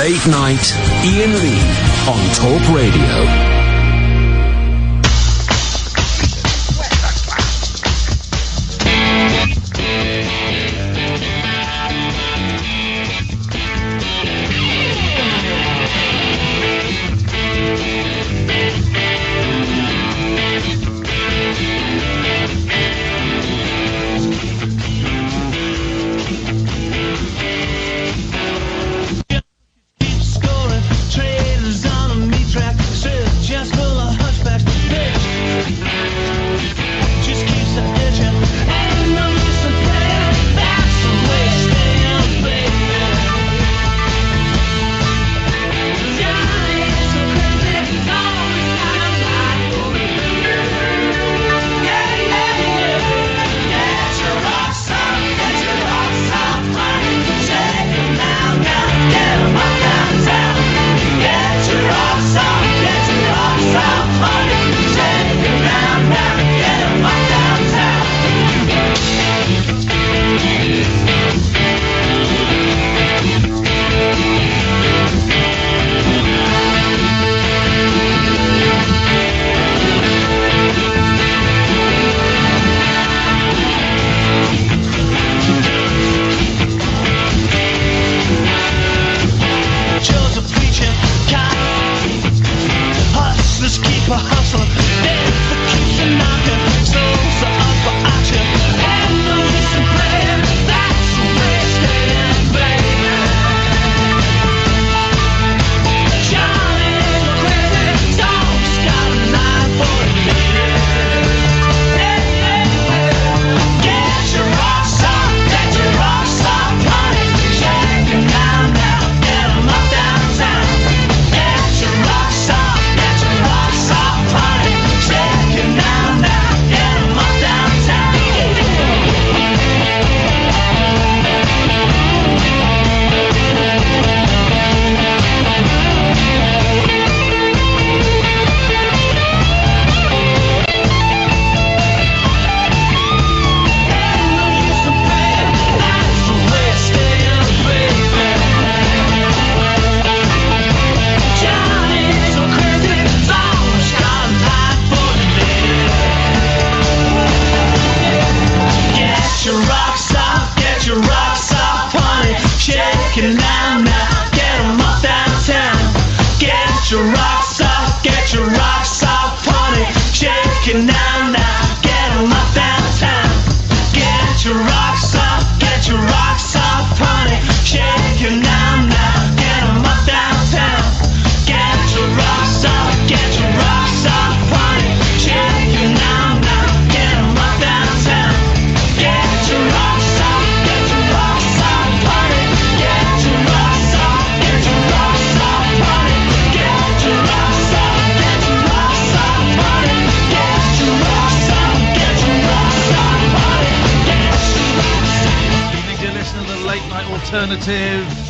Late Night, Iain Lee on Talk Radio.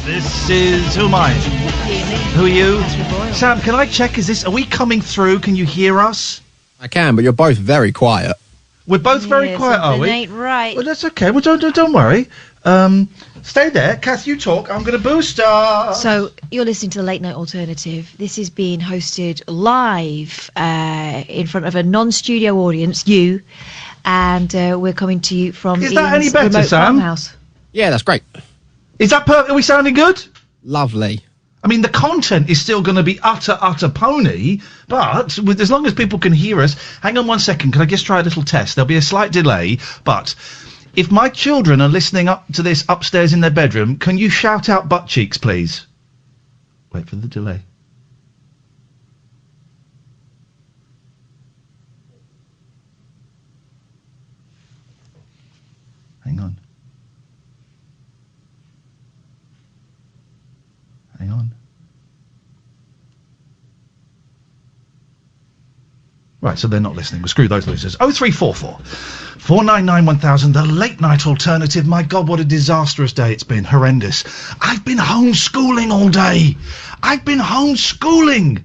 This is... Who am I? Who are you? Sam, can I check? Are we coming through? Can you hear us? I can, but you're both very quiet. We're both very quiet, are we? Ain't right. Well, that's okay. Well, don't worry. Stay there. Kath, you talk. I'm going to boost her. So, you're listening to the Late Night Alternative. This is being hosted live in front of a non-studio audience, you, and we're coming to you from Is that Ian's any better, remote Sam? farmhouse. Yeah, that's great. Is that perfect? Are we sounding good? Lovely. I mean, the content is still going to be utter pony, but as long as people can hear us... Hang on 1 second, can I just try a little test? There'll be a slight delay, but if my children are listening up to this upstairs in their bedroom, can you shout out butt cheeks, please? Wait for the delay. Hang on. Hang on. Right, so they're not listening. Well, screw those losers. 0344 499 1000, the late night alternative. My God, what a disastrous day it's been. Horrendous. I've been homeschooling all day. I've been homeschooling.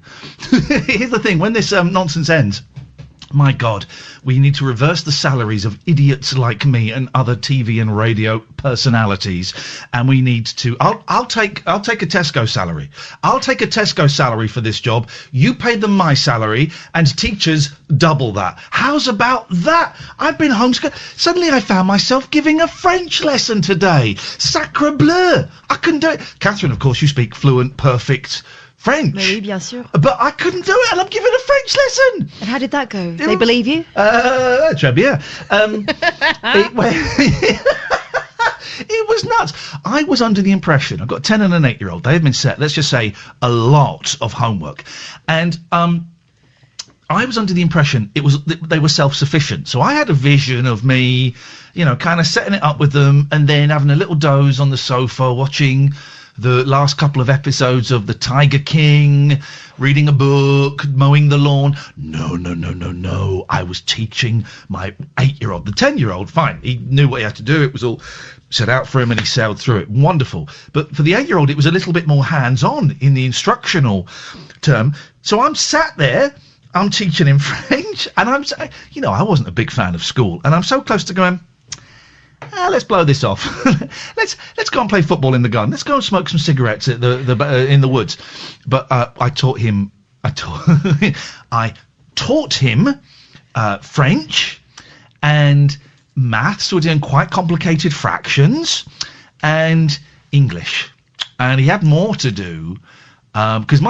Here's the thing. When this nonsense ends, My God, we need to reverse the salaries of idiots like me and other TV and radio personalities, and we need to. I'll take a Tesco salary. I'll take a Tesco salary for this job. You pay them my salary, and teachers double that. How's about that? I've been homeschooled. Suddenly, I found myself giving a French lesson today. Sacre bleu! I couldn't do it. Catherine, of course, you speak fluent, perfect French. Oui, bien sûr. But I couldn't do it, and I'm giving a French lesson. And how did that go? They believe you? Très bien. It was nuts. I was under the impression, I've got a 10 and an 8-year-old. They had been set, let's just say, a lot of homework. And I was under the impression they were self-sufficient. So I had a vision of me, kind of setting it up with them and then having a little doze on the sofa, watching the last couple of episodes of The Tiger King, reading a book, mowing the lawn. No. I was teaching my 8-year-old. The 10-year-old, fine. He knew what he had to do. It was all set out for him and he sailed through it. Wonderful. But for the 8-year-old, it was a little bit more hands-on in the instructional term. So I'm sat there, I'm teaching him French, and I wasn't a big fan of school. And I'm so close to going, let's blow this off. let's go and play football in the garden. Let's go and smoke some cigarettes at in the woods. But I taught him French and maths. We're doing quite complicated fractions and English. And he had more to do. Because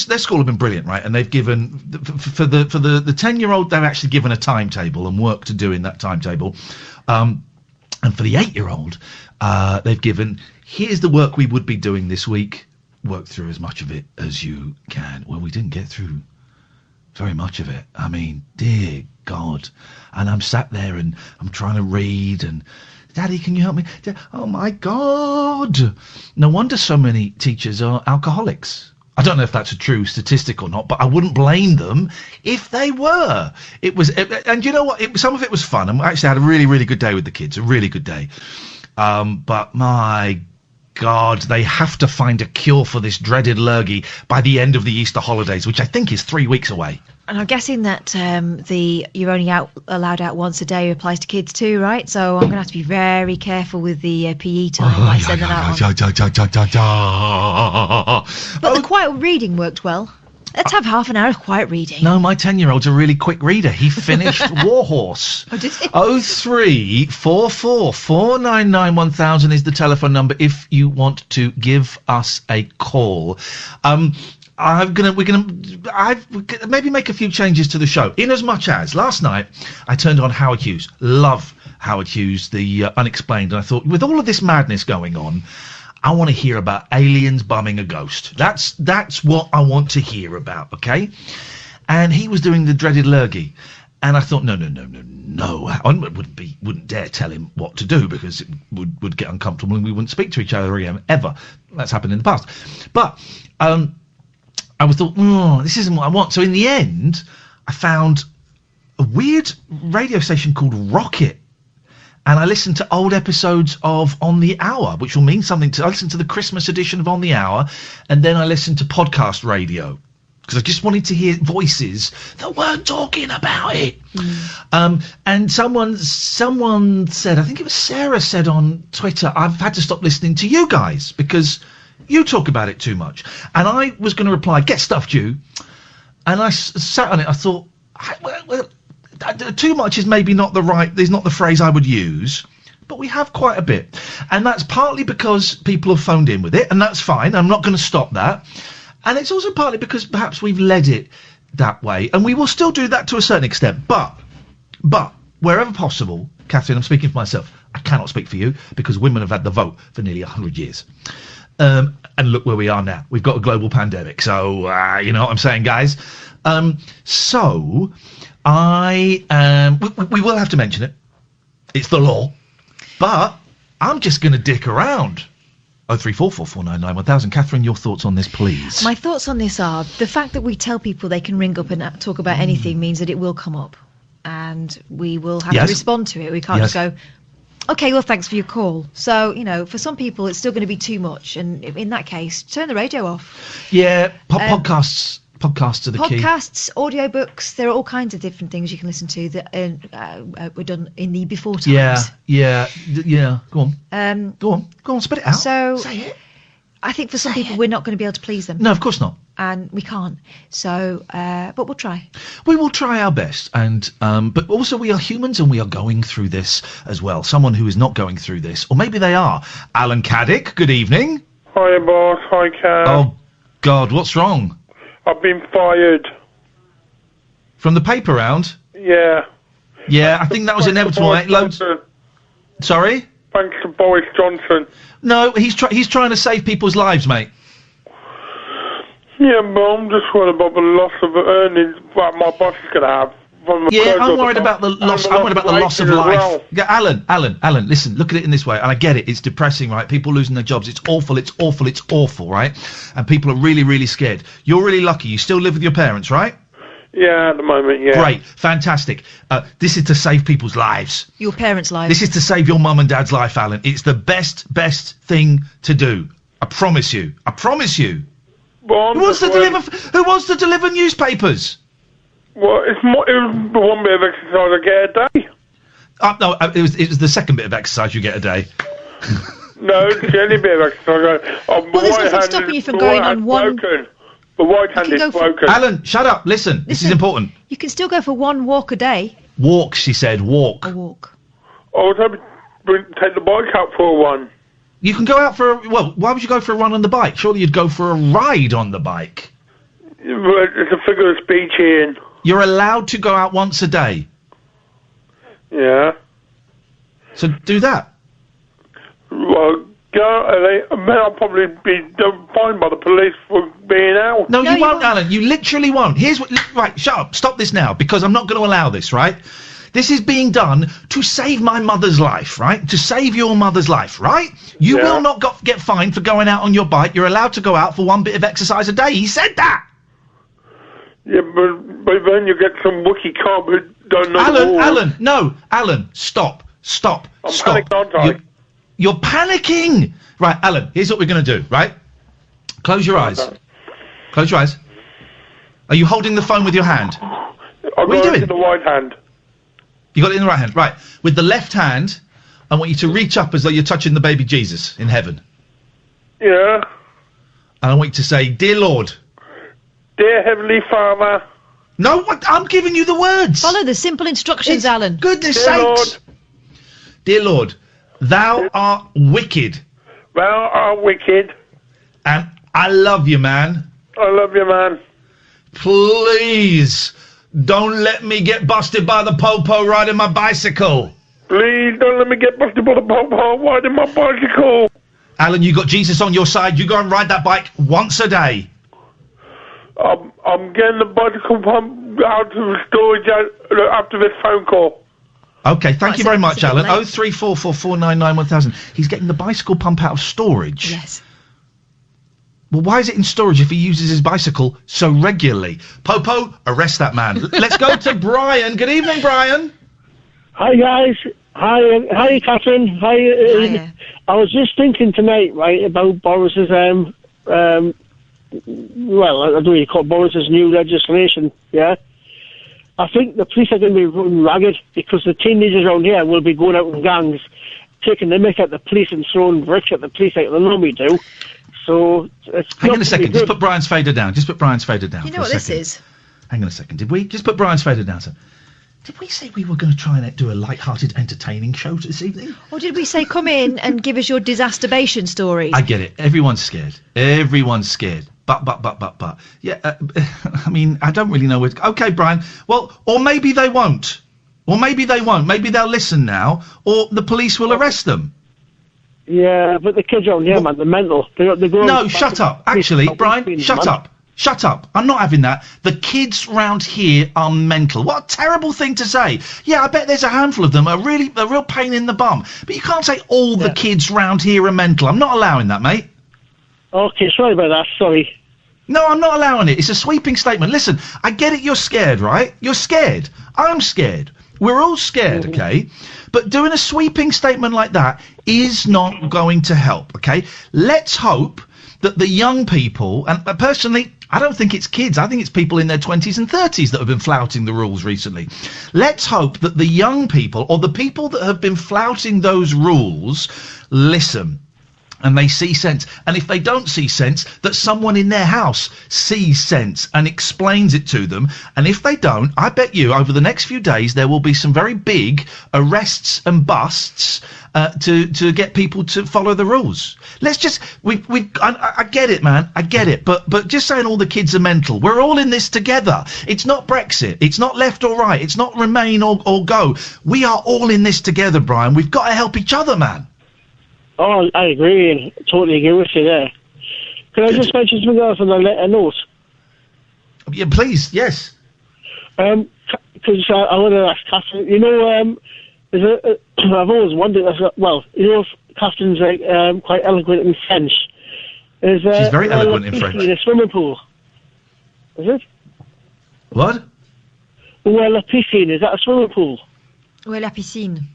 their school have been brilliant, right? And they've given for the 10-year-old, they've actually given a timetable and work to do in that timetable. And for the 8-year-old, they've given, here's the work we would be doing this week. Work through as much of it as you can. Well, we didn't get through very much of it. I mean, dear God. And I'm sat there and I'm trying to read and, Daddy, can you help me? Oh, my God. No wonder so many teachers are alcoholics. I don't know if that's a true statistic or not, but I wouldn't blame them if they were. And you know what? Some of it was fun. I actually had a really, really good day with the kids, a really good day. But my God, they have to find a cure for this dreaded lurgy by the end of the Easter holidays, which I think is 3 weeks away. And I'm guessing that you're only allowed out once a day applies to kids too, right? So I'm going to have to be very careful with the PE time I send them out on. But the quiet reading worked well. Let's have half an hour of quiet reading. No, my 10-year-old's a really quick reader. He finished Warhorse. Oh, did he? 0344 499 1000 is the telephone number if you want to give us a call. We're gonna maybe make a few changes to the show. In as much as last night I turned on Howard Hughes. Love Howard Hughes, the Unexplained, and I thought, with all of this madness going on, I want to hear about aliens bumming a ghost. That's what I want to hear about, okay? And he was doing the dreaded lurgy. And I thought, no. I wouldn't dare tell him what to do because it would get uncomfortable and we wouldn't speak to each other again, ever. That's happened in the past. But I thought, this isn't what I want. So in the end, I found a weird radio station called Rocket. And I listened to old episodes of On the Hour, which will mean something to... I listened to the Christmas edition of On the Hour, and then I listened to podcast radio, because I just wanted to hear voices that weren't talking about it. And someone said, I think it was Sarah said on Twitter, I've had to stop listening to you guys, because you talk about it too much. And I was going to reply, get stuffed, you. And I sat on it, I thought, well, too much is maybe not there's not the phrase I would use, but we have quite a bit. And that's partly because people have phoned in with it, and that's fine. I'm not going to stop that. And it's also partly because perhaps we've led it that way, and we will still do that to a certain extent. But wherever possible, Catherine, I'm speaking for myself. I cannot speak for you, because women have had the vote for nearly 100 years. And look where we are now. We've got a global pandemic. So, you know what I'm saying, guys? So... we will have to mention it. It's the law. But I'm just going to dick around. 0344 499 1000. Catherine, your thoughts on this, please. My thoughts on this are, the fact that we tell people they can ring up and talk about anything means that it will come up. And we will have to respond to it. We can't just go, OK, well, thanks for your call. So, you know, for some people, it's still going to be too much. And in that case, turn the radio off. Yeah, podcasts Podcasts are the key. Podcasts, audiobooks, there are all kinds of different things you can listen to that were done in the before times. Yeah. Go on, spit it out. So, say it. I think for some people we're not going to be able to please them. No, of course not. And we can't. So, but we'll try. We will try our best, and but also we are humans and we are going through this as well. Someone who is not going through this, or maybe they are. Alan Caddick, good evening. Hi, boss. Hi, Cam. Oh, God, what's wrong? I've been fired. From the paper round? Yeah. Yeah, I think that was inevitable. Sorry? Thanks to Boris Johnson. No, he's trying to save people's lives, mate. Yeah, but I'm just worried about the loss of earnings that my boss is going to have. Yeah, I'm worried about the loss. I'm worried about the loss of life. Well. Yeah, Alan, listen, look at it in this way, and I get it. It's depressing, right? People losing their jobs. It's awful, right? And people are really, really scared. You're really lucky. You still live with your parents, right? Yeah, at the moment, yeah. Great, fantastic. This is to save people's lives. Your parents' lives. This is to save your mum and dad's life, Alan. It's the best thing to do. I promise you. Well, who wants to deliver newspapers? Well, it was one bit of exercise I get a day. No, it was the second bit of exercise you get a day. No, it's the only bit of exercise. Well, there's nothing stopping you from going on one... The right hand is broken. Alan, shut up. Listen, this is important. You can still go for one walk a day. Walk, she said. Walk. A walk. I was hoping to take the bike out for a run. You can go out for why would you go for a run on the bike? Surely you'd go for a ride on the bike. It's a figure of speech, Ian. You're allowed to go out once a day. Yeah. So do that. Well, I'll probably be fined by the police for being out. No, you won't, Alan. You literally won't. Right, shut up. Stop this now, because I'm not going to allow this, right? This is being done to save my mother's life, right? To save your mother's life, right? You will not get fined for going out on your bike. You're allowed to go out for one bit of exercise a day. He said that. Yeah, but then you get some wookie cob who don't know the rules. Alan, stop. I'm panicked, aren't I? You're panicking! Right, Alan, here's what we're going to do, right? Close your eyes. Close your eyes. Are you holding the phone with your hand? I've got it in the right hand. You got it in the right hand, right. With the left hand, I want you to reach up as though you're touching the baby Jesus in heaven. Yeah. And I want you to say, Dear Lord. Dear Heavenly Father. No, I'm giving you the words. Follow the simple instructions, Alan. Goodness sakes. Dear Lord. Thou art wicked. Thou art wicked. And I love you, man. I love you, man. Please, don't let me get busted by the popo riding my bicycle. Please, don't let me get busted by the popo riding my bicycle. Alan, you got Jesus on your side. You go and ride that bike once a day. I'm getting the bicycle pump out of the storage after this phone call. Okay, thank you very much, Alan. 03444991000. He's getting the bicycle pump out of storage. Yes. Well, why is it in storage if he uses his bicycle so regularly? Popo, arrest that man. Let's go to Brian. Good evening, Brian. Hi, guys. Hi, Catherine. Hi. I was just thinking tonight, right, about Boris's, well, I don't know what you call Boris's new legislation, yeah? I think the police are going to be running ragged because the teenagers around here will be going out in gangs, taking the mick at the police and throwing bricks at the police like they normally do. So it's hang on a second. Just put Brian's fader down. You know what this is? Hang on a second. Did we just put Brian's fader down? So, did we say we were going to try and do a light-hearted, entertaining show this evening? Or did we say come in and give us your disasterbation story? I get it. Everyone's scared. But. Yeah, I mean, I don't really know where... Okay, Brian. Well, or maybe they won't. Maybe they'll listen now, or the police will arrest them. Yeah, but the kids around here, man, they're mental. No, shut up. Actually, Brian, shut up. Shut up. I'm not having that. The kids round here are mental. What a terrible thing to say. Yeah, I bet there's a handful of them a real pain in the bum. But you can't say all the kids round here are mental. I'm not allowing that, mate. Okay, sorry about that. Sorry. No, I'm not allowing it. It's a sweeping statement. Listen, I get it. You're scared, right? You're scared. I'm scared. We're all scared, okay? But doing a sweeping statement like that is not going to help, okay? Let's hope that the young people, and personally, I don't think it's kids. I think it's people in their 20s and 30s that have been flouting the rules recently. Let's hope that the young people, or the people that have been flouting those rules, listen. And they see sense. And if they don't see sense, that someone in their house sees sense and explains it to them. And if they don't, I bet you over the next few days there will be some very big arrests and busts to get people to follow the rules. Let's just I get it, man. I get it. But just saying all the kids are mental. We're all in this together. It's not Brexit. It's not left or right. It's not Remain or go. We are all in this together, Brian. We've got to help each other, man. Oh, I agree, and totally agree with you there. Can I just mention something else on a note? Yeah, please, yes. Because I want to ask Catherine, you know, I've always wondered, well, you know, if Catherine's quite eloquent in French. She's very eloquent in French. In a swimming pool. Is it? What? Où est la piscine? Is that a swimming pool? Où est la piscine?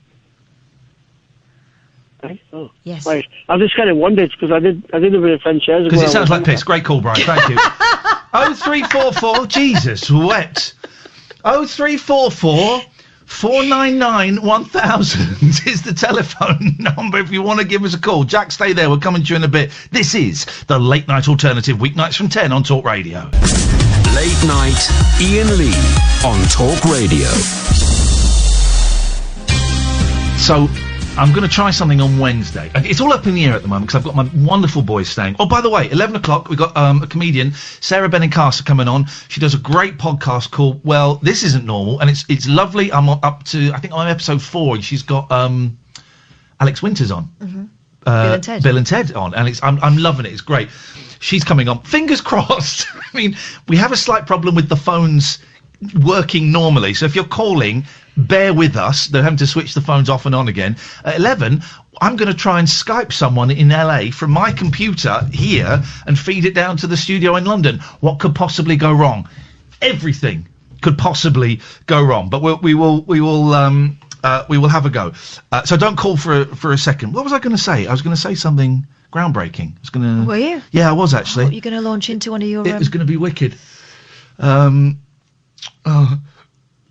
Oh, yes. Right. I just kind of wondered because I did a bit of French years ago. Because it sounds like piss. Great call, Brian. Thank you. 0344. Jesus, wet. 0344 499 1000 is the telephone number if you want to give us a call. Jack, stay there. We're coming to you in a bit. This is the Late Night Alternative, weeknights from 10 on Talk Radio. Late Night, Iain Lee on Talk Radio. So, I'm going to try something on Wednesday. It's all up in the air at the moment because I've got my wonderful boys staying. Oh, by the way, 11 o'clock, we've got a comedian, Sarah Benincasa, coming on. She does a great podcast called, Well, This Isn't Normal, and it's lovely. I'm up to, I think I'm on episode 4, and she's got Alex Winters on. Mm-hmm. Bill and Ted on, and I'm loving it. It's great. She's coming on. Fingers crossed. I mean, we have a slight problem with the phones working normally, so if you're calling, bear with us. They're having to switch the phones off and on again. At 11, I'm going to try and Skype someone in LA from my computer here and feed it down to the studio in London. What could possibly go wrong? Everything could possibly go wrong, but we will have a go. So don't call for a second. What was I going to say? I was going to say something groundbreaking. I was going to. Were you? Yeah, I was actually. You're going to launch into one of your. It was going to be wicked.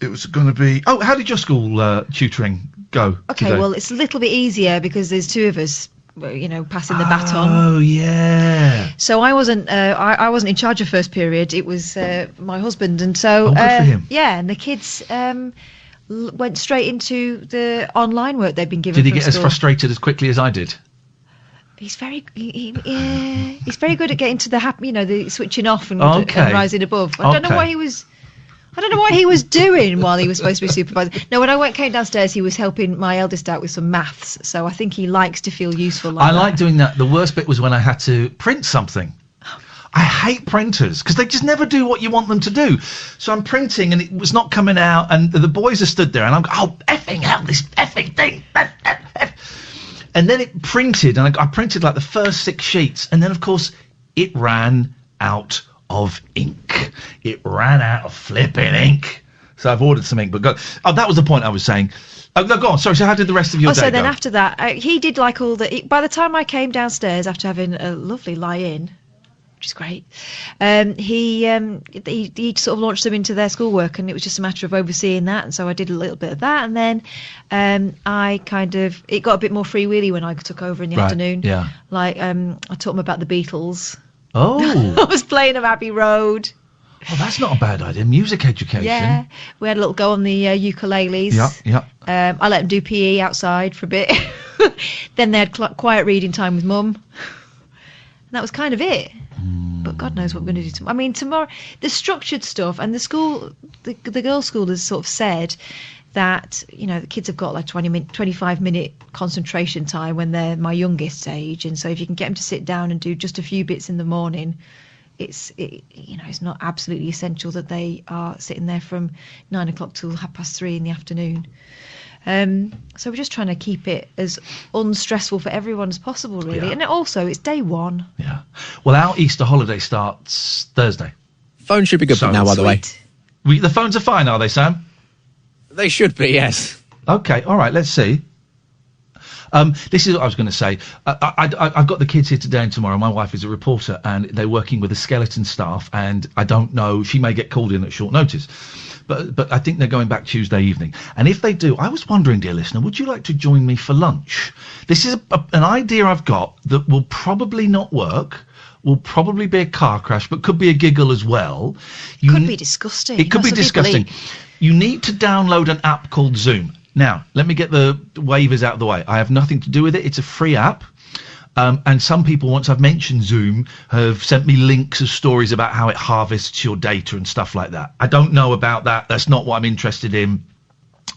It was going to be... Oh, how did your school tutoring go today? Well, it's a little bit easier because there's two of us, you know, passing the baton. Oh, yeah. So I wasn't in charge of first period. It was my husband, and so... Oh, good for him. Yeah, and the kids went straight into the online work they'd been given. Did he get as frustrated as quickly as I did? He's very he's very good at getting to the switching off and rising above. I don't know what he was doing while he was supposed to be supervising. No, when I came downstairs, he was helping my eldest out with some maths. So I think he likes to feel useful. I like doing that. The worst bit was when I had to print something. I hate printers because they just never do what you want them to do. So I'm printing and it was not coming out, and the boys are stood there, and I'm going, oh, effing hell, this effing thing. And then it printed, and I printed like the first 6 sheets, and then of course it ran out of ink. It ran out of flipping ink. So I've ordered some ink, but that was the point I was saying. Oh, no, go on. Sorry, so how did the rest of your day so then go? After that, he did like all the... By the time I came downstairs after having a lovely lie-in, which is great, he sort of launched them into their schoolwork, and it was just a matter of overseeing that, and so I did a little bit of that, and then it got a bit more freewheely when I took over in the afternoon. Yeah. Like, I taught them about the Beatles. Oh. I was playing them Abbey Road. Oh, that's not a bad idea. Music education. Yeah. We had a little go on the ukuleles. Yeah. I let them do PE outside for a bit. Then they had quiet reading time with Mum. And that was kind of it. But God knows what we're going to do tomorrow. I mean, tomorrow, the structured stuff, and the school, the girls' school has sort of said that, you know, the kids have got like 25-minute concentration time when they're my youngest age, and so if you can get them to sit down and do just a few bits in the morning, it's not absolutely essential that they are sitting there from 9 o'clock till 3:30 in the afternoon. So we're just trying to keep it as unstressful for everyone as possible, really. Yeah. And also, it's day one. Yeah. Well, our Easter holiday starts Thursday. Phones should be good now, by the way. The phones are fine, are they, Sam? They should be, yes. Okay, all right, let's see. This is what I was going to say. I've got the kids here today and tomorrow. My wife is a reporter, and they're working with a skeleton staff, and I don't know, she may get called in at short notice. But I think they're going back Tuesday evening. And if they do, I was wondering, dear listener, would you like to join me for lunch? This is an idea I've got that will probably not work, will probably be a car crash, but could be a giggle as well. Could be disgusting. It could be disgusting. You need to download an app called Zoom. Now, let me get the waivers out of the way. I have nothing to do with it. It's a free app. And some people, once I've mentioned Zoom, have sent me links of stories about how it harvests your data and stuff like that. I don't know about that. That's not what I'm interested in.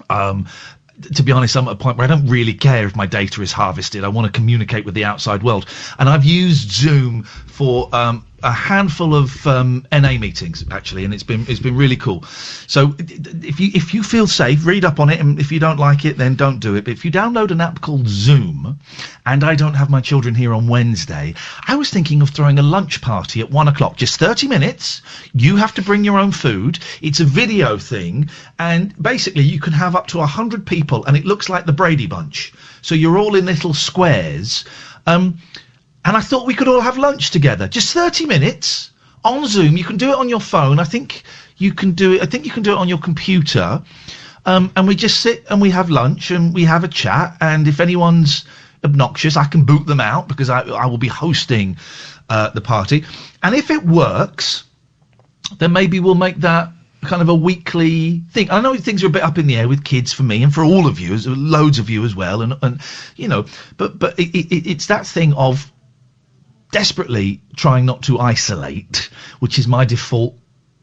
To be honest, I'm at a point where I don't really care if my data is harvested. I want to communicate with the outside world. And I've used Zoom for a handful of NA meetings, actually, and it's been really cool. So if you feel safe, read up on it, and if you don't like it, then don't do it. But if you download an app called Zoom, and I don't have my children here on Wednesday, I was thinking of throwing a lunch party at 1 o'clock, just 30 minutes. You have to bring your own food. It's a video thing, and basically you can have up to 100 people, and it looks like the Brady Bunch. So you're all in little squares. And I thought we could all have lunch together. Just 30 minutes on Zoom. You can do it on your phone. I think you can do it. I think you can do it on your computer. And we just sit and we have lunch and we have a chat. And if anyone's obnoxious, I can boot them out because I will be hosting the party. And if it works, then maybe we'll make that kind of a weekly thing. I know things are a bit up in the air with kids for me and for all of you, loads of you as well. And you know, but it's that thing of desperately trying not to isolate, which is my default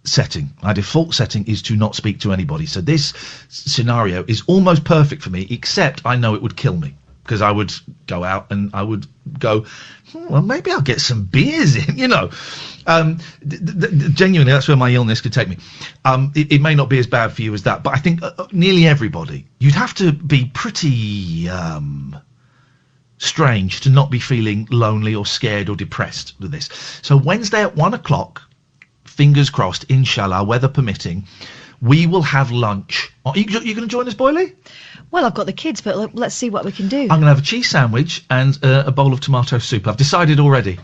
setting. My default setting is to not speak to anybody. So this scenario is almost perfect for me, except I know it would kill me because I would go out and I would go, well, maybe I'll get some beers in, you know. Genuinely, that's where my illness could take me. It may not be as bad for you as that, but I think nearly everybody, you'd have to be pretty strange to not be feeling lonely or scared or depressed with this. So Wednesday at 1 o'clock, fingers crossed, inshallah, weather permitting, we will have lunch. Are you going to join us, Boyley? Well, I've got the kids, but let's see what we can do. I'm going to have a cheese sandwich and a bowl of tomato soup. I've decided already.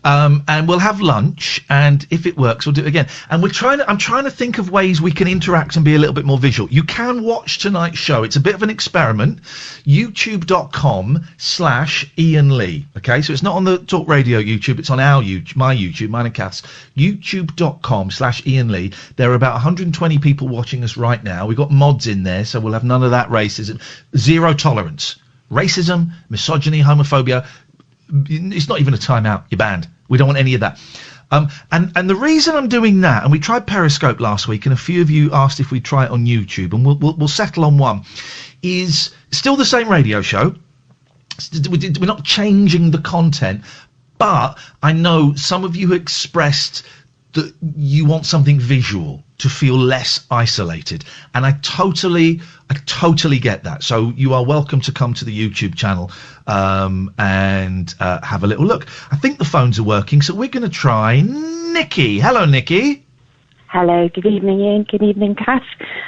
And we'll have lunch, and if it works, we'll do it again. And I'm trying to think of ways we can interact and be a little bit more visual. You can watch tonight's show. It's a bit of an experiment. YouTube.com/Iain Lee. Okay, so it's not on the Talk Radio YouTube. It's on our YouTube, my YouTube, mine and Kath's. YouTube.com/Iain Lee. There are about 120 people watching us right now. We've got mods in there, so we'll have none of that racism. Zero tolerance. Racism, misogyny, homophobia. It's not even a timeout. You're banned. We don't want any of that. And the reason I'm doing that, and we tried Periscope last week, and a few of you asked if we'd try it on YouTube, and we'll settle on one, is still the same radio show. We're not changing the content, but I know some of you expressed that you want something visual to feel less isolated, and I totally get that. So you are welcome to come to the YouTube channel and have a little look. I think the phones are working, so we're going to try Nikki. Hello, Nikki. Hello, good evening, Iain. Good evening, Kath.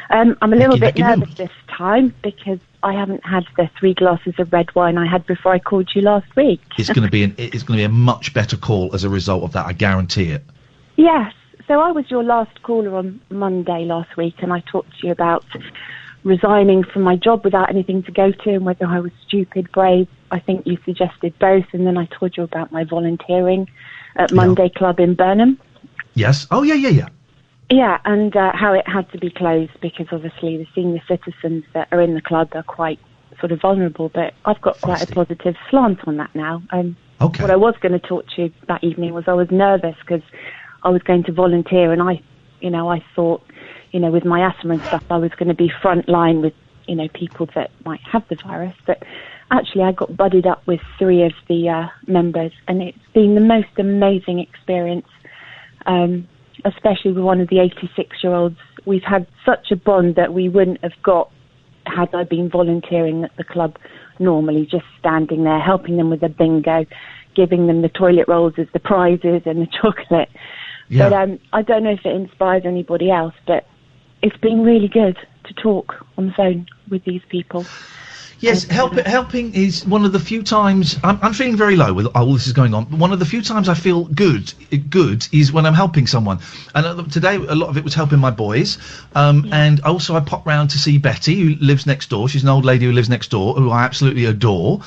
I'm a little bit nervous this time because I haven't had the 3 glasses of red wine I had before I called you last week. It's going to be a much better call as a result of that. I guarantee it. Yes. So I was your last caller on Monday last week, and I talked to you about resigning from my job without anything to go to and whether I was stupid, brave. I think you suggested both, and then I told you about my volunteering at Monday Club in Burnham. Yes. Oh, yeah. Yeah, and how it had to be closed because obviously the senior citizens that are in the club are quite sort of vulnerable, but I've got quite a positive slant on that now. Okay. What I was going to talk to you that evening was I was nervous because I was going to volunteer, and I thought, with my asthma and stuff, I was going to be front line with, people that might have the virus. But actually, I got buddied up with 3 of the members, and it's been the most amazing experience, especially with one of the 86-year-olds. We've had such a bond that we wouldn't have got had I been volunteering at the club normally, just standing there, helping them with the bingo, giving them the toilet rolls as the prizes and the chocolate. Yeah. But I don't know if it inspires anybody else, but it's been really good to talk on the phone with these people. Yes, helping is one of the few times I'm feeling very low with all this is going on. But one of the few times I feel good is when I'm helping someone. And today a lot of it was helping my boys. And also I popped round to see Betty, who lives next door. She's an old lady who lives next door, who I absolutely adore.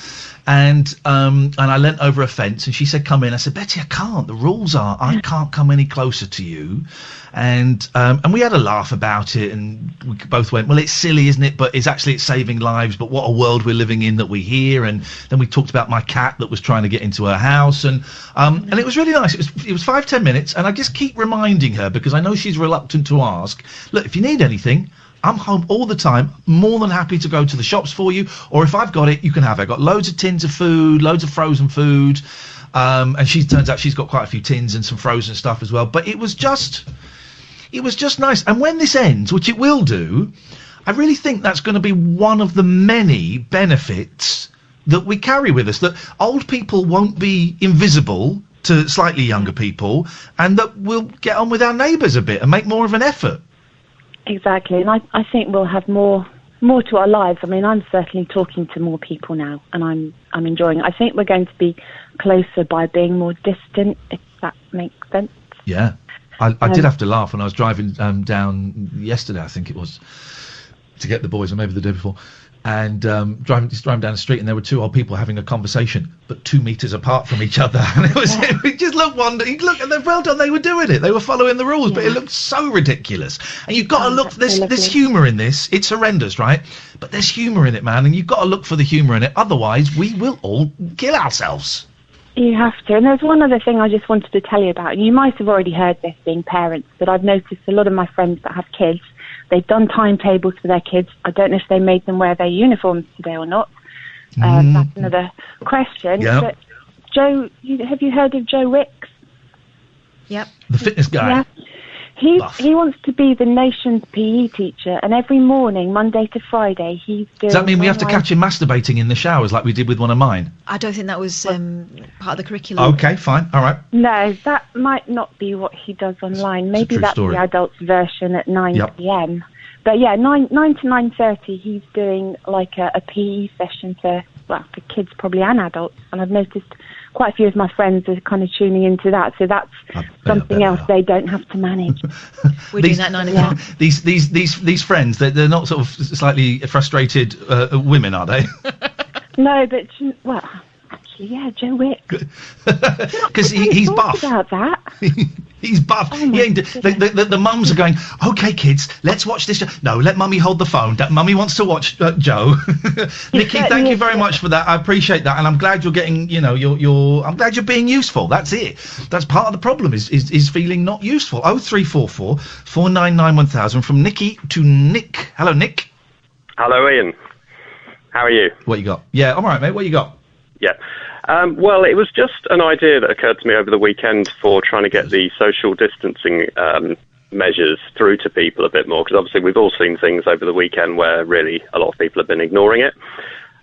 And I leant over a fence and she said, come in. I said, Betty, I can't. The rules are I can't come any closer to you. And we had a laugh about it, and we both went, well, it's silly, isn't it? But it's saving lives. But what a world we're living in that we hear. And then we talked about my cat that was trying to get into her house, and it was really nice. It was 5-10 minutes, and I just keep reminding her because I know she's reluctant to ask. Look, if you need anything, I'm home all the time, more than happy to go to the shops for you, or if I've got it, you can have it. I've got loads of tins of food, loads of frozen food, and turns out she's got quite a few tins and some frozen stuff as well. But it was just nice. And when this ends, which it will do, I really think that's going to be one of the many benefits that we carry with us, that old people won't be invisible to slightly younger people, and that we'll get on with our neighbours a bit and make more of an effort. Exactly, and I think we'll have more to our lives. I mean, I'm certainly talking to more people now, and I'm enjoying it. I think we're going to be closer by being more distant, if that makes sense. Yeah. I did have to laugh when I was driving down yesterday, I think it was, to get the boys, or maybe the day before, and driving down the street, and there were two old people having a conversation, but 2 meters apart from each other, and it just looked wonderful. Look, and well done, they were doing it, they were following the rules, but it looked so ridiculous. And you've got to look. There's humour in this. It's horrendous, right? But there's humour in it, man, and you've got to look for the humour in it. Otherwise, we will all kill ourselves. You have to. And there's one other thing I just wanted to tell you about. And you might have already heard this being parents, but I've noticed a lot of my friends that have kids, they've done timetables for their kids. I don't know if they made them wear their uniforms today or not. That's another question. Yep. But Joe, have you heard of Joe Wicks? Yep. The fitness guy. Yeah. He wants to be the nation's PE teacher, and every morning, Monday to Friday, he's doing... Does that mean we have to catch him masturbating in the showers like we did with one of mine? I don't think that was part of the curriculum. Okay, fine, all right. No, that might not be what he does online. Maybe that's the adults version at 9 p.m. But yeah, 9 to 9:30, he's doing like a PE session for kids probably and adults, and I've noticed quite a few of my friends are kind of tuning into that, so that's something else they don't have to manage. We're doing that 9 o'clock. These friends, they're not sort of slightly frustrated women, are they? No, but actually, yeah, Joe Wick. Because he's buff. About that. He's buff. The mums are going, okay, kids, let's watch this show. No, let Mummy hold the phone. Mummy wants to watch Joe. Nikki, thank you very much for that. I appreciate that, and I'm glad you're getting, I'm glad you're being useful. That's it. That's part of the problem is feeling not useful. 0344 499 1000 from Nikki to Nick. Hello, Nick. Hello, Ian. How are you? What you got? Yeah, I'm all right, mate. What you got? Yeah. Well, it was just an idea that occurred to me over the weekend for trying to get the social distancing measures through to people a bit more, because obviously we've all seen things over the weekend where really a lot of people have been ignoring it.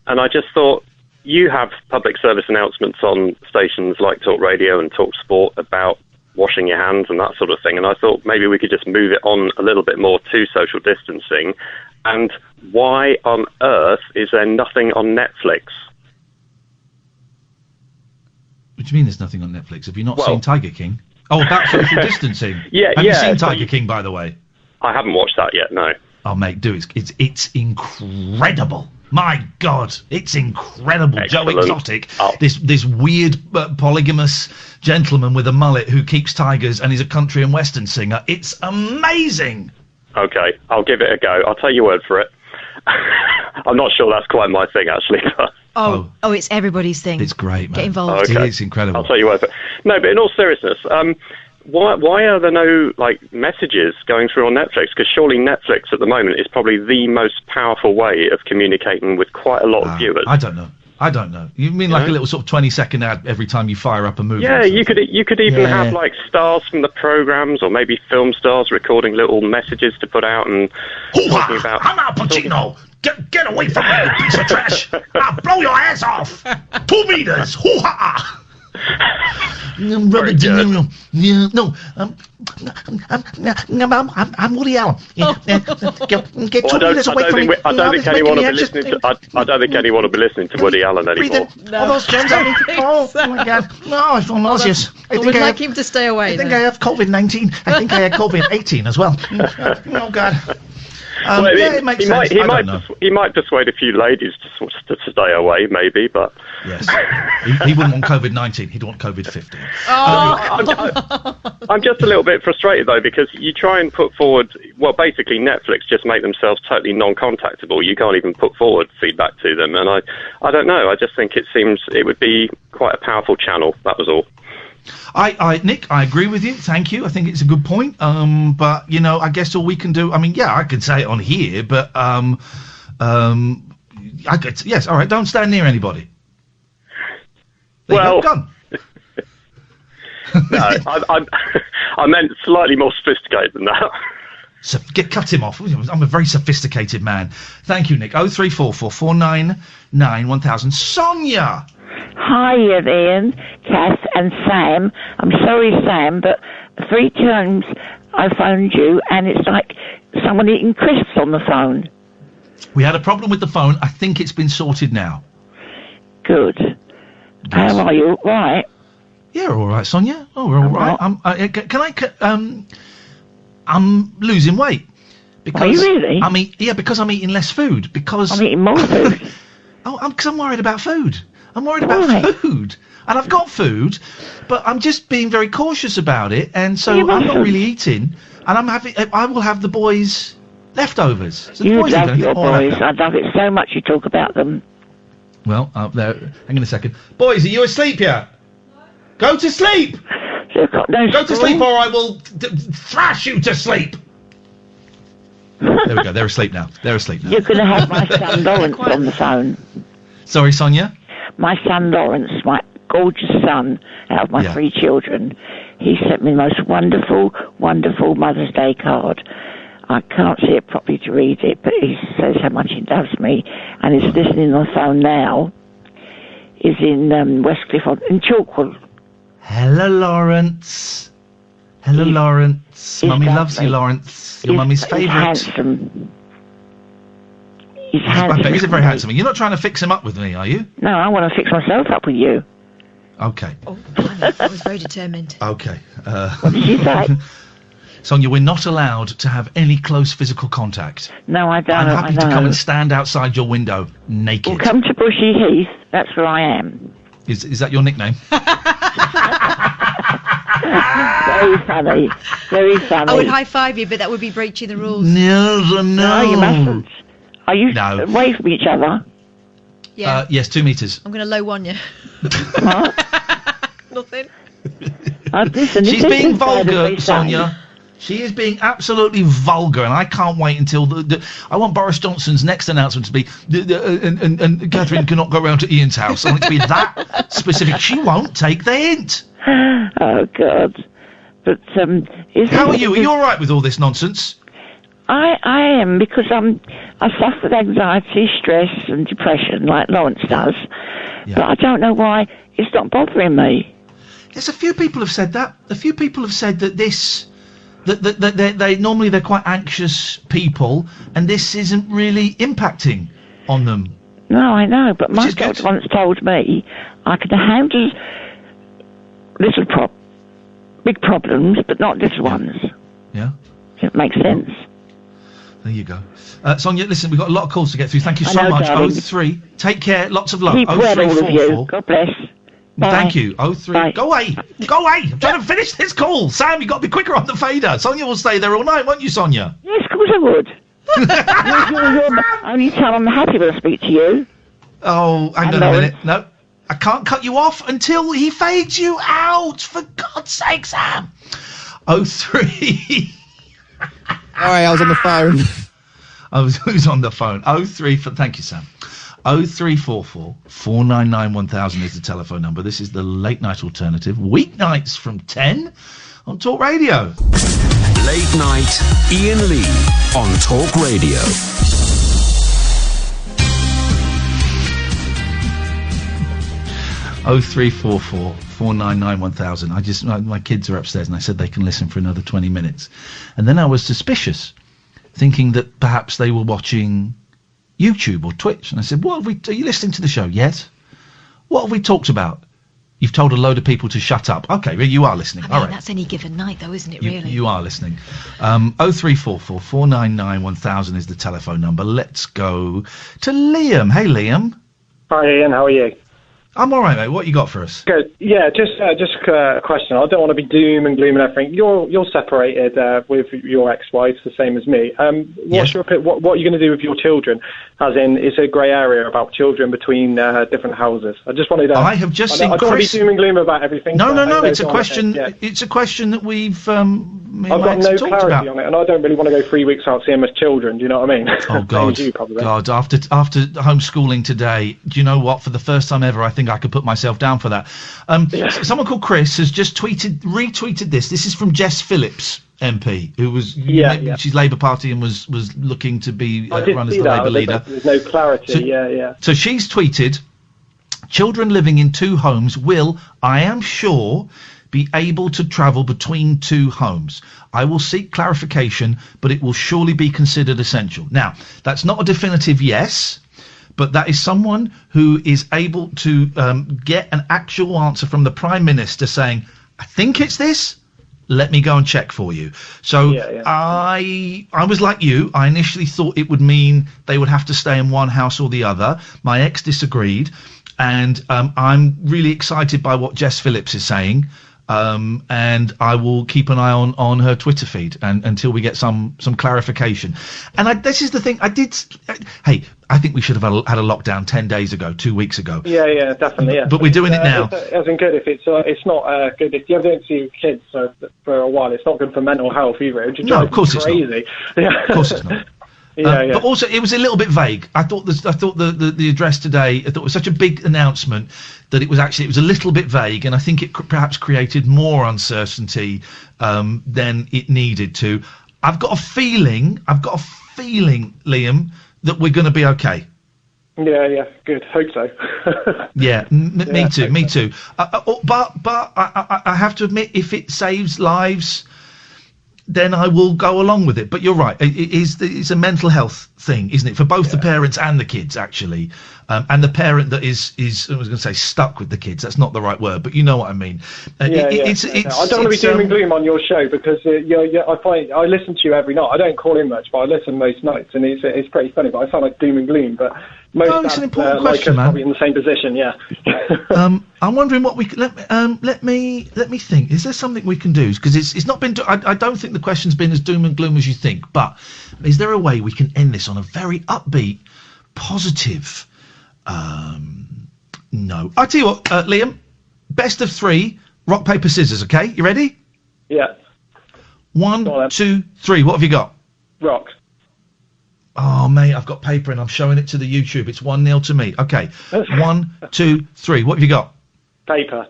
And I just thought, you have public service announcements on stations like Talk Radio and Talk Sport about washing your hands and that sort of thing, and I thought maybe we could just move it on a little bit more to social distancing. And why on earth is there nothing on Netflix? What do you mean there's nothing on Netflix? Have you not seen Tiger King? Oh, about social distancing. Have you seen Tiger King, by the way? I haven't watched that yet, no. Oh, mate, do it. It's incredible. My God, it's incredible. Excellent. Joe Exotic, this weird polygamous gentleman with a mullet who keeps tigers, and he's a country and western singer. It's amazing. Okay, I'll give it a go. I'll take your word for it. I'm not sure that's quite my thing, actually. Oh, it's everybody's thing. It's great, man. Get involved. Okay. It's incredible. I'll tell you word for it. No, but in all seriousness, why are there no messages going through on Netflix? Because surely Netflix at the moment is probably the most powerful way of communicating with quite a lot of viewers. I don't know. You mean like a little sort of 20-second ad every time you fire up a movie? Yeah, you could even have like stars from the programs, or maybe film stars recording little messages to put out and talking about. I'm Al Pacino. Get away from me, you piece of trash! I'll blow your ass off. 2 meters. Hoo-ha! Robert De Niro. Yeah, no. I'm Woody Allen. Get 2 meters away from me. I don't think anyone will be listening to. I don't think anyone will be listening to Woody Allen anymore. All those germs. Oh my God! No, I feel nauseous. I would like him to stay away. I think I have COVID-19. I think I had COVID-18 as well. Oh God. It makes sense. He might persuade a few ladies to stay away, maybe, but... Yes. he wouldn't want COVID-19, he'd want COVID-15. I'm just a little bit frustrated, though, because you try and put forward... Well, basically, Netflix just make themselves totally non-contactable. You can't even put forward feedback to them, and I don't know. I just think it would be quite a powerful channel, that was all. Nick, I agree with you. Thank you. I think it's a good point. But I guess all we can do. I mean, yeah, I could say it on here, but I could. Yes, all right. Don't stand near anybody. There you go. No, I meant slightly more sophisticated than that. So cut him off. I'm a very sophisticated man. Thank you, Nick. 0344 499 1000. Sonia. Hi, Ian, Kath and Sam. I'm sorry, Sam, but 3 times I phoned you and it's like someone eating crisps on the phone. We had a problem with the phone. I think it's been sorted now. Good. Yes. How are you? All right? Yeah, all right, Sonia. Oh, we're all right. I'm losing weight. Because are you really? Because I'm eating less food. Because I'm eating more food. Because I'm worried about food. I'm worried about food. And I've got food, but I'm just being very cautious about it, and so I'm not really eating, and I will have the boys' leftovers. So you love your boys. I love it so much you talk about them. Well, hang on a second. Boys, are you asleep yet? No. Go to sleep! Go to sleep or I will thrash you to sleep! There we go, they're asleep now. You're going to have my son Lawrence on the phone. Sorry, Sonia? My son Lawrence, my gorgeous son, out of my 3 children, he sent me the most wonderful, wonderful Mother's Day card. I can't see it properly to read it, but he says how much he loves me, and he's listening on the phone now. He's in Westcliff, in Chalkwell. Hello, Lawrence. Hello, Lawrence. Mummy loves you, Lawrence. Your mummy's favourite. He's handsome. I bet he's very handsome. You're not trying to fix him up with me, are you? No, I want to fix myself up with you. Okay. Oh, I was very determined. Okay. What did you say? Sonia, we're not allowed to have any close physical contact. No, I don't. I'm happy to come and stand outside your window naked. Well, come to Bushy Heath. That's where I am. Is that your nickname? Very funny. Very funny. I would high-five you, but that would be breaching the rules. No, you mustn't. Are you away from each other? Yeah. Yes, 2 meters. I'm going to low one you. What? Nothing. She's being vulgar, Sonia. She is being absolutely vulgar, and I can't wait until I want Boris Johnson's next announcement to be, and Catherine cannot go round to Ian's house. I want it to be that specific. She won't take the hint. Oh, God. But, how are you? Are you all right with all this nonsense? I am, because I suffer with anxiety, stress and depression like Lawrence does, but I don't know why it's not bothering me. Yes, a few people have said that. A few people have said that they normally they're quite anxious people, and this isn't really impacting on them. No, I know, but my doctor once told me I could handle big problems, but not little ones. Yeah. It makes sense. There you go. Sonia, listen, we've got a lot of calls to get through. Thank you so much. Darling. 03. Take care. Lots of love. Keep well, all of you. God bless. Bye. Thank you. 03. Bye. Go away. Go away. I'm trying to finish this call. Sam, you've got to be quicker on the fader. Sonia will stay there all night, won't you, Sonia? Yes, of course I would. Only time I'm happy when I speak to you. Oh, hang on a minute. No, I can't cut you off until he fades you out. For God's sake, Sam. 03. Sorry, I was on the phone. I was on the phone. 03 for. Thank you, Sam. 0344 499 1000 is the telephone number. This is the late night alternative. Weeknights from 10 on Talk Radio. Late night Iain Lee on Talk Radio. 0344 499 1000. My kids are upstairs and I said they can listen for another 20 minutes. And then I was suspicious, thinking that perhaps they were watching YouTube or Twitch. And I said, are you listening to the show? Yes. What have we talked about? You've told a load of people to shut up. Okay, well, you are listening. All right. That's any given night, though, isn't it, really? You are listening. 0344 499 1000 is the telephone number. Let's go to Liam. Hey, Liam. Hi, Ian. How are you? I'm all right, mate. What you got for us? Good. Yeah, just a question. I don't want to be doom and gloom and everything. You're separated with your ex-wife, the same as me. What are you going to do with your children? As in, it's a grey area about children between different houses. I just wanted to... I have just seen I don't want to be doom and gloom about everything. No. It's a question. It's a question that we've. I've got no clarity on it, and I don't really want to go 3 weeks out seeing my children. Do you know what I mean? Oh God! God! After homeschooling today, do you know what? For the first time ever, I think I could put myself down for that. Someone called Chris has just retweeted this. This is from Jess Phillips, MP, who was she's Labour Party and was looking to be run as the Labour leader. There's no clarity. So she's tweeted, children living in two homes will, I am sure, be able to travel between two homes. I will seek clarification, but it will surely be considered essential. Now, that's not a definitive yes, but that is someone who is able to get an actual answer from the Prime Minister saying, I think it's this. Let me go and check for you. So I was like you. I initially thought it would mean they would have to stay in one house or the other. My ex disagreed, and I'm really excited by what Jess Phillips is saying. And I will keep an eye on her Twitter feed until we get some clarification. And this is the thing. I think we should have had a lockdown 10 days ago, 2 weeks ago. Yeah, definitely. Yeah. But we're doing it now. It isn't good if it's not good if you don't see your kids for a while. It's not good for mental health either. No, of course it's crazy. Not. Of course it's not. But also, it was a little bit vague. I thought the address today, I thought it was such a big announcement that it was a little bit vague, and I think it perhaps created more uncertainty than it needed to. I've got a feeling, Liam, that we're going to be okay. Yeah, good. Hope so. Me too. But I have to admit, if it saves lives, then I will go along with it. But you're right. It's a mental health thing, isn't it? For both the parents and the kids, actually. And the parent that is I was going to say stuck with the kids. That's not the right word, but you know what I mean. I don't want to be doom and gloom on your show because I listen to you every night. I don't call in much, but I listen most nights, and it's pretty funny. But I sound like doom and gloom. But most it's an important question, man. Probably in the same position. Yeah. I'm wondering what we can let me think. Is there something we can do? Because it's not been. I don't think the question's been as doom and gloom as you think. But is there a way we can end this on a very upbeat, positive? No. I'll tell you what, Liam. Best of three. Rock, paper, scissors. Okay, you ready? Yeah. 1, 2, 3. What have you got? Rock. Oh, mate, I've got paper and I'm showing it to the YouTube. It's 1-0 to me. Okay. 1, 2, 3. What have you got? Paper.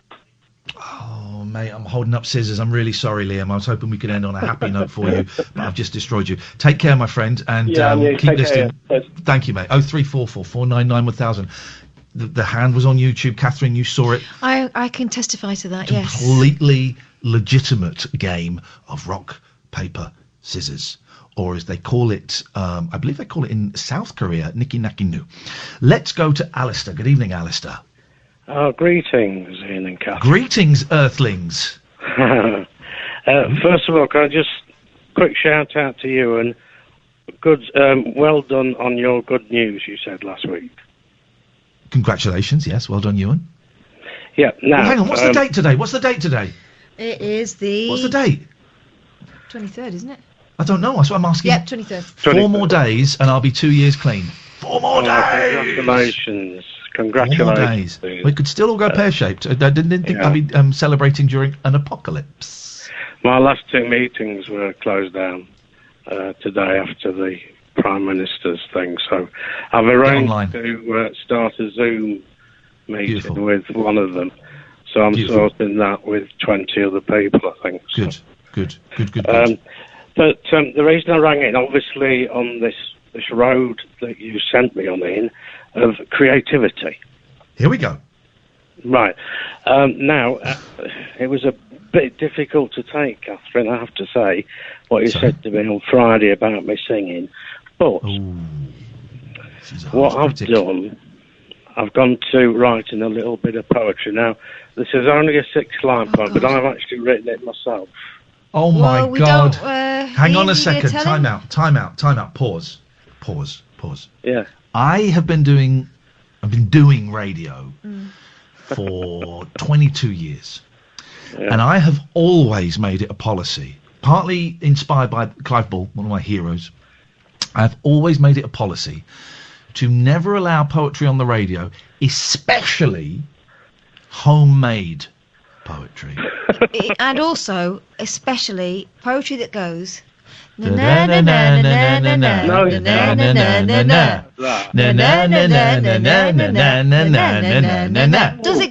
Oh, mate, I'm holding up scissors. I'm really sorry, Liam. I was hoping we could end on a happy note for you, but I've just destroyed you. Take care, my friend, and keep listening. Thank you, mate. 0344 499 1000. The hand was on YouTube. Catherine, you saw it. I can testify to that, yes. Completely legitimate game of rock, paper, scissors. Or as they call it, I believe they call it in South Korea, Niki Naki Nu. Let's go to Alistair. Good evening, Alistair. Greetings, Ian and Catherine. Greetings, Earthlings. First of all, can I just quick shout out to you and good, well done on your good news you said last week. Congratulations, yes, well done, Ewan. Yeah, now... Well, hang on, what's the date today? It is the... What's the date? 23rd, isn't it? I don't know, that's what I'm asking. Yep, 23rd. 4 more days and I'll be 2 years clean. 4 more days! Congratulations. 4 more days. We could still all go pear-shaped. I didn't think I'd be celebrating during an apocalypse. My last 2 meetings were closed down today after the Prime Minister's thing, so I've arranged to start a Zoom meeting with one of them. So I'm sorting that with 20 other people, I think. Good. But the reason I rang in, obviously, on this road that you sent me on in, of creativity. Here we go. Right. Now, it was a bit difficult to take, Catherine, I have to say, what you said to me on Friday about me singing. But what I've done, I've gone to writing a little bit of poetry. Now, this is only a 6-line poem, but I've actually written it myself. Oh, my God. Hang on a second. Time out. Pause. Yeah. I've been doing radio for 22 years. Yeah. And I have always made it a policy, partly inspired by Clive Bull, one of my heroes. I've always made it a policy to never allow poetry on the radio, especially homemade poetry. And also, especially poetry that goes... Does it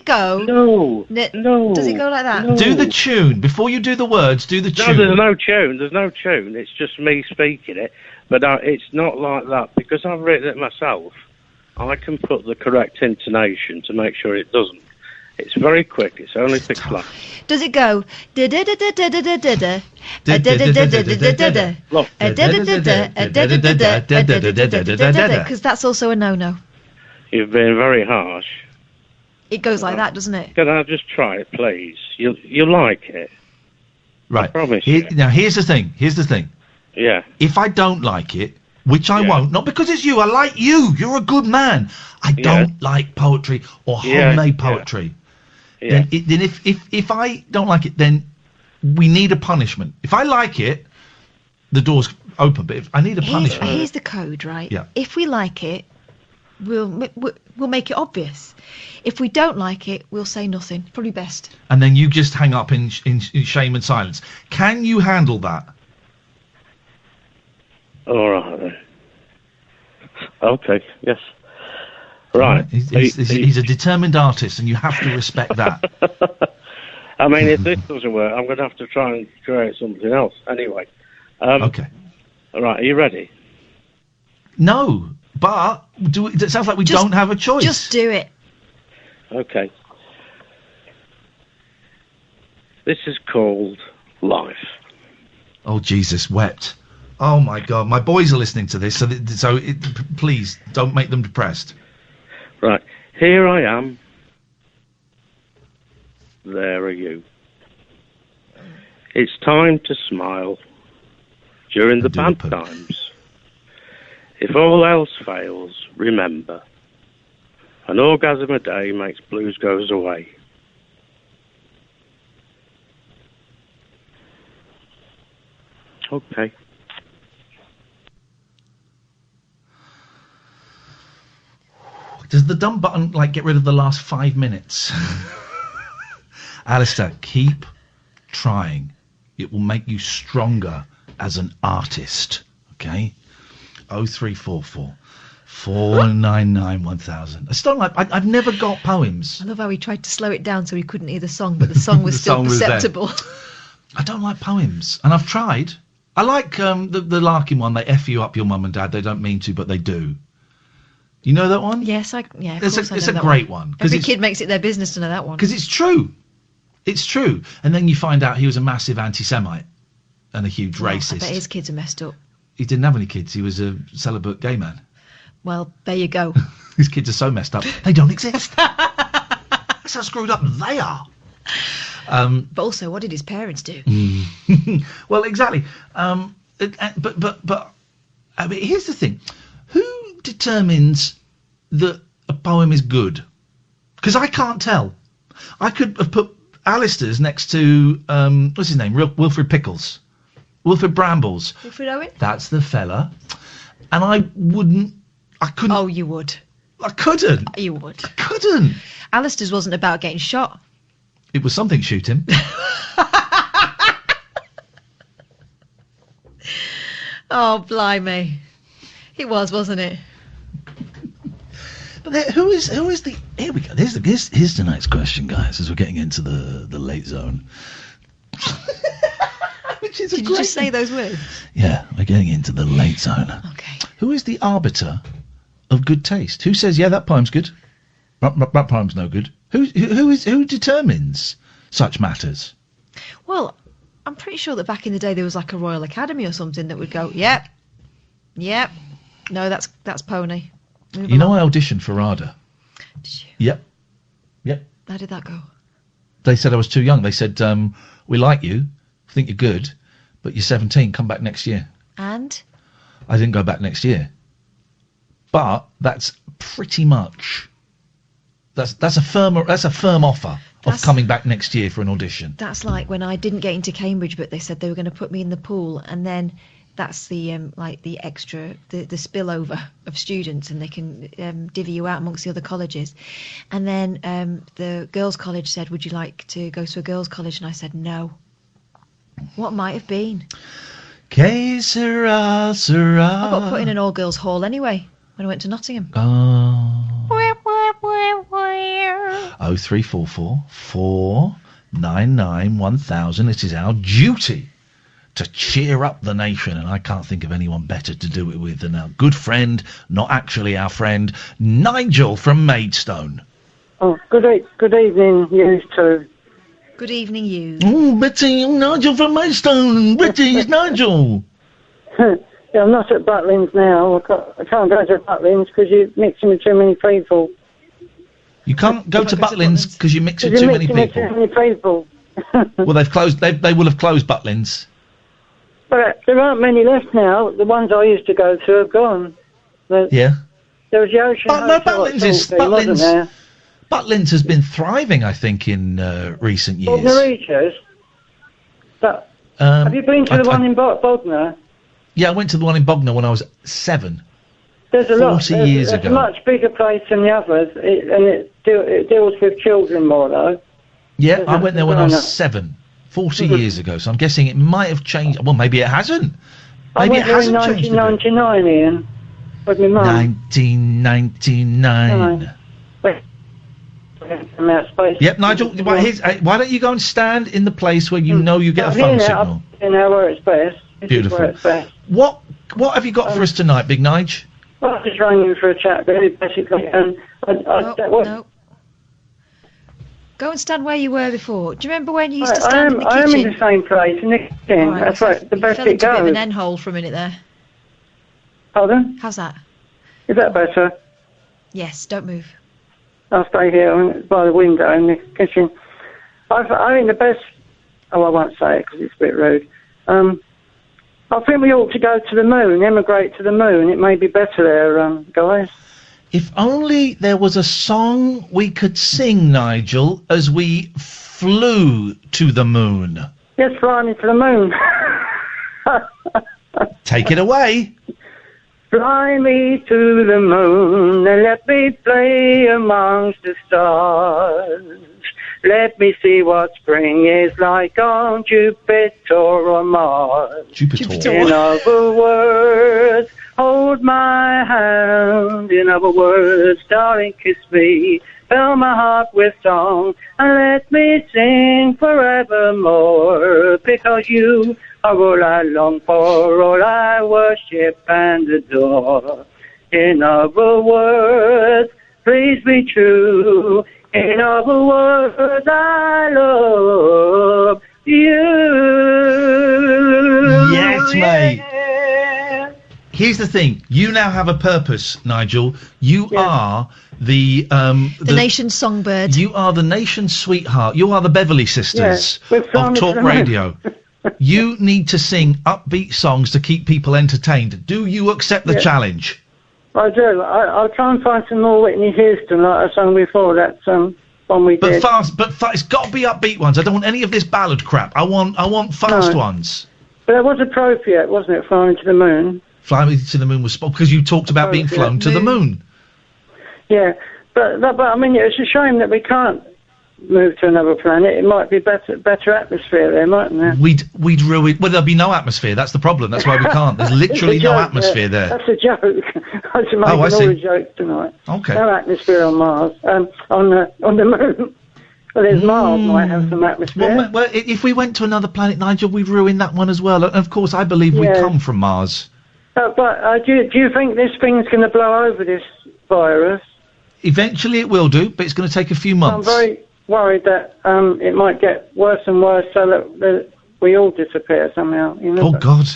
go? No. Does it go like that? No. Do the tune. Before you do the words, do the tune. No, there's no tune. It's just me speaking it. But it's not like that. Because I've written it myself, I can put the correct intonation to make sure it doesn't. It's very quick. It's only 6 lines. Does it go? Because that's also a no-no. You've been very harsh. It goes like that, doesn't it? Can I just try it, please? You like it? Right. I promise you. Now, here's the thing. Yeah. If I don't like it, which I won't, not because it's you, I like you. You're a good man. I don't like poetry or homemade poetry. Yeah. Then if I don't like it, then we need a punishment. If I like it, the door's open. But if I need a punishment, here's the code, right? Yeah. If we like it, we'll make it obvious. If we don't like it, we'll say nothing. Probably best. And then you just hang up in shame and silence. Can you handle that? All right. Then. Okay. Yes. Right. He's a determined artist, and you have to respect that. I mean, if this doesn't work, I'm going to have to try and create something else. Anyway. Okay. All right. Are you ready? No, but it sounds like we don't have a choice. Just do it. Okay. This is called Life. Oh, Jesus, wept. Oh, my God. My boys are listening to this, so please, don't make them depressed. Right. Here I am. There are you. It's time to smile during the bad times. If all else fails, remember, an orgasm a day makes blues goes away. Okay. Does the dumb button, get rid of the last 5 minutes? Alistair, keep trying. It will make you stronger as an artist, okay? 0344 499 1000. I still I've never got poems. I love how he tried to slow it down so he couldn't hear the song, but the song was still perceptible. I don't like poems, and I've tried. I like the Larkin one. They F you up, your mum and dad. They don't mean to, but they do. You know that one? Yes, it's a great one. Every kid makes it their business to know that one. Because it's true. It's true. And then you find out he was a massive anti-Semite and a huge racist. I bet his kids are messed up. He didn't have any kids. He was a celibate gay man. Well, there you go. His kids are so messed up. They don't exist. That's how screwed up they are. But also, what did his parents do? Well, exactly. But I mean, here's the thing. Who determines that a poem is good? Because I can't tell. I could have put Alistair's next to what's his name? Wilfred Pickles, Wilfred Brambles. Wilfred Owen. That's the fella. And I couldn't. Oh, you would. I couldn't. You would. I couldn't. Alistair's wasn't about getting shot. It was something shoot him. Oh, blimey. It was, wasn't it? But who is the... Here we go. Here's tonight's question, guys, as we're getting into the late zone. Which is Did you just say those words? Yeah, we're getting into the late zone. Okay. Who is the arbiter of good taste? Who says, yeah, that poem's good? That poem's no good. Who determines such matters? Well, I'm pretty sure that back in the day there was like a Royal Academy or something that would go, yep, no, that's pony. Move You know, along. I auditioned for RADA. Did you? Yep. How did that go? They said I was too young. They said, we like you, think you're good, but you're 17, come back next year. And? I didn't go back next year. But that's pretty much... That's a firm offer of coming back next year for an audition. That's like when I didn't get into Cambridge, but they said they were going to put me in the pool, and then that's the the extra, the spillover of students, and they can divvy you out amongst the other colleges. And then the girls' college said, "Would you like to go to a girls' college?" And I said, "No." What might have been? Que sera, sera. I got put in an all-girls hall anyway when I went to Nottingham. 0344 499 1000. It is our duty to cheer up the nation, and I can't think of anyone better to do it with than our good friend, not actually our friend, Nigel from Maidstone. Oh, good evening, you two. Good evening, you. Oh, Betty, Nigel from Maidstone. Betty, it's Nigel. Yeah, I'm not at Butlins now. I can't go to Butlins because you're mixing with too many people. You can't go to Butlins because you mix with too many people. Well, they've closed. They will have closed Butlins. But there aren't many left now. The ones I used to go to have gone. Yeah. There was the Ocean Hotel at Torquay, wasn't there? Butlins has been thriving, I think, in recent years. Mauritius. But have you been to the one in Bognor? Yeah, I went to the one in Bognor when I was 7. There's a lot. 40 years ago. It's a much bigger place than the others, and it deals with children more, though. Yeah, I went there when I was 7, 40 years ago, so I'm guessing it might have changed. Well, maybe it hasn't. Maybe it hasn't changed. I went there in 1999, Ian, with my mum. 1999. Yep, Nigel, why don't you go and stand in the place where you know you get a phone signal? You know where it's best. Beautiful. Where it's best. What have you got for us tonight, Big Nige? Well, I just rang you for a chat, really, basically, and No. Go and stand where you were before. Do you remember when you used to stand in the kitchen? I am in the same place, in the kitchen. Right, that's right, the best it it goes. A bit of goes. an N-hole for a minute there. Pardon? How's that? Is that better? Yes, don't move. I'll stay here by the window in the kitchen. I think the best... Oh, I won't say it because it's a bit rude. I think we ought to go to the moon, emigrate to the moon. It may be better there, guys. If only there was a song we could sing, Nigel, as we flew to the moon. Yes, fly me to the moon. Take it away. Fly me to the moon and let me play amongst the stars. Let me see what spring is like on Jupiter or Mars. Jupiter. In other words, hold my hand. In other words, darling, kiss me. Fill my heart with song and let me sing forevermore. Because you are all I long for, all I worship and adore. In other words, please be true. In other words, I love you. Yes, mate. Here's the thing. You now have a purpose, Nigel. You are the nation's songbird. You are the nation's sweetheart. You are the Beverly Sisters of Talk Radio. You need to sing upbeat songs to keep people entertained. Do you accept the challenge? I do. I'll try and find some more Whitney Houston like I sang before. That's one we did. But it's got to be upbeat ones. I don't want any of this ballad crap. I want fast ones. But it was appropriate, wasn't it? Flying to the moon. Flying to the moon was because you talked about being flown to the moon. Yeah, but I mean, it's a shame that we can't move to another planet. It might be better atmosphere there, mightn't there? We'd ruin. Well, there'll be no atmosphere. That's the problem. That's why we can't. There's literally no atmosphere there. That's a joke. I was making all the jokes tonight. Okay. No atmosphere on Mars. On the moon. Well, there's Mars might have some atmosphere. Well, if we went to another planet, Nigel, we'd ruin that one as well. And of course, I believe we come from Mars. But do you think this thing's going to blow over, this virus? Eventually it will do, but it's going to take a few months. I'm very worried that it might get worse and worse, so that we all disappear somehow. Oh God!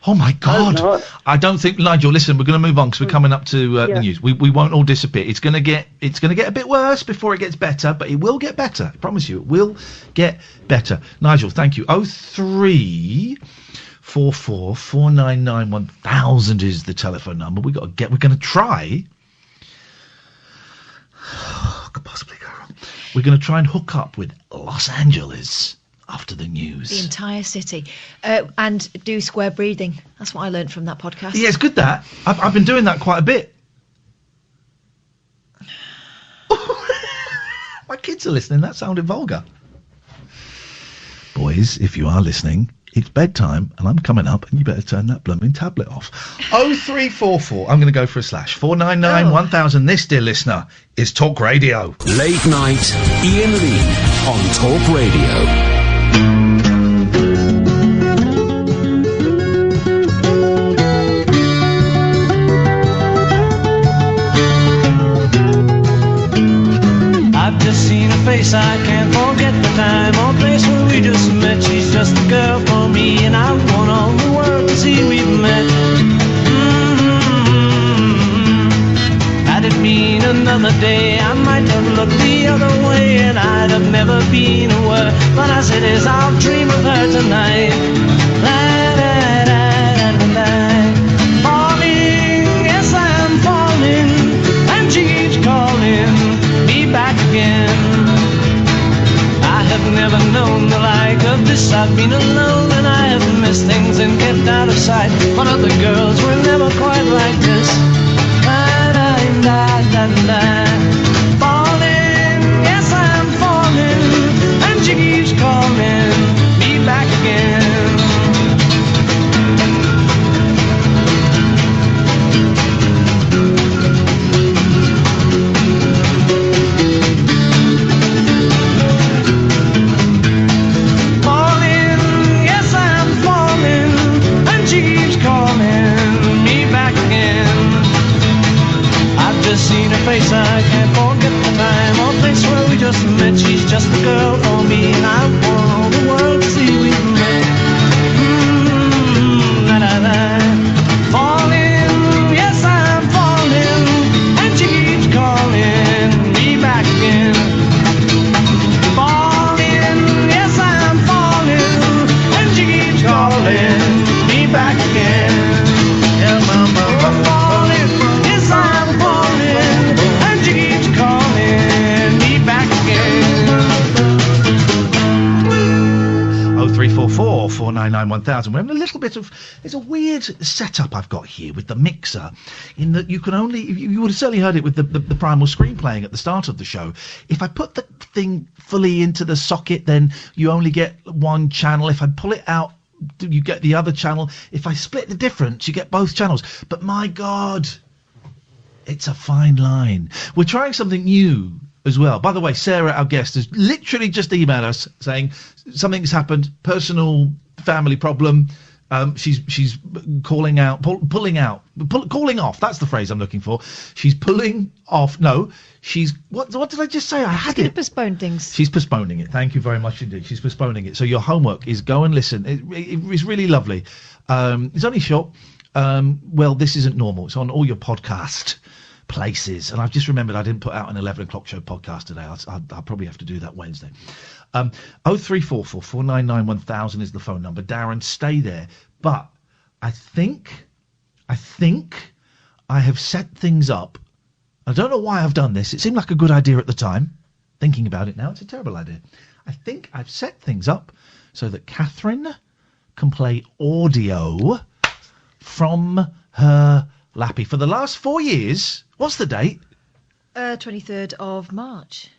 Oh my God! I don't think, Nigel. Listen, we're going to move on because we're coming up to the news. We won't all disappear. It's going to get a bit worse before it gets better, but it will get better. I promise you, it will get better. Nigel, thank you. 0344 499 1000 is the telephone number. We're going to try. Could possibly go wrong. We're going to try and hook up with Los Angeles after the news. The entire city. And do square breathing. That's what I learned from that podcast. Yeah, it's good that. I've been doing that quite a bit. My kids are listening. That sounded vulgar. Boys, if you are listening, it's bedtime and I'm coming up and you better turn that blooming tablet off. 0344, I'm going to go for a slash. 499 1000. This, dear listener, is Talk Radio. Late night, Iain Lee on Talk Radio. I've just seen her face, I can't forget the time or place where we just met. She's just the girl for me, and I want all the world to see we've met. Had it been another day, I might have looked the other way, and I'd have never been aware. But I said, yes, I'll dream of her tonight. Falling, yes, I'm falling, and she keeps calling me back again. I have never known the like of this. I've been alone and I have missed things and kept out of sight. But other girls were never quite like this. Falling, yes, I'm falling, and she keeps calling me back again. Seen her face, I can't forget the time or place where we just met. She's just the girl for me, and I want all the world to see we've met. Falling, yes, I'm falling, and she keeps calling me back again. Falling, yes, I'm falling, and she keeps calling me back again. Yeah, mama. Falling, yes, I'm falling, and she keeps calling me back again. 0344 499 1000. We're having a little bit of... There's a weird setup I've got here with the mixer, in that you can only... You would have certainly heard it with the primal screen playing at the start of the show. If I put the thing fully into the socket, then you only get one channel. If I pull it out, you get the other channel. If I split the difference, you get both channels. But my God, it's a fine line. We're trying something new as well. By the way, Sarah, our guest, has literally just emailed us saying something's happened, personal family problem. She's calling out, calling off. That's the phrase I'm looking for. She's pulling off. No, she's what did I just say? I had it. Postpone things. She's postponing it. Thank you very much indeed. She's postponing it. So your homework is go and listen. It's really lovely. It's only short. Well, this isn't normal. It's on all your podcast places. And I've just remembered I didn't put out an 11 o'clock show podcast today. I'll probably have to do that Wednesday. 0344 499 1000 is the phone number. Darren, stay there. But I think I have set things up. I don't know why I've done this. It seemed like a good idea at the time. Thinking about it now, it's a terrible idea. I think I've set things up so that Catherine can play audio from her lappy. For the last 4 years, what's the date? 23rd of March.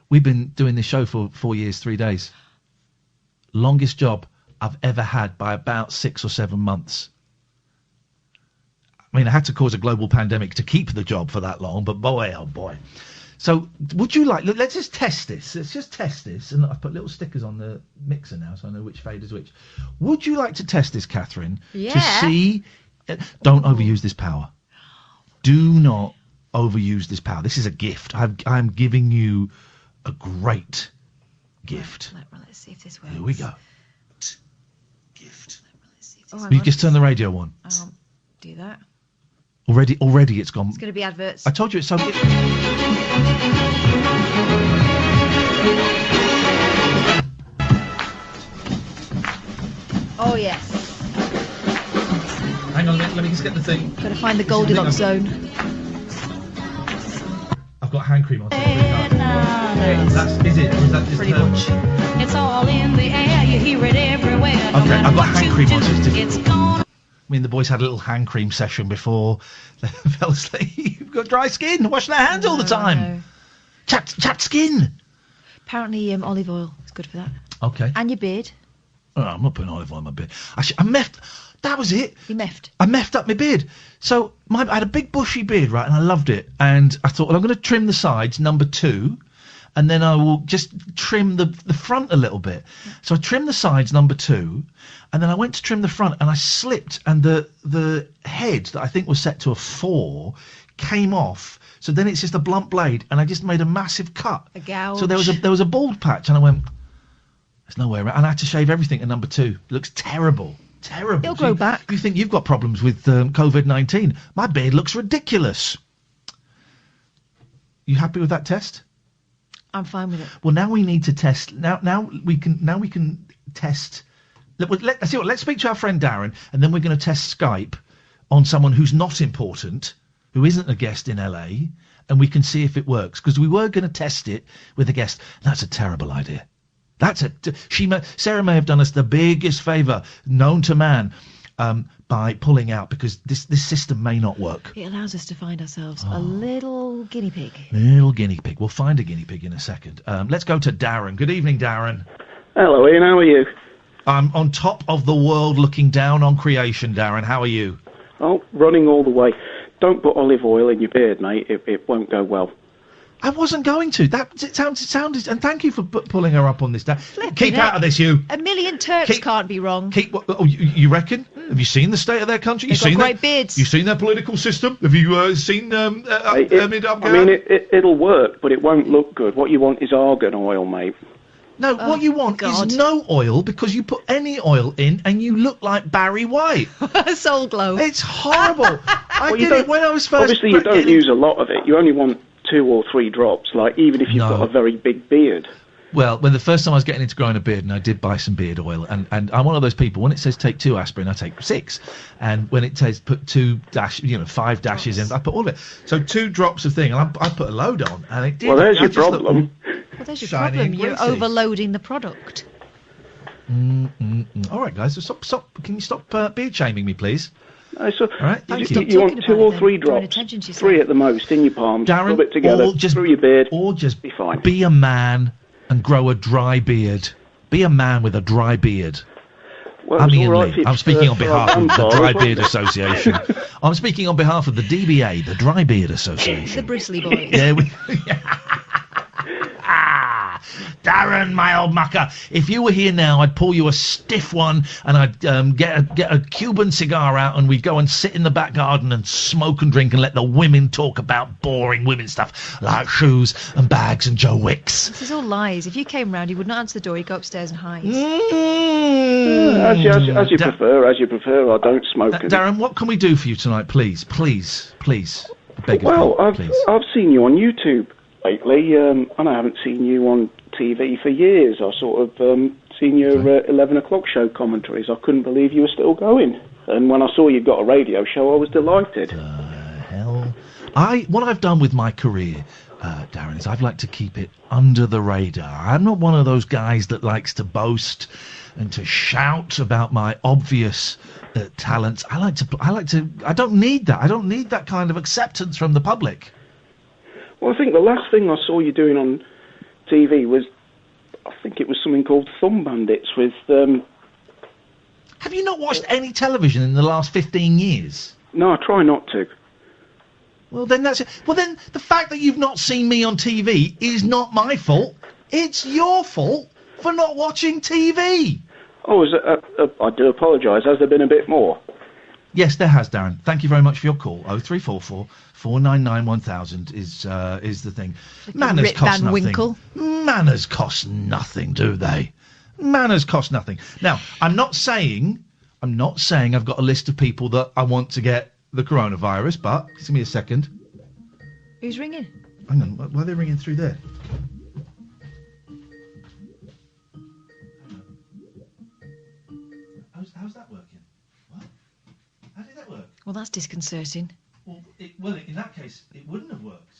We've been doing this show for 4 years, 3 days. Longest job I've ever had by about 6 or 7 months. I mean, I had to cause a global pandemic to keep the job for that long, but boy, oh boy. So, would you like... Let's just test this. Let's just test this. And I've put little stickers on the mixer now, so I know which fade is which. Would you like to test this, Catherine? Yeah. To see... Don't overuse this power. Do not overuse this power. This is a gift. I'm giving you a great gift. Let's see if this works. Here we go. Gift. Oh, You just turn the radio on. I'll do that. Already it's gone. It's going to be adverts. I told you it's so. Oh yes. Hang on, let me just get the thing. Got to find the Goldilocks zone. I've got hand cream on. Is it? Or is that just pretty much? It's all in the air. You hear it everywhere. Okay, I've got hand cream on, so it's difficult. I mean, the boys had a little hand cream session before they fell asleep. You've got dry skin, washing their hands all the time. Chapped skin. Apparently, olive oil is good for that. Okay. And your beard. Oh, I'm not putting olive oil on my beard. I meffed. That was it. You meffed. I meffed up my beard. So I had a big bushy beard, right, and I loved it. And I thought, well, I'm going to trim the sides, number 2, and then I will just trim the front a little bit. So I trimmed the sides, number 2, and then I went to trim the front, and I slipped, and the head that I think was set to a 4 came off. So then it's just a blunt blade, and I just made a massive cut. A gouge. So there was a bald patch, and I went, there's no way around. And I had to shave everything at number 2. It looks terrible. Terrible. It'll grow back. You think you've got problems with COVID-19. My beard looks ridiculous. You happy with that test? I'm fine with it. Well, now we need to test. Now we can test. Let's speak to our friend Darren, and then we're going to test Skype on someone who's not important, who isn't a guest in LA, and we can see if it works. Because we were going to test it with a guest. That's a terrible idea. Sarah may have done us the biggest favour known to man by pulling out, because this system may not work. It allows us to find ourselves a little guinea pig. Little guinea pig. We'll find a guinea pig in a second. Let's go to Darren. Good evening, Darren. Hello, Ian. How are you? I'm on top of the world, looking down on creation, Darren. How are you? Oh, running all the way. Don't put olive oil in your beard, mate. It won't go well. I wasn't going to. It sounded. And thank you for pulling her up on this. Keep out of this, you. A million Turks can't be wrong. You reckon? Have you seen the state of their country? They've got great beards. You've seen their political system? Have you seen it'll work, but it won't look good. What you want is argan oil, mate. No, what you want is no oil, because you put any oil in and you look like Barry White. Soul glow. It's horrible. I did it when I was first. Obviously, you don't use a lot of it. You only want 2 or 3 drops, like even if you've got a very big beard. Well, when the first time I was getting into growing a beard, and I did buy some beard oil, and I'm one of those people, when it says take 2 aspirin, I take 6. And when it says put 5 dashes in, I put all of it. So 2 drops of thing, and I put a load on, and it did. Well, there's your problem. Well, there's your problem. You're overloading the product. All right, guys, stop. Can you stop beard shaming me, please? All right, thank you want 2 or 3 drops, 3 at the most, in your palms, Darren, rub it together, through your beard, or just be fine. Be a man and grow a dry beard. Be a man with a dry beard. Well, I'm Ian Lee. I'm speaking on behalf of the Dry Beard Association. I'm speaking on behalf of the DBA, the Dry Beard Association. The Bristly Boys. Darren, my old mucker, if you were here now, I'd pull you a stiff one, and I'd get a Cuban cigar out, and we'd go and sit in the back garden and smoke and drink and let the women talk about boring women stuff like shoes and bags and Joe Wicks. This is all lies. If you came round, he would not answer the door. He'd go upstairs and hide. As you prefer. I don't smoke. Darren, what can we do for you tonight, please? Please. Beg well, of you, please. I've seen you on YouTube lately, and I haven't seen you on TV for years. I sort of seen your 11 o'clock show commentaries. I couldn't believe you were still going. And when I saw you got a radio show, I was delighted. Hell. What I've done with my career, Darren, is I've liked to keep it under the radar. I'm not one of those guys that likes to boast and to shout about my obvious talents. I don't need that. I don't need that kind of acceptance from the public. Well, I think the last thing I saw you doing on TV was, I think it was something called Thumb Bandits with... Have you not watched any television in the last 15 years? No, I try not to. Well, then that's it. Well, then the fact that you've not seen me on TV is not my fault. It's your fault for not watching TV. Oh, I do apologise. Has there been a bit more? Yes, there has, Darren. Thank you very much for your call. 0344 499 1000 is the thing. Manners cost nothing. Winkle. Manners cost nothing, do they? Manners cost nothing. Now, I'm not saying I've got a list of people that I want to get the coronavirus, but give me a second. Who's ringing? Hang on, why are they ringing through there? How's that working? What? How did that work? Well, that's disconcerting. Well, in that case, it wouldn't have worked.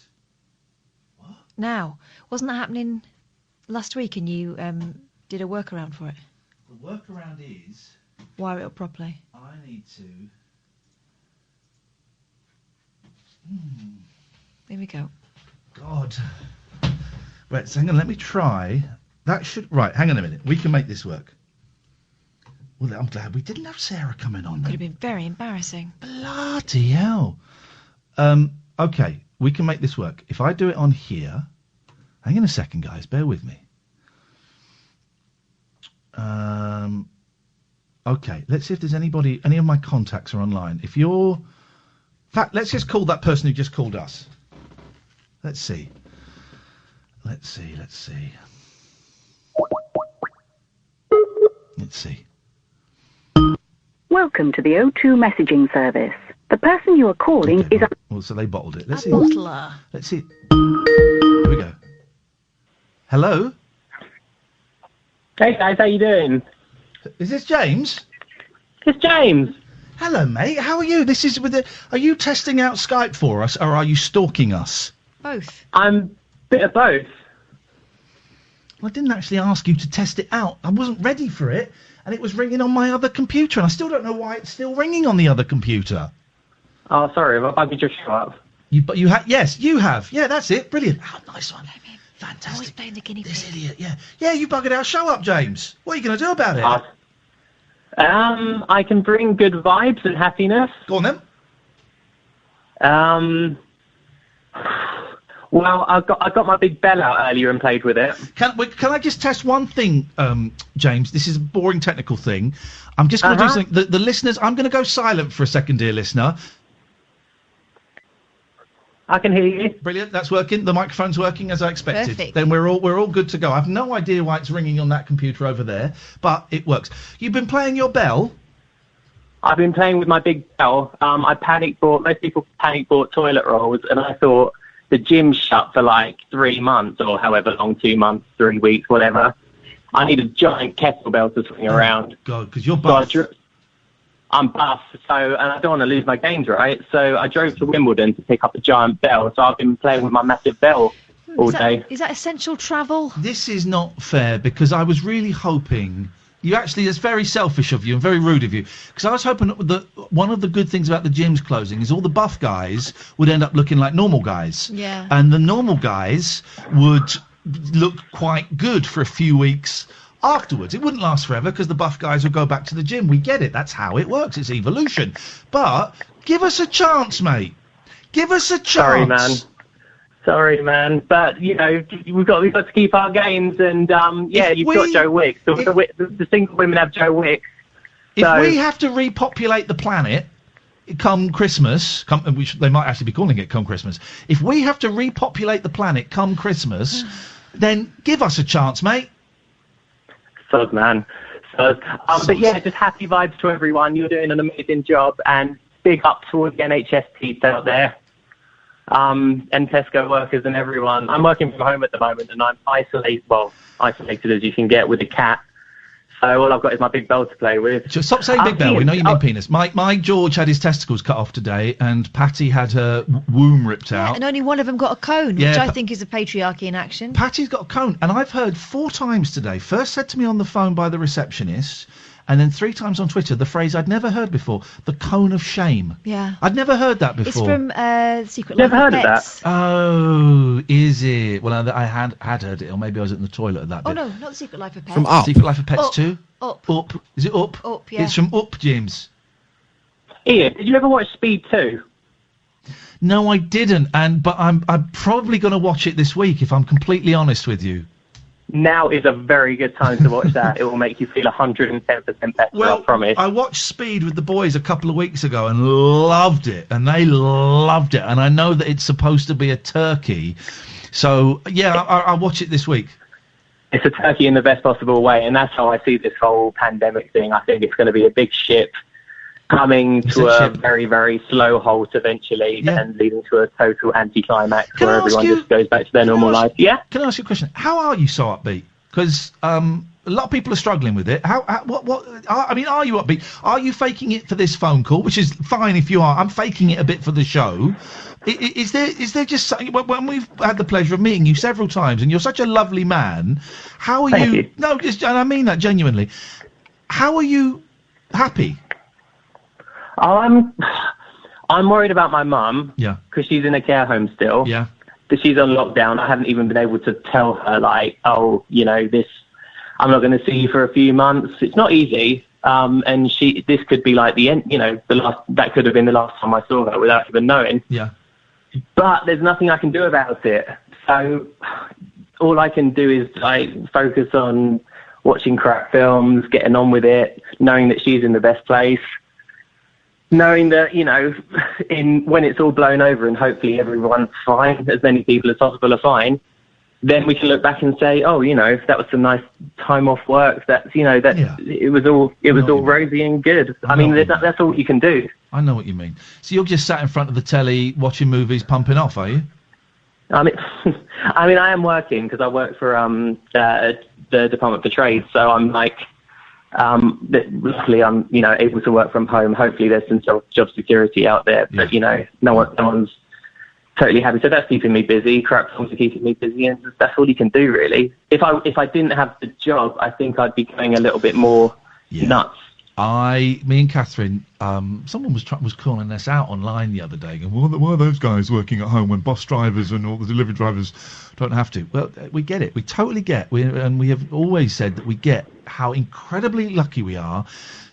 What? Now, wasn't that happening last week and you did a workaround for it? The workaround is... Wire it up properly. I need to... There we go. God. Right, so hang on, let me try. That should... Right, hang on a minute. We can make this work. Well, I'm glad we didn't have Sarah coming on. Could have been very embarrassing. Bloody hell. Okay, we can make this work. If I do it on here... Hang on a second, guys. Bear with me. Okay, let's see if there's any of my contacts are online. If you're... In fact, let's just call that person who just called us. Let's see. Let's see. Let's see. Welcome to the O2 messaging service. The person you are calling is... Well, so they bottled it. Let's see. Bottler. Let's see. Here we go. Hello? Hey guys, how you doing? Is this James? It's James. Hello, mate. How are you? This is with the... Are you testing out Skype for us, or are you stalking us? Both. I'm a bit of both. Well, I didn't actually ask you to test it out. I wasn't ready for it, and it was ringing on my other computer, and I still don't know why it's still ringing on the other computer. Oh, sorry. I could just show up. Yes, you have. Yeah, that's it. Brilliant. Oh, nice one. Fantastic. Always playing the guinea pig. This idiot, yeah. Yeah, you buggered our show up, James. What are you going to do about it? I can bring good vibes and happiness. Go on, then. Well, I got my big bell out earlier and played with it. Can I just test one thing, James? This is a boring technical thing. I'm just going to do something. The listeners, I'm going to go silent for a second, dear listener. I can hear you. Brilliant, that's working. The microphone's working as I expected. Perfect. Then we're all good to go. I've no idea why it's ringing on that computer over there, but it works. You've been playing your bell? I've been playing with my big bell. Most people panic bought toilet rolls, and I thought the gym's shut for like 3 months or however long, 2 months, 3 weeks, whatever. I need a giant kettlebell to swing around. God, because you're buff. I'm buff, and I don't want to lose my games, right? So I drove to Wimbledon to pick up a giant bell, so I've been playing with my massive bell all day. Is that essential travel? This is not fair, because I was really hoping... it's very selfish of you and very rude of you, because I was hoping that one of the good things about the gyms closing is all the buff guys would end up looking like normal guys. Yeah. And the normal guys would look quite good for a few weeks afterwards. It wouldn't last forever, because the buff guys would go back to the gym. We get it. That's how it works. It's evolution. But give us a chance, mate. Give us a chance. Sorry, man. But, we've got to keep our games, and, you've got Joe Wicks. The single women have Joe Wicks. If we have to repopulate the planet come Christmas, which they might actually be calling it come Christmas, if we have to repopulate the planet come Christmas, then give us a chance, mate. Sod, man. But just happy vibes to everyone. You're doing an amazing job, and big up to all the NHS teams out there. And Tesco workers and everyone. I'm working from home at the moment, and I'm isolated as you can get with a cat. So all I've got is my big bell to play with. Just stop saying big bell. We know you mean penis. My George had his testicles cut off today, and Patty had her womb ripped out. And only one of them got a cone, which I think is a patriarchy in action. Patty's got a cone, and I've heard 4 times today. First said to me on the phone by the receptionist, and then 3 times on Twitter, the phrase I'd never heard before, the cone of shame. Yeah. I'd never heard that before. It's from Secret Life of Pets. Never heard of that. Oh, is it? Well, I had heard it, or maybe I was in the toilet at that bit. Oh, no, not Secret Life of Pets. From Up. Secret Life of Pets 2? Up. Is it Up? Up, yeah. It's from Up, James. Ian, did you ever watch Speed 2? No, I didn't, but I'm probably going to watch it this week, if I'm completely honest with you. now is a very good time to watch that. It will make you feel 110% better, I promise. I watched Speed with the boys a couple of weeks ago and loved it, and they loved it. And I know that it's supposed to be a turkey. So, yeah, I'll watch it this week. It's a turkey in the best possible way, and that's how I see this whole pandemic thing. I think it's going to be a big ship coming to a very, very slow halt eventually, and leading to a total anticlimax where everyone just goes back to their normal life. Yeah? Can I ask you a question? How are you so upbeat? Because a lot of people are struggling with it. I mean, are you upbeat? Are you faking it for this phone call, which is fine if you are? I'm faking it a bit for the show. Is there just something, when we've had the pleasure of meeting you several times, and you're such a lovely man, how are Thank you? No, and I mean that genuinely. How are you happy? I'm worried about my mum. Yeah. Because she's in a care home still. Yeah. Because she's on lockdown. I haven't even been able to tell her, like, oh, you know, I'm not going to see you for a few months. It's not easy. And this could be like the end, you know, that could have been the last time I saw her without even knowing. Yeah. But there's nothing I can do about it. So all I can do is, like, focus on watching crap films, getting on with it, knowing that she's in the best place. Knowing that, you know, when it's all blown over and hopefully everyone's fine, as many people as possible are fine, then we can look back and say, oh, you know, that was some nice time off work. That's, you know, it was all rosy and good. I mean, that's all you can do. I know what you mean. So you're just sat in front of the telly watching movies, pumping off, are you? I mean, I am working because I work for the Department for Trade, so I'm like. Luckily, I'm, you know, able to work from home. Hopefully, there's some job security out there, but you know, no one's totally happy. So that's keeping me busy. Correct films are keeping me busy, and that's all you can do, really. If I didn't have the job, I think I'd be going a little bit more nuts. Me and Catherine, someone was calling us out online the other day, going, why are those guys working at home when bus drivers and all the delivery drivers don't have to? Well, we get it. We totally get. And we have always said that we get how incredibly lucky we are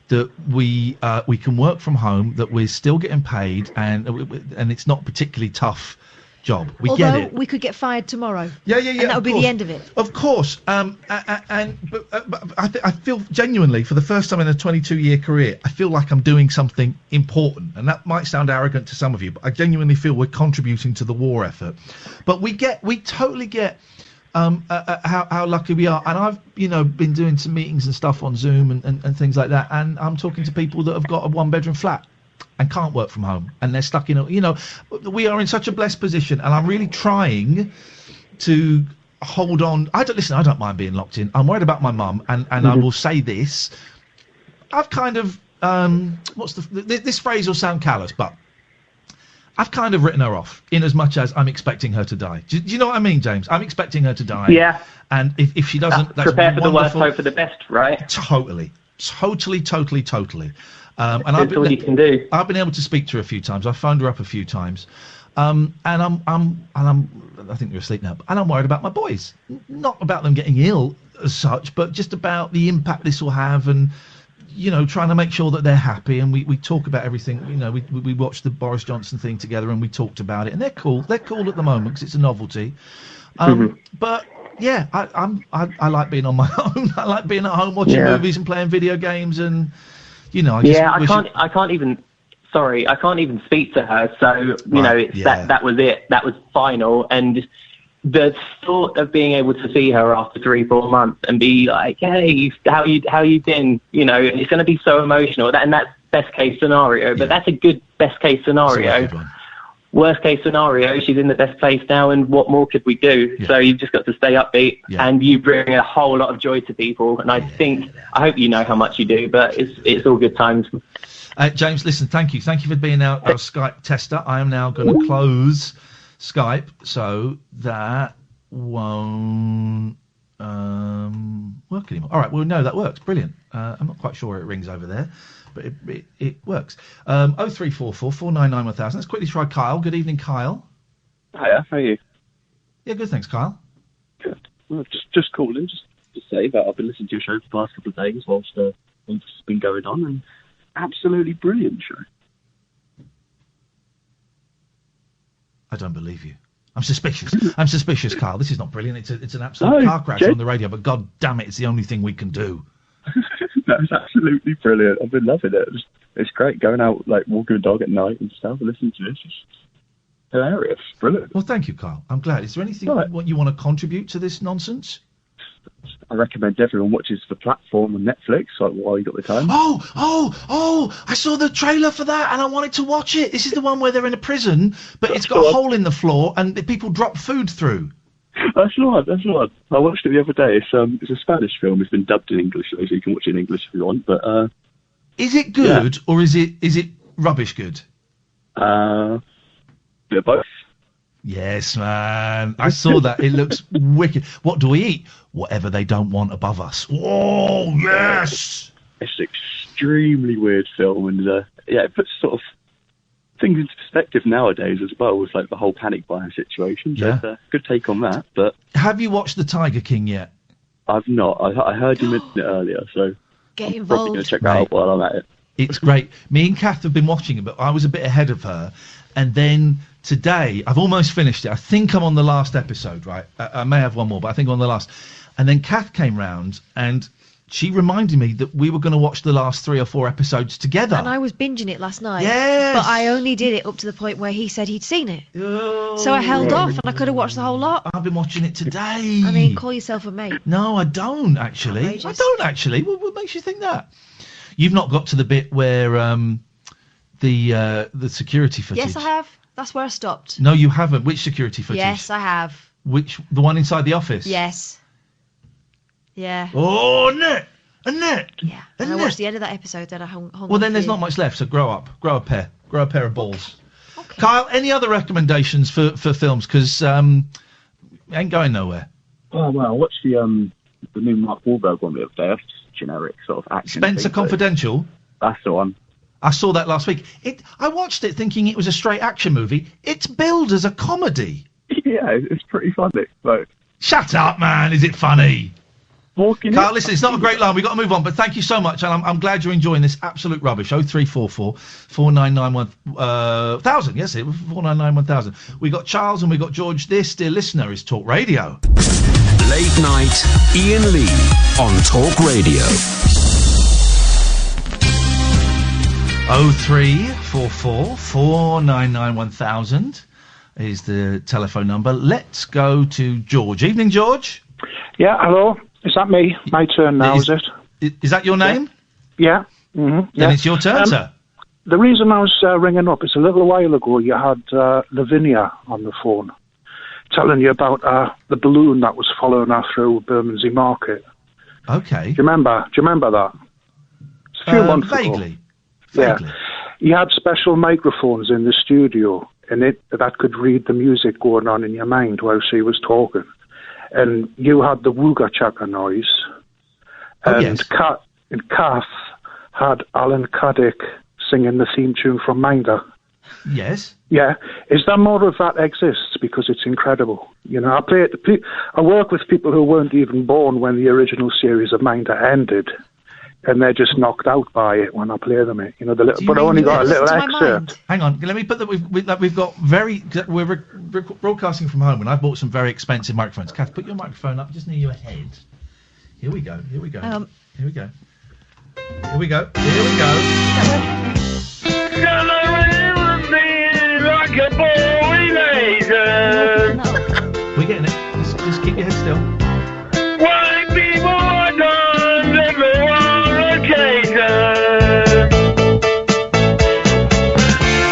that we can work from home, that we're still getting paid, and it's not particularly tough job. We get it. We could get fired tomorrow. Yeah. And that would be the end of it. Of course. But I feel genuinely, for the first time in a 22-year career, I feel like I'm doing something important. And that might sound arrogant to some of you, but I genuinely feel we're contributing to the war effort. But we totally get how lucky we are. And I've, you know, been doing some meetings and stuff on Zoom and things like that. And I'm talking to people that have got a one-bedroom flat and can't work from home, and they're stuck in a, you know, we are in such a blessed position, and I'm really trying to hold on. I don't mind being locked in. I'm worried about my mum, and I will say this. I've kind of, this phrase will sound callous, but I've kind of written her off, in as much as I'm expecting her to die. Do you know what I mean, James? I'm expecting her to die. Yeah. And if she doesn't, that's prepare for wonderful. the worst, hope for the best, right? Totally. And that's all you can do. I've been able to speak to her a few times. I've phoned her up a few times, and I think they're asleep now. And I'm worried about my boys, not about them getting ill as such, but just about the impact this will have, and you know, trying to make sure that they're happy. And we talk about everything. You know, we watched the Boris Johnson thing together, and we talked about it. And they're cool. They're cool at the moment because it's a novelty. But yeah, I like being on my own. I like being at home watching movies and playing video games, and you know, I can't even speak to her. So you know, it's that was it. That was final. And the thought of being able to see her after 3-4 months and be like, hey, how you been? You know, it's going to be so emotional. And that's best case scenario. But that's a good best case scenario. Worst case scenario, she's in the best place now, and what more could we do? So you've just got to stay upbeat, and you bring a whole lot of joy to people. And I hope you know how much you do, but it's all good times. James, listen, thank you for being our Skype tester. I am now going to close Skype so that won't work anymore. All right, well, no, that works. Brilliant. I'm not quite sure where it rings over there, but it works. 0344 499 1000. Let's quickly try Kyle. Good evening, Kyle. Hiya, how are you? Yeah, good, thanks, Kyle. Good. Well, just calling just to say that I've been listening to your show for the past couple of days whilst it's been going on, and absolutely brilliant show. I don't believe you. I'm suspicious, Carl. This is not brilliant. It's an absolute car crash on the radio, but God damn it, it's the only thing we can do. That's absolutely brilliant. I've been loving it. It's great going out, like, walking a dog at night and stuff and listening to this. It's hilarious. Brilliant. Well, thank you, Carl. I'm glad. Is there anything what you want to contribute to this nonsense? I recommend everyone watches the platform on Netflix, like, while you got the time. Oh! I saw the trailer for that and I wanted to watch it. This is the one where they're in a prison, but it's got a hole in the floor and the people drop food through. That's the one. I watched it the other day. It's a Spanish film. It's been dubbed in English, so you can watch it in English if you want. But is it good or is it rubbish good? Bit of both. Yes, man. I saw that. It looks wicked. What do we eat? Whatever they don't want above us. Oh, yes! It's an extremely weird film, and it puts sort of things into perspective nowadays as well, with like the whole panic buying situation. So it's a good take on that. But have you watched The Tiger King yet? I've not. I heard you mention it earlier, so get involved. I'm probably going to check that out while I'm at it. It's great. Me and Kath have been watching it, but I was a bit ahead of her. And then today, I've almost finished it. I think I'm on the last episode, right? I may have one more, but I think I'm on the last. And then Kath came round and she reminded me that we were going to watch the last 3 or 4 episodes together. And I was binging it last night. Yes! But I only did it up to the point where he said he'd seen it. Oh, so I held off and I could have watched the whole lot. I've been watching it today. I mean, call yourself a mate. No, I don't, actually. Outrageous. I don't, actually. What makes you think that? You've not got to the bit where the security footage... Yes, I have. That's where I stopped. No, you haven't. Which security footage? Yes, I have. The one inside the office? Yes. Yeah. Oh, Annette! Yeah. And I watched the end of that episode, then I hung Well, then there's not much left, so grow up. Grow a pair of balls. Okay. Kyle, any other recommendations for films? Because ain't going nowhere. Oh, well, I watched the new Mark Wahlberg one the other day. That's just generic sort of action. Spencer Confidential? That's the one. I saw that last week. I watched it thinking it was a straight action movie. It's billed as a comedy. Yeah, it's pretty funny. But... Shut up, man. Is it funny? Carl, listen, it's not a great line. We've got to move on, but thank you so much, and I'm glad you're enjoying this absolute rubbish. 0344 499 1000. Yes, it was 499 1000. We got Charles and we got George. This, dear listener, is Talk Radio. Late night, Iain Lee on Talk Radio. 0344 499 1000 is the telephone number. Let's go to George. Evening, George. Yeah, hello. Is that me? My turn now, is it? Is that your name? Yeah. Mm-hmm. Then it's your turn, sir. The reason I was ringing up is a little while ago you had Lavinia on the phone telling you about the balloon that was following her through Bermondsey Market. Okay. Do you remember that? It's a few months ago. Vaguely. Yeah. You had special microphones in the studio that could read the music going on in your mind while she was talking. And you had the Wooga Chaka noise. And Kath had Alan Caddick singing the theme tune from Minder. Yes. Yeah. Is there more of that exists? Because it's incredible. You know, I work with people who weren't even born when the original series of Minder ended. And they're just knocked out by it when I play them. You know, but I only got a little excerpt. Hang on, let me put that. We've got we're broadcasting from home, and I bought some very expensive microphones. Kath, put your microphone up just near your head. Here we go. Here we go. Here we go. Here we go. Here we go. Like a boy laser. We're getting it. Just keep your head still. White people are done everyone.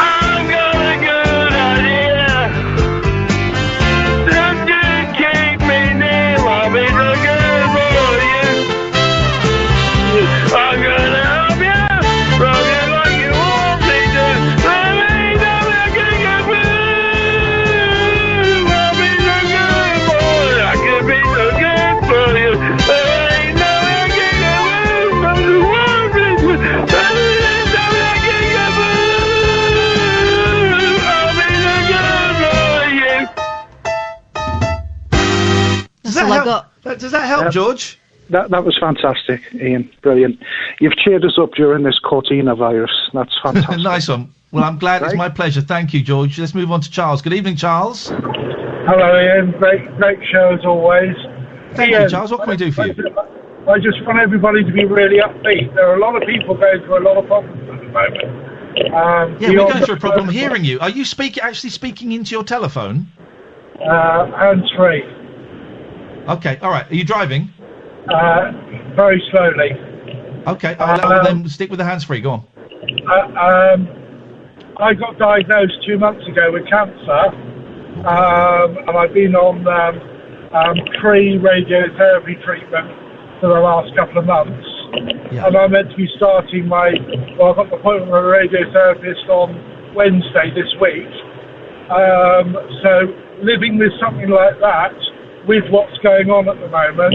I've got a good idea. Don't just keep me near. I'll be looking for you. I'm gonna help you, rub you like you want me to. Let me know I can get through. I'll be looking for you. I could be looking for you. Does that help, George? That was fantastic, Ian. Brilliant. You've cheered us up during this Cortina virus. That's fantastic. Nice one. Well, I'm glad. It's my pleasure. Thank you, George. Let's move on to Charles. Good evening, Charles. Hello, Ian. Great show as always. Thank you, Charles. What can we do for you? I just want everybody to be really upbeat. There are a lot of people going through a lot of problems at the moment. We're going through a problem hearing you. Are you actually speaking into your telephone? Hands-free. Okay, all right. Are you driving? Very slowly. Okay, I'll then stick with the hands-free. Go on. I got diagnosed 2 months ago with cancer, and I've been on free radiotherapy treatment for the last couple of months. Yeah. And I'm meant to be starting I've got an appointment with a radiotherapist on Wednesday this week. So living with something like that, with what's going on at the moment,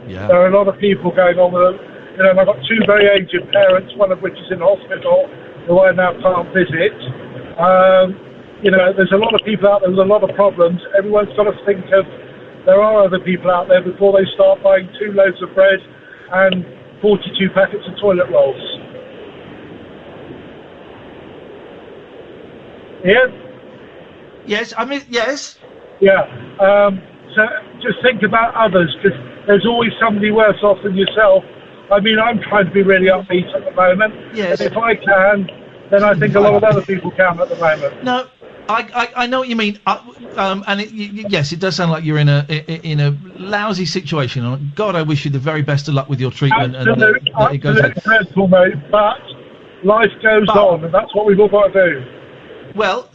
there are a lot of people going on with it. You know, and I've got two very aged parents, one of which is in hospital, who I now can't visit. You know, there's a lot of people out there, there's a lot of problems. Everyone's got to think of, there are other people out there before they start buying 2 loaves of bread and 42 packets of toilet rolls. Ian? Yes, yes. Yeah, so just think about others, because there's always somebody worse off than yourself. I mean, I'm trying to be really upbeat at the moment. Yes. And if I can, then I think a lot of other people can at the moment. No, I know what you mean. And yes, it does sound like you're in a lousy situation. God, I wish you the very best of luck with your treatment. Absolutely, dreadful, mate. But life goes on, and that's what we've all got to do. Well,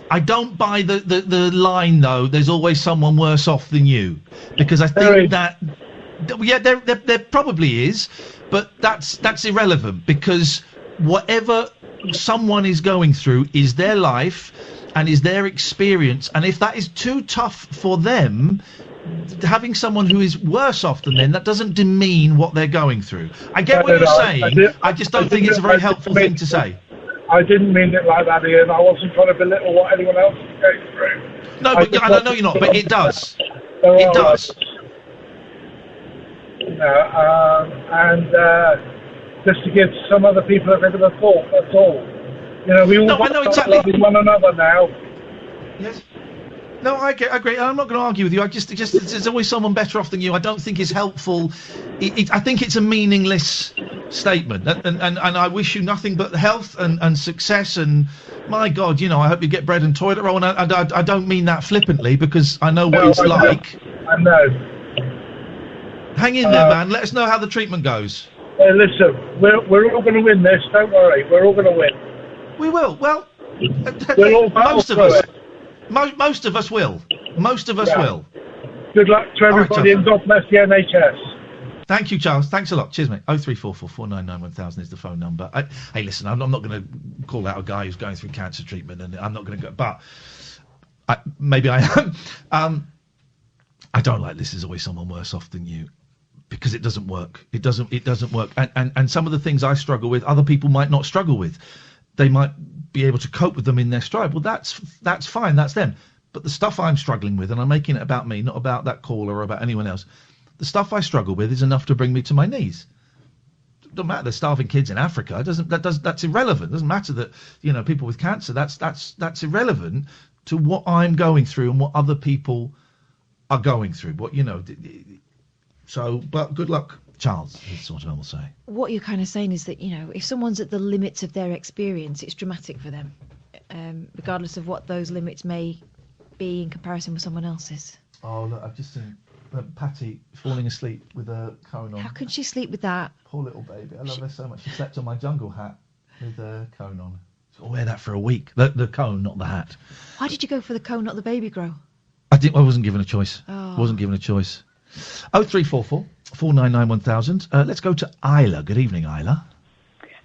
I don't buy the line though. There's always someone worse off than you, because I think there probably is, but that's irrelevant, because whatever someone is going through is their life and is their experience, and if that is too tough for them, having someone who is worse off than them, that doesn't demean what they're going through. I get what you're saying. I just don't think it's a very helpful thing to say. I didn't mean it like that, Ian. I wasn't trying to belittle what anyone else is going through. No, but I know you're not, but it does. It does. And just to give some other people a bit of a thought, that's all. You know, we all I know exactly. Loving one another now. Yes. No, I agree. I'm not going to argue with you. There's always someone better off than you. I don't think it's helpful. I think it's a meaningless statement. And I wish you nothing but health and success. And my God, you know, I hope you get bread and toilet roll. And I don't mean that flippantly, because I know what it's like. I know. Hang in there, man. Let us know how the treatment goes. Hey, listen, we're all going to win this. Don't worry. We're all going to win. We will. Well, most of us. Most of us will. Most of us will. Good luck to everybody, and God bless the NHS. Thank you, Charles. Thanks a lot. Cheers, mate. 0344 499 1000 is the phone number. Hey, listen, I'm not going to call out a guy who's going through cancer treatment, and I'm not going to go. But maybe I am. I don't like this. There's always someone worse off than you, because it doesn't work. It doesn't work. And some of the things I struggle with, other people might not struggle with. They might be able to cope with them in their stride. Well, that's fine. That's them. But the stuff I'm struggling with, and I'm making it about me, not about that caller or about anyone else. The stuff I struggle with is enough to bring me to my knees. It doesn't matter. There's starving kids in Africa. That's irrelevant. It doesn't matter that, you know, people with cancer. That's irrelevant to what I'm going through and what other people are going through. What, you know. So, but good luck, Charles, is what I will say. What you're kind of saying is that, you know, if someone's at the limits of their experience, it's dramatic for them, regardless of what those limits may be in comparison with someone else's. Oh, look, I've just seen Patty falling asleep with a cone on. How can she sleep with that? Poor little baby. I love her so much. She slept on my jungle hat with a cone on. I'll wear that for a week. The cone, not the hat. Why did you go for the cone, not the baby grow? I wasn't given a choice. Wasn't given a choice. 0344 499 1000. Let's go to Isla. Good evening, Isla.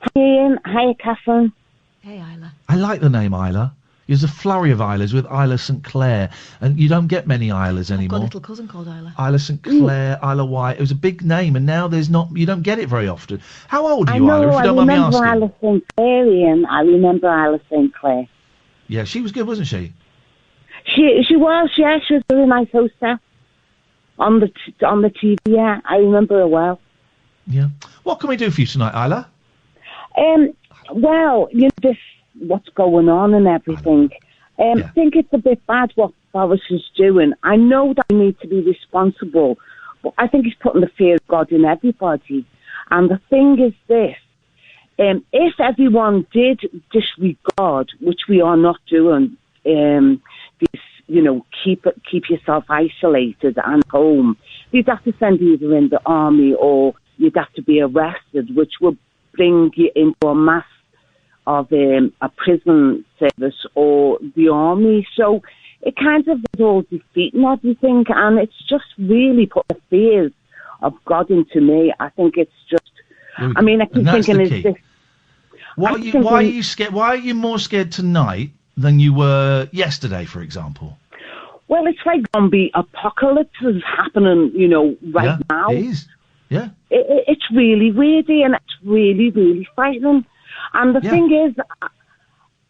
Hi, Ian. Hi, Catherine. Hey, Isla. I like the name Isla. There's a flurry of Islas with Isla St Clair, and you don't get many Islas anymore. I've got a little cousin called Isla. Isla St Clair, Isla White. It was a big name, and now there's not. You don't get it very often. How old are you, Isla? If you don't mind me asking. I remember Isla St Clair, Ian. I remember Isla St Clair. Yeah, she was good, wasn't she? She was. Yeah, she was a very nice hostess on the TV. Yeah, I remember her well. Yeah. What can we do for you tonight, Isla? Well, you know, what's going on and everything. I think it's a bit bad what Boris is doing. I know that we need to be responsible, but I think he's putting the fear of God in everybody. And the thing is this, if everyone did disregard, which we are not doing, this, you know, keep yourself isolated and home, you'd have to send you either in the army or you'd have to be arrested, which would bring you into a mass of a prison service or the army. So it kind of is all defeating everything, and it's just really put the fears of God into me. I think it's just, I mean, I keep thinking, is this... Why are you scared? Why are you more scared tonight than you were yesterday, for example? Well, it's like zombie apocalypse is happening, you know, right now. It is. Yeah. It's really weirdy and it's really, really frightening. And the thing is,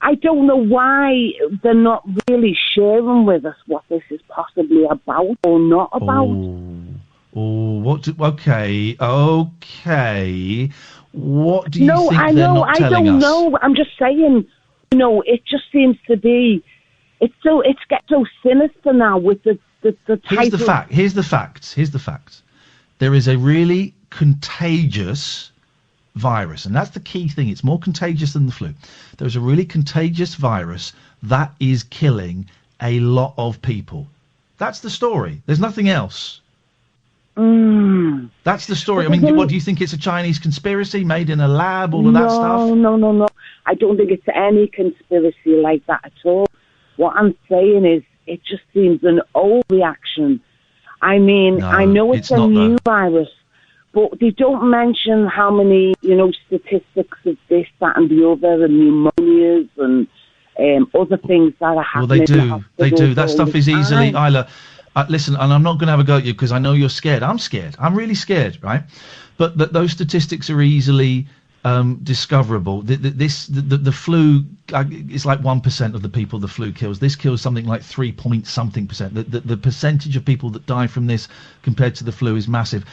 I don't know why they're not really sharing with us what this is possibly about or not about. Okay. What do you think they're not telling us? I don't know. I'm just saying, you know, it just seems to be, it's get so sinister now with the type Here's the facts. There is a really contagious virus, and that's the key thing. It's more contagious than the flu. There's a really contagious virus that is killing a lot of people. That's the story. There's nothing else. That's the story. I mean, what do you think? It's a Chinese conspiracy made in a lab, all of that stuff? No. I don't think it's any conspiracy like that at all. What I'm saying is, it just seems an overreaction. I mean, I know it's a new virus, but they don't mention how many, you know, statistics of this, that, and the other, and pneumonias and other things that are happening. Well, they do. That stuff is easily, Isla. Listen, and I'm not going to have a go at you because I know you're scared. I'm scared. I'm really scared, right? But those statistics are easily discoverable. The flu is like 1% of the people the flu kills. This kills something like 3-point-something%. The percentage of people that die from this compared to the flu is massive.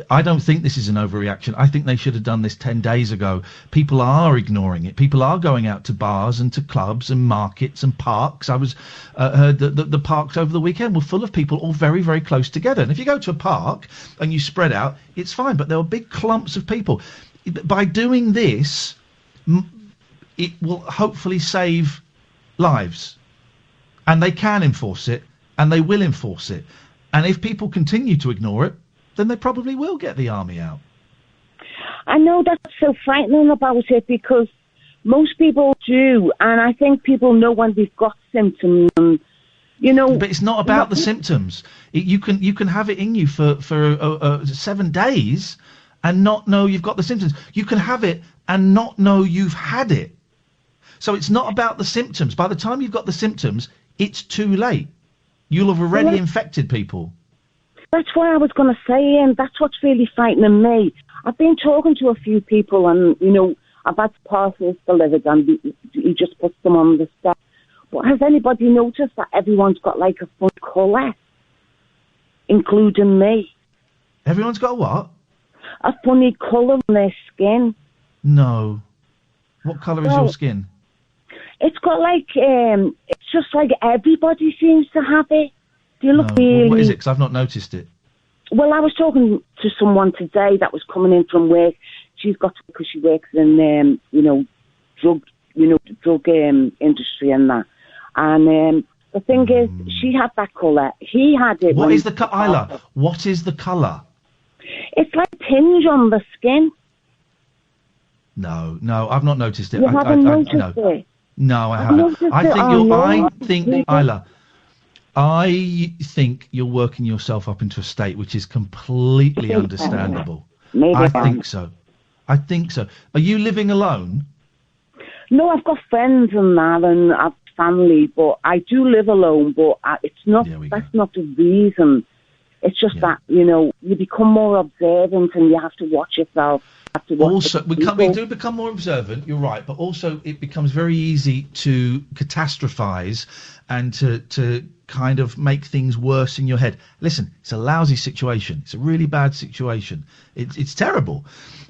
I don't think this is an overreaction. I think they should have done this 10 days ago. People are ignoring it. People are going out to bars and to clubs and markets and parks. I was heard that the parks over the weekend were full of people all very, very close together. And if you go to a park and you spread out, it's fine. But there were big clumps of people. By doing this, it will hopefully save lives. And they can enforce it, and they will enforce it. And if people continue to ignore it, then they probably will get the army out. I know that's so frightening about it because most people do, and I think people know when they've got symptoms. And, you know, but it's not about the symptoms. You can have it in you for 7 days and not know you've got the symptoms. You can have it and not know you've had it. So it's not about the symptoms. By the time you've got the symptoms, it's too late. You'll have already infected people. That's what I was going to say, and that's what's really frightening me. I've been talking to a few people, and, you know, I've had parcels delivered, and he just puts them on the step. But has anybody noticed that everyone's got, like, a fun colour, including me? Everyone's got a what? A funny colour on their skin. No. What colour is your skin? It's got like, it's just like everybody seems to have it. Do you look really... What is it? Because I've not noticed it. Well, I was talking to someone today that was coming in from work. She's got to, because she works in, drug industry and that. And the thing is, she had that colour. He had it. What is the colour, Isla? What is the colour? It's like tinge on the skin. No, I've not noticed it. You haven't noticed it? No, I haven't. I think you're working yourself up into a state which is completely understandable. I think so. Are you living alone? No, I've got friends and that, and I've family, but I do live alone. But it's not. That's not the reason. It's just that, you know, you become more observant and you have to watch yourself. Also, we do become more observant, you're right, but also it becomes very easy to catastrophize and to kind of make things worse in your head. Listen, it's a lousy situation. It's a really bad situation. It's terrible.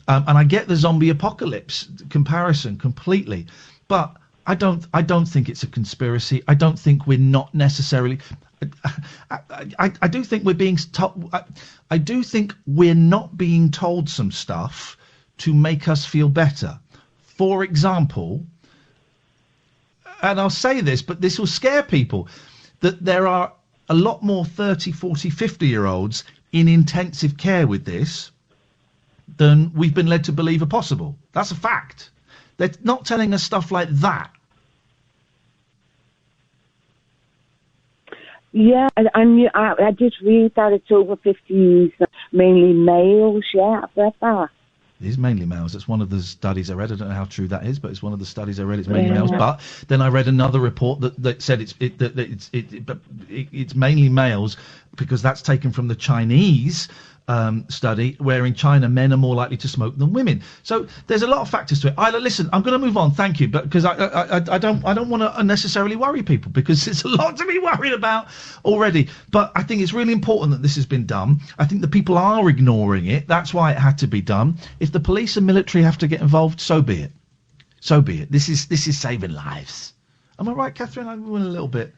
And I get the zombie apocalypse comparison completely. But I don't think it's a conspiracy. I don't think we're not necessarily. I do think we're being told. I do think we're not being told some stuff to make us feel better. For example, and I'll say this, but this will scare people, that there are a lot more 30, 40, 50-year-olds in intensive care with this than we've been led to believe are possible. That's a fact. They're not telling us stuff like that. Yeah, I did read that it's over 50s, mainly males. Yeah, I've read that. It is mainly males. It's one of the studies I read. I don't know how true that is, but it's one of the studies I read. It's mainly males. But then I read another report that said it's mainly males, because that's taken from the Chinese study, where in China men are more likely to smoke than women. So there's a lot of factors to it. Isla, listen, I'm going to move on. Thank you, but because I don't want to unnecessarily worry people, because it's a lot to be worried about already. But I think it's really important that this has been done. I think the people are ignoring it. That's why it had to be done. If the police and military have to get involved, so be it. So be it. This is saving lives. Am I right, Catherine? I went a little bit.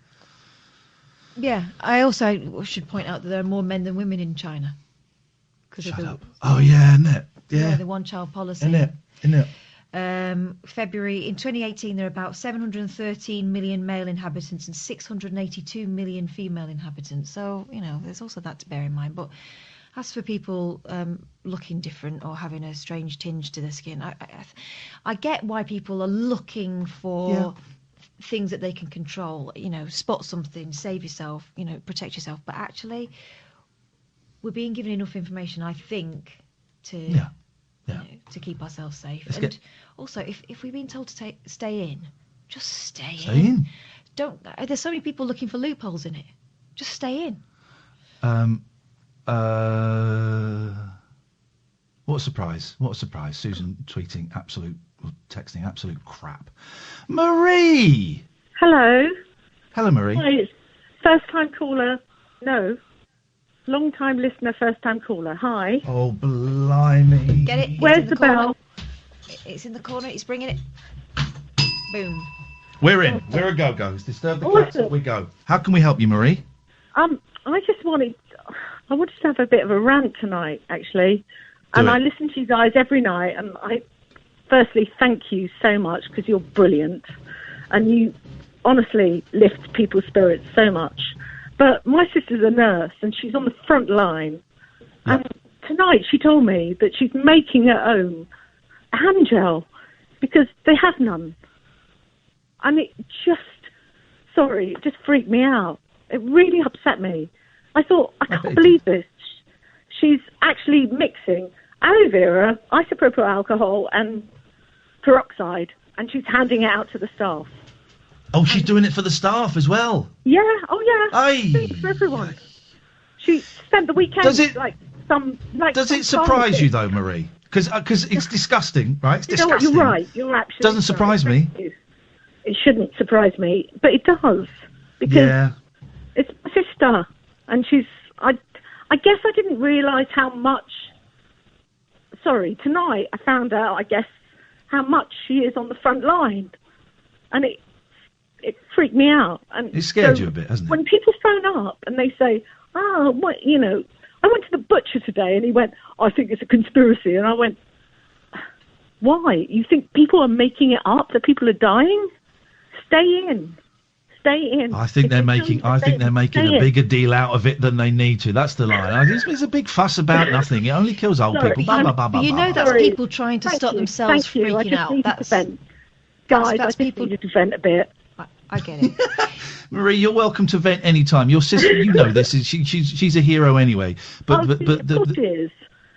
Yeah, I also should point out that there are more men than women in China. Shut up. Oh, yeah, isn't it? Yeah, the one-child policy. Isn't it? February, in 2018, there are about 713 million male inhabitants and 682 million female inhabitants. So, there's also that to bear in mind. But as for people looking different or having a strange tinge to their skin, I get why people are looking for things that they can control. Spot something, save yourself, protect yourself. But actually, we're being given enough information, I think, to to keep ourselves safe. Also, if we're being told to stay in, just stay in. Don't. There's so many people looking for loopholes in it. Just stay in. What a surprise! What a surprise! Susan texting absolute crap. Marie. Hello. Hello, Marie. Hi, it's first time caller. No. Long time listener, first time caller. Hi. Oh, blimey. Get it? Where's the bell? It's in the corner. It's bringing it. Boom. We're in. We're a go-go. It's Disturb the Cats. We go. How can we help you, Marie? I wanted to have a bit of a rant tonight, actually. I listen to you guys every night, and I firstly thank you so much, because you're brilliant, and you honestly lift people's spirits so much. But my sister's a nurse, and she's on the front line. Yeah. And tonight she told me that she's making her own hand gel because they have none. And it just freaked me out. It really upset me. I thought, I can't believe this. She's actually mixing aloe vera, isopropyl alcohol, and peroxide, and she's handing it out to the staff. Oh, she's doing it for the staff as well. Yeah. Oh, yeah. Aye. For everyone. She spent the weekend Does it surprise you though, Marie? Because it's disgusting, right? It's disgusting. You're right. You're absolutely. Doesn't surprise me. It shouldn't surprise me, but it does, because it's my sister, and she's. I guess I didn't realise how much. Sorry, tonight I found out. I guess how much she is on the front line, and it freaked me out. And it scared you a bit, hasn't it? When people phone up and they say, I went to the butcher today, and he went, I think it's a conspiracy. And I went, why? You think people are making it up, that people are dying? Stay in. I think they're making a bigger deal out of it than they need to. That's the line. It's a big fuss about nothing. It only kills old people. That's people trying to stop themselves freaking out. That's people need to vent a bit. I get it. Marie, you're welcome to vent anytime. Your sister, you know this. She's a hero anyway. But the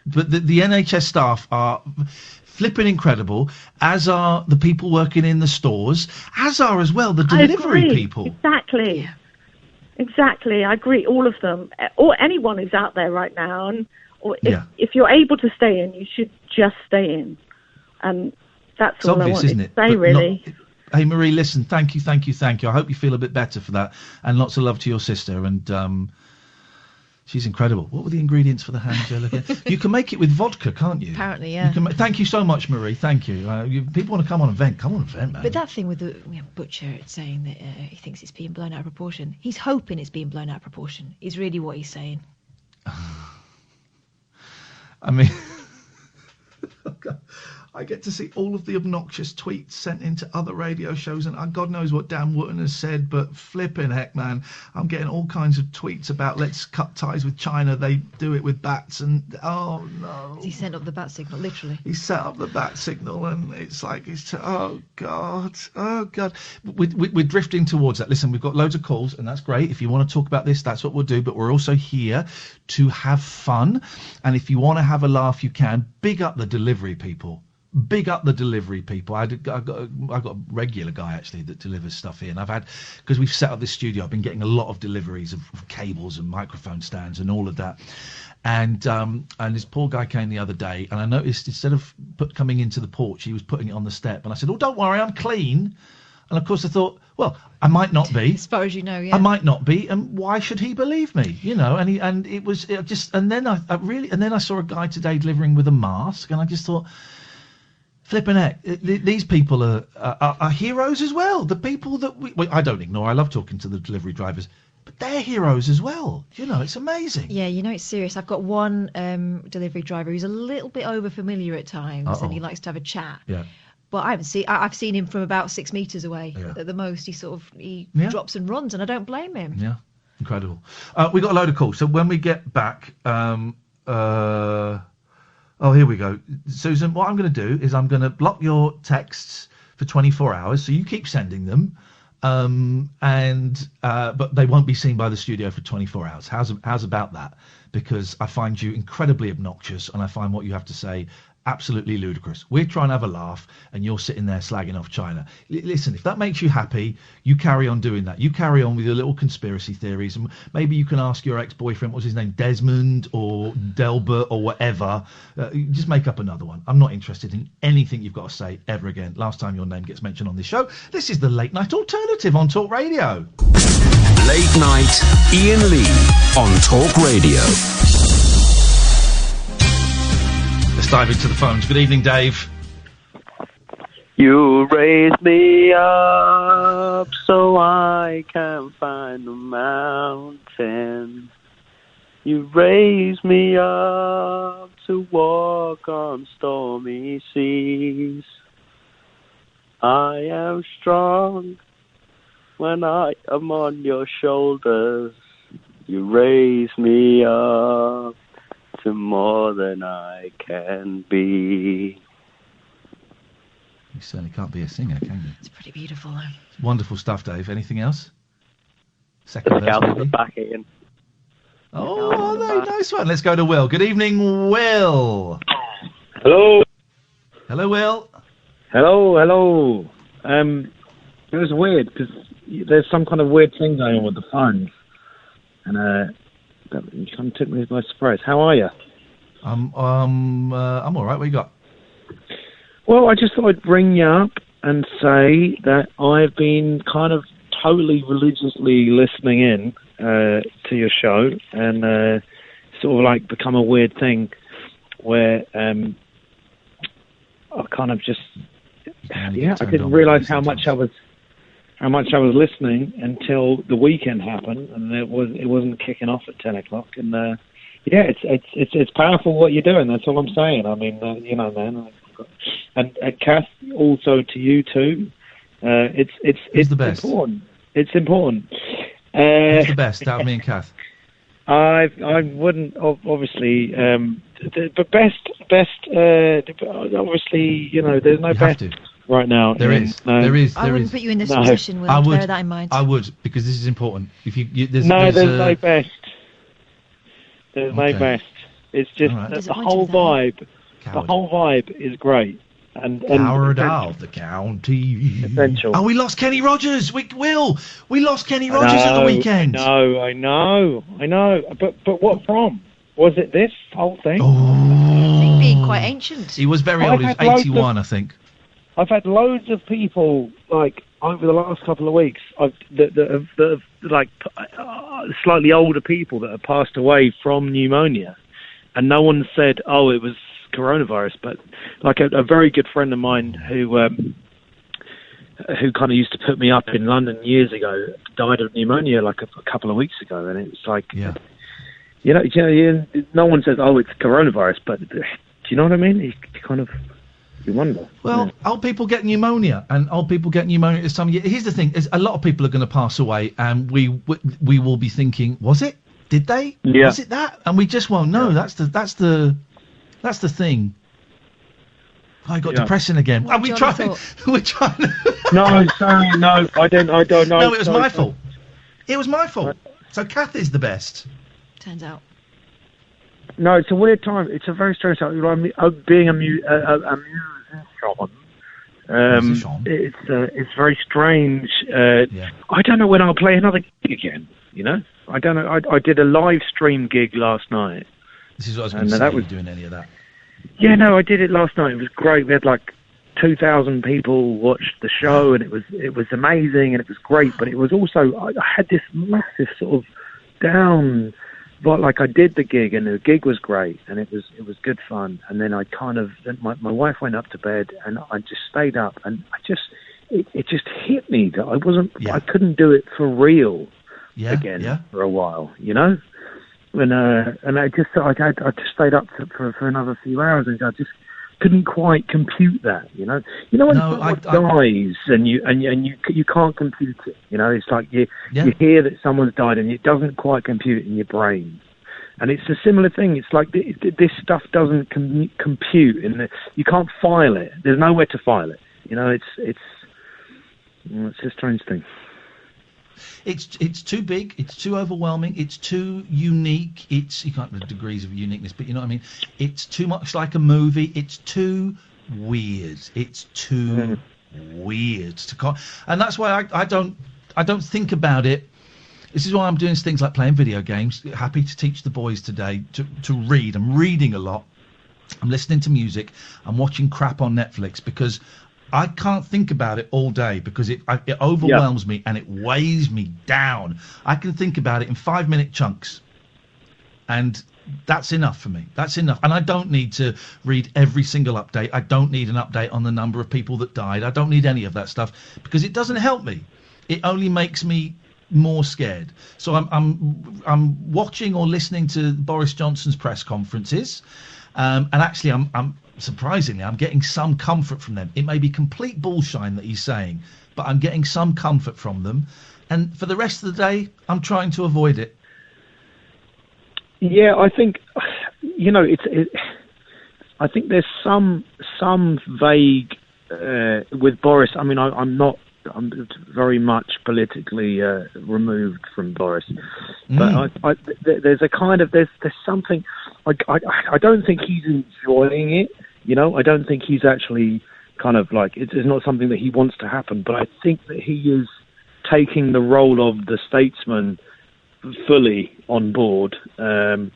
NHS staff are flipping incredible, as are the people working in the stores, as are as well the delivery people. Exactly. I agree. All of them, or anyone who's out there right now, and if you're able to stay in, you should just stay in. And that's it's all obvious, I wanted isn't it? to say, really. Hey, Marie, listen, thank you. I hope you feel a bit better for that, and lots of love to your sister. And She's incredible. What were the ingredients for the ham gel again? You can make it with vodka, can't you? Apparently, yeah. Thank you so much, Marie. Thank you. People want to come on and vent. Come on and vent, man. But that thing with the butcher saying that he thinks it's being blown out of proportion. He's hoping it's being blown out of proportion, is really what he's saying. I mean... I get to see all of the obnoxious tweets sent into other radio shows, and God knows what Dan Wootton has said, but flipping heck, man, I'm getting all kinds of tweets about let's cut ties with China. They do it with bats, and oh no. He sent up the bat signal, literally. He set up the bat signal, and it's like, oh God. We're drifting towards that. Listen, we've got loads of calls, and that's great. If you want to talk about this, that's what we'll do, but we're also here to have fun, and if you want to have a laugh, you can. Big up the delivery people. Big up the delivery people. I've got a regular guy actually that delivers stuff here, and I've had, because we've set up this studio, I've been getting a lot of deliveries of cables and microphone stands and all of that. And this poor guy came the other day, and I noticed instead of coming into the porch, he was putting it on the step. And I said, "Oh, don't worry, I'm clean." And of course I thought, well, I might not be. As far as you know, yeah. I might not be, and why should he believe me? You know, and then I saw a guy today delivering with a mask, and I just thought, flipping heck, these people are heroes as well. The people that I don't ignore. I love talking to the delivery drivers, but they're heroes as well. You know, it's amazing. Yeah, you know, it's serious. I've got one delivery driver who's a little bit over familiar at times, and he likes to have a chat. Yeah. But I've seen him from about 6 meters away at the most. He drops and runs, and I don't blame him. Yeah, incredible. We got a load of calls. So when we get back, oh, here we go. Susan, what I'm going to do is I'm going to block your texts for 24 hours, so you keep sending them, but they won't be seen by the studio for 24 hours. How's about that? Because I find you incredibly obnoxious, and I find what you have to say absolutely ludicrous. We're trying to have a laugh, and you're sitting there slagging off China. Listen, if that makes you happy, you carry on doing that. You carry on with your little conspiracy theories, and maybe you can ask your ex-boyfriend, what's his name, Desmond or Delbert or whatever. Just make up another one. I'm not interested in anything you've got to say ever again. Last time your name gets mentioned on this show. This is the Late Night Alternative on Talk Radio. Late Night Iain Lee on Talk Radio. Let's dive into the phones. Good evening, Dave. You raise me up so I can find the mountain. You raise me up to walk on stormy seas. I am strong when I am on your shoulders. You raise me up to more than I can be. You certainly can't be a singer, can you? It's pretty beautiful, though. Wonderful stuff, Dave. Anything else? Second verse, maybe? Back, Iain. Oh, are they? Nice one. Let's go to Will. Good evening, Will. Hello. Hello, Will. Hello. It was weird because there's some kind of weird thing going on with the phone, and you kind of took me by surprise. How are you? I'm all right. What you got? Well, I just thought I'd bring you up and say that I've been kind of totally religiously listening in to your show, and sort of like become a weird thing where I kind of just I didn't realise how much I was listening until the weekend happened, and it wasn't kicking off at 10 o'clock. And it's powerful what you're doing. That's all I'm saying. I mean, man. And Kath, also to you too. It's the best. Important. It's important. Who's the best out of me and Kath? I wouldn't obviously, but best. Obviously, there's no best right now. There is. I wouldn't put you in this position. Will bear that in mind. I would, because this is important. If there's no best. There's no best. It's just the whole vibe. Coward. The whole vibe is great. And Coward of the county. Essential. Oh, we lost Kenny Rogers. We lost Kenny Rogers at the weekend. I know. But what from? Was it this whole thing? I think being quite ancient. He was very old. He was 81, I think. I've had loads of people, like, over the last couple of weeks, the slightly older people that have passed away from pneumonia, and no one said, "Oh, it was coronavirus." But like a very good friend of mine who kind of used to put me up in London years ago died of pneumonia like a couple of weeks ago, and it's like, no one says, "Oh, it's coronavirus," but do you know what I mean? You kind of. You wonder. Well, old people get pneumonia, and old people get pneumonia at this time of year. Here's the thing: is a lot of people are going to pass away, and we will be thinking, was it? Did they? Yeah. Was it that? And we just won't know. Yeah. That's the thing. I got depressing again. Are we trying? We're trying. No, sorry, no, I don't know. No, it was my fault. It was my fault. So Kath is the best. Turns out. No, it's a weird time. It's a very strange time. Being a musician, it's very strange. I don't know when I'll play another gig again. I don't know. I did a live stream gig last night. This is what I was going to say. Were you doing any of that? Yeah, no, I did it last night. It was great. We had like 2,000 people watched the show, and it was amazing, and it was great. But it was also I had this massive sort of down. But like I did the gig, and the gig was great, and it was good fun. And then I kind of my wife went up to bed, and I just stayed up, and it just hit me that I couldn't do it for real again for a while, And I just stayed up for another few hours, and I just couldn't quite compute that, when someone dies and you can't compute it, it's like you hear that someone's died and it doesn't quite compute in your brain, and it's a similar thing. It's like this stuff doesn't compute, you can't file it. There's nowhere to file it. It's a strange thing. It's too big. It's too overwhelming. It's too unique. You can't the degrees of uniqueness, but you know what I mean. It's too much like a movie. It's too weird. It's too weird and that's why I don't think about it. This is why I'm doing things like playing video games. Happy to teach the boys today to read. I'm reading a lot. I'm listening to music. I'm watching crap on Netflix because I can't think about it all day because it overwhelms me and it weighs me down. I can think about it in 5-minute chunks, and that's enough for me. That's enough. And I don't need to read every single update. I don't need an update on the number of people that died. I don't need any of that stuff because it doesn't help me. It only makes me more scared. So I'm watching or listening to Boris Johnson's press conferences, and actually I'm surprisingly, I'm getting some comfort from them. It may be complete bullshine that he's saying, but I'm getting some comfort from them. And for the rest of the day, I'm trying to avoid it. Yeah, I think, I think there's some vague with Boris. I mean, I'm very much politically removed from Boris, but there's a kind of there's something. I don't think he's enjoying it. I don't think he's actually kind of like it's not something that he wants to happen. But I think that he is taking the role of the statesman fully on board, and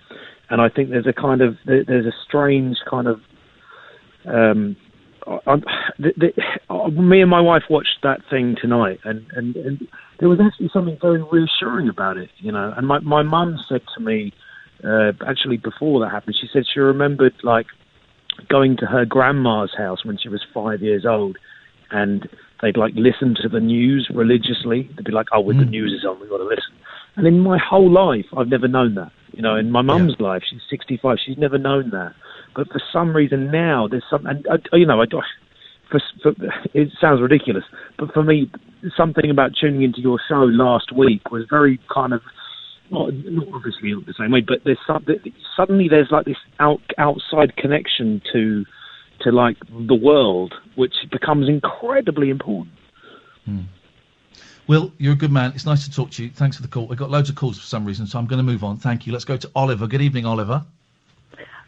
I think there's a strange kind of. Me and my wife watched that thing tonight, and there was actually something very reassuring about it, And my mum said to me, actually before that happened, she said she remembered like going to her grandma's house when she was 5 years old, and they'd like listen to the news religiously. They'd be like, "Oh, when the news is on, we've got to listen." And in my whole life, I've never known that. In my mum's life, she's 65, she's never known that. But for some reason now, there's some, and it sounds ridiculous, but for me, something about tuning into your show last week was very kind of, not obviously the same way, but suddenly there's like this outside connection to like the world, which becomes incredibly important. Will, you're a good man. It's nice to talk to you. Thanks for the call. We've got loads of calls for some reason, so I'm going to move on. Thank you. Let's go to Oliver. Good evening, Oliver.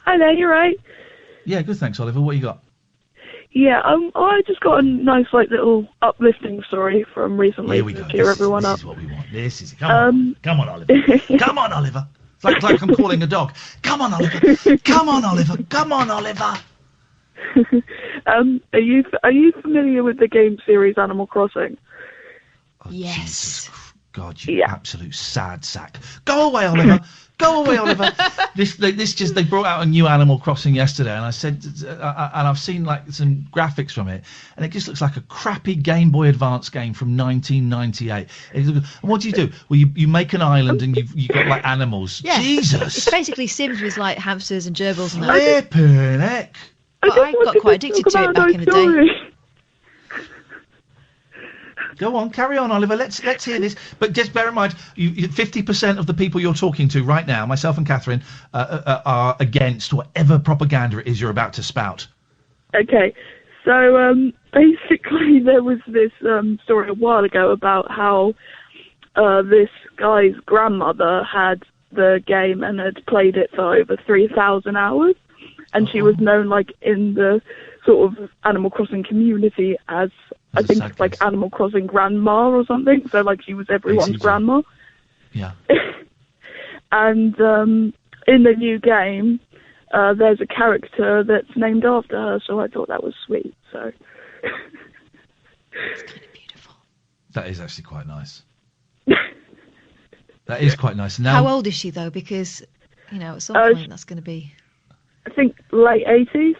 Hi there, you right? Yeah, good, thanks, Oliver. What you got? Yeah, I just got a nice, little uplifting story from recently. Here we go. To cheer everyone up. This is what we want. This is it. Come on, Oliver. Come on, Oliver. It's like I'm calling a dog. Come on, Oliver. Come on, Oliver. Come on, Oliver. Are you familiar with the game series Animal Crossing? Yes. Jesus. God, you absolute sad sack. Go away, Oliver. Go away, Oliver. They brought out a new Animal Crossing yesterday, and I said, and I've seen like some graphics from it, and it just looks like a crappy Game Boy Advance game from 1998. And what do? Well, you make an island, and you got like animals. Yeah. Jesus. It's basically Sims with like hamsters and gerbils and that. Flippin' heck. But I got quite addicted to it back in the day. Go on, carry on, Oliver. Let's hear this. But just bear in mind, 50% of the people you're talking to right now, myself and Catherine, are against whatever propaganda it is you're about to spout. Okay, so basically there was this story a while ago about how this guy's grandmother had the game and had played it for over 3,000 hours, and she was known like in the sort of Animal Crossing community as I think it's like Animal Crossing grandma or something. So like she was everyone's grandma. Yeah. And in the new game, there's a character that's named after her. So I thought that was sweet. So. It's kind of beautiful. That is actually quite nice. That is quite nice. Now, how old is she though? Because at some point that's going to be. I think late 80s.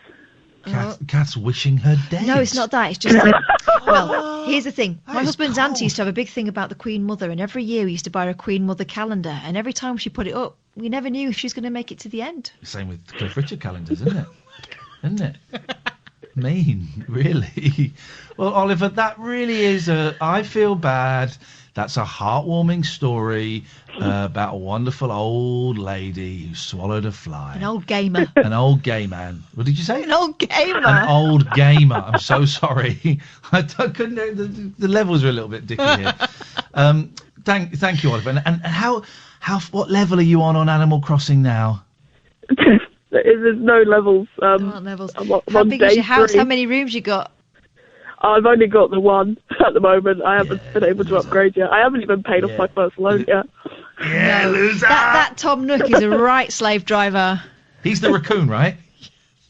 Kath's wishing her dead. No, it's not that. It's just that, well, here's the thing. My husband's auntie used to have a big thing about the Queen Mother, and every year we used to buy her a Queen Mother calendar, and every time she put it up, we never knew if she was going to make it to the end. Same with Cliff Richard calendars, isn't it? Isn't it? Mean, really. Well, Oliver, that really is I feel bad. That's a heartwarming story about a wonderful old lady who swallowed a fly. An old gamer. An old gay man. What did you say? An old gamer. An old gamer. I'm so sorry. I couldn't. The levels are a little bit dicky here. Thank you, Oliver. And what level are you on Animal Crossing now? There's no levels. There aren't levels. How big is your house? How many rooms you got? I've only got the one at the moment. I haven't been able to upgrade yet. I haven't even paid off my first loan yet. Yeah, loser. That Tom Nook is a right slave driver. He's the raccoon, right?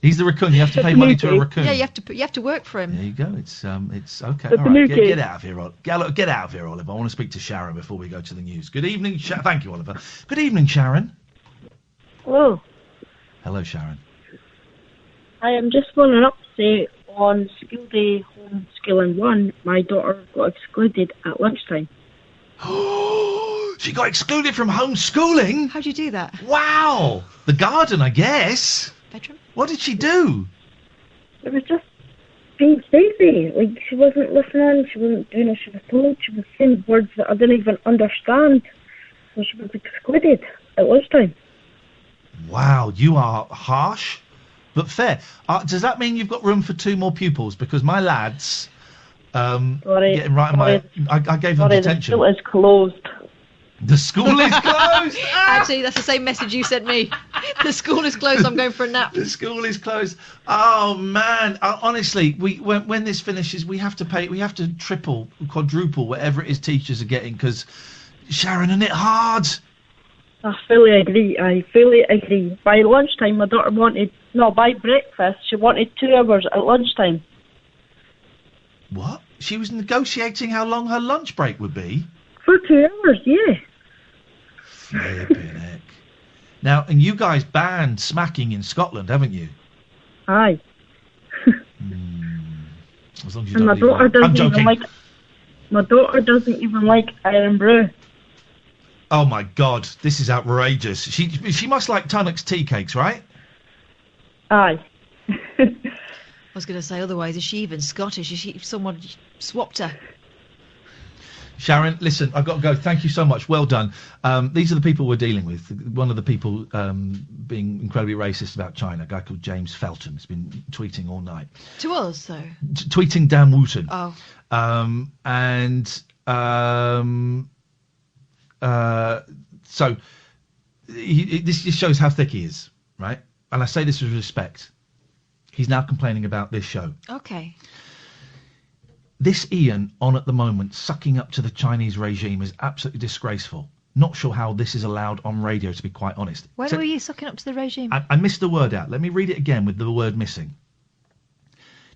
He's the raccoon. You have to pay money to a raccoon. Yeah, you have to work for him. There you go. It's okay. All right, get out of here, get out of here, Oliver. I want to speak to Sharon before we go to the news. Good evening, thank you, Oliver. Good evening, Sharon. Hello. Hello, Sharon. I am just phoning up to say on school day homeschooling 1, my daughter got excluded at lunchtime. She got excluded from homeschooling? How'd you do that? Wow! The garden, I guess. Bedroom? What did she do? It was just being Stacey. Like, she wasn't listening, she wasn't doing what she was told, she was saying words that I didn't even understand. So she was excluded at lunchtime. Wow, you are harsh, but fair. Does that mean you've got room for 2 more pupils? Because my lads, getting right in my... I gave them detention. The school is closed. The school is closed? Actually, that's the same message you sent me. The school is closed, I'm going for a nap. The school is closed. Oh, man. Honestly, when this finishes, we have to triple, quadruple, whatever it is teachers are getting, because, Sharon, isn't it hard? I fully agree. By lunchtime, my daughter by breakfast, she wanted 2 hours at lunchtime. What? She was negotiating how long her lunch break would be? For 2 hours, yeah. Flippin' heck. Now, and you guys banned smacking in Scotland, haven't you? Aye. As long as you don't leave I'm joking. My daughter doesn't even like Iron Brew. Oh my God, this is outrageous. She must like Tunnock's tea cakes, right? Aye. I was going to say, otherwise, is she even Scottish? Is she someone swapped her? Sharon, listen, I've got to go. Thank you so much. Well done. These are the people we're dealing with. One of the people being incredibly racist about China, a guy called James Felton, has been tweeting all night. To us, though? Tweeting Dan Wooten. Oh. So this just shows how thick he is, right? And I say this with respect. He's now complaining about this show. Okay. This Iain on at the moment, sucking up to the Chinese regime, is absolutely disgraceful. Not sure how this is allowed on radio, to be quite honest. When were you sucking up to the regime? I missed the word out. Let me read it again with the word missing.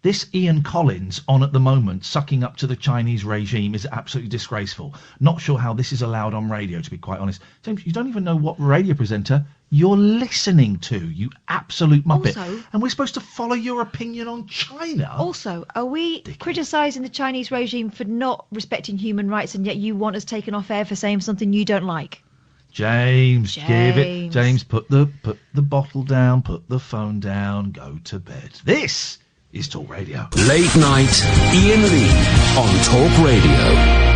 This Ian Collins on at the moment, sucking up to the Chinese regime, is absolutely disgraceful. Not sure how this is allowed on radio, to be quite honest. James, you don't even know what radio presenter you're listening to, you absolute muppet. Also, and we're supposed to follow your opinion on China? Also, are we criticising the Chinese regime for not respecting human rights, and yet you want us taken off air for saying something you don't like? James, give it. James, put the bottle down, put the phone down, go to bed. This is Talk Radio. Late night, Iain Lee on Talk Radio.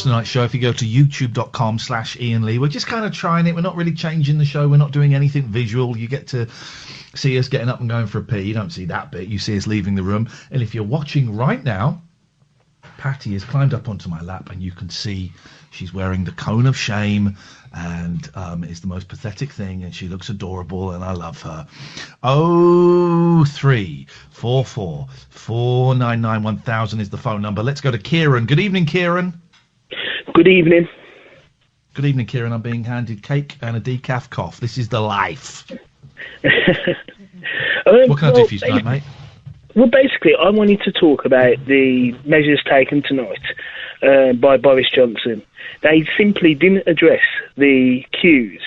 Tonight's show if you go to youtube.com/Iain Lee. We're just kind of trying it. We're not really changing the show. We're not doing anything visual. You get to see us getting up and going for a pee. You don't see that bit. You see us leaving the room. And if you're watching right now, Patty has climbed up onto my lap and you can see she's wearing the cone of shame and it's the most pathetic thing and she looks adorable and I love her. 0344 499 1000 is the phone number. Let's go to Kieran. Good evening, Kieran. Good evening. Good evening, Kieran. I'm being handed cake and a decaf cough. This is the life. What can I do for you tonight, mate? Well, basically, I wanted to talk about the measures taken tonight by Boris Johnson. They simply didn't address the queues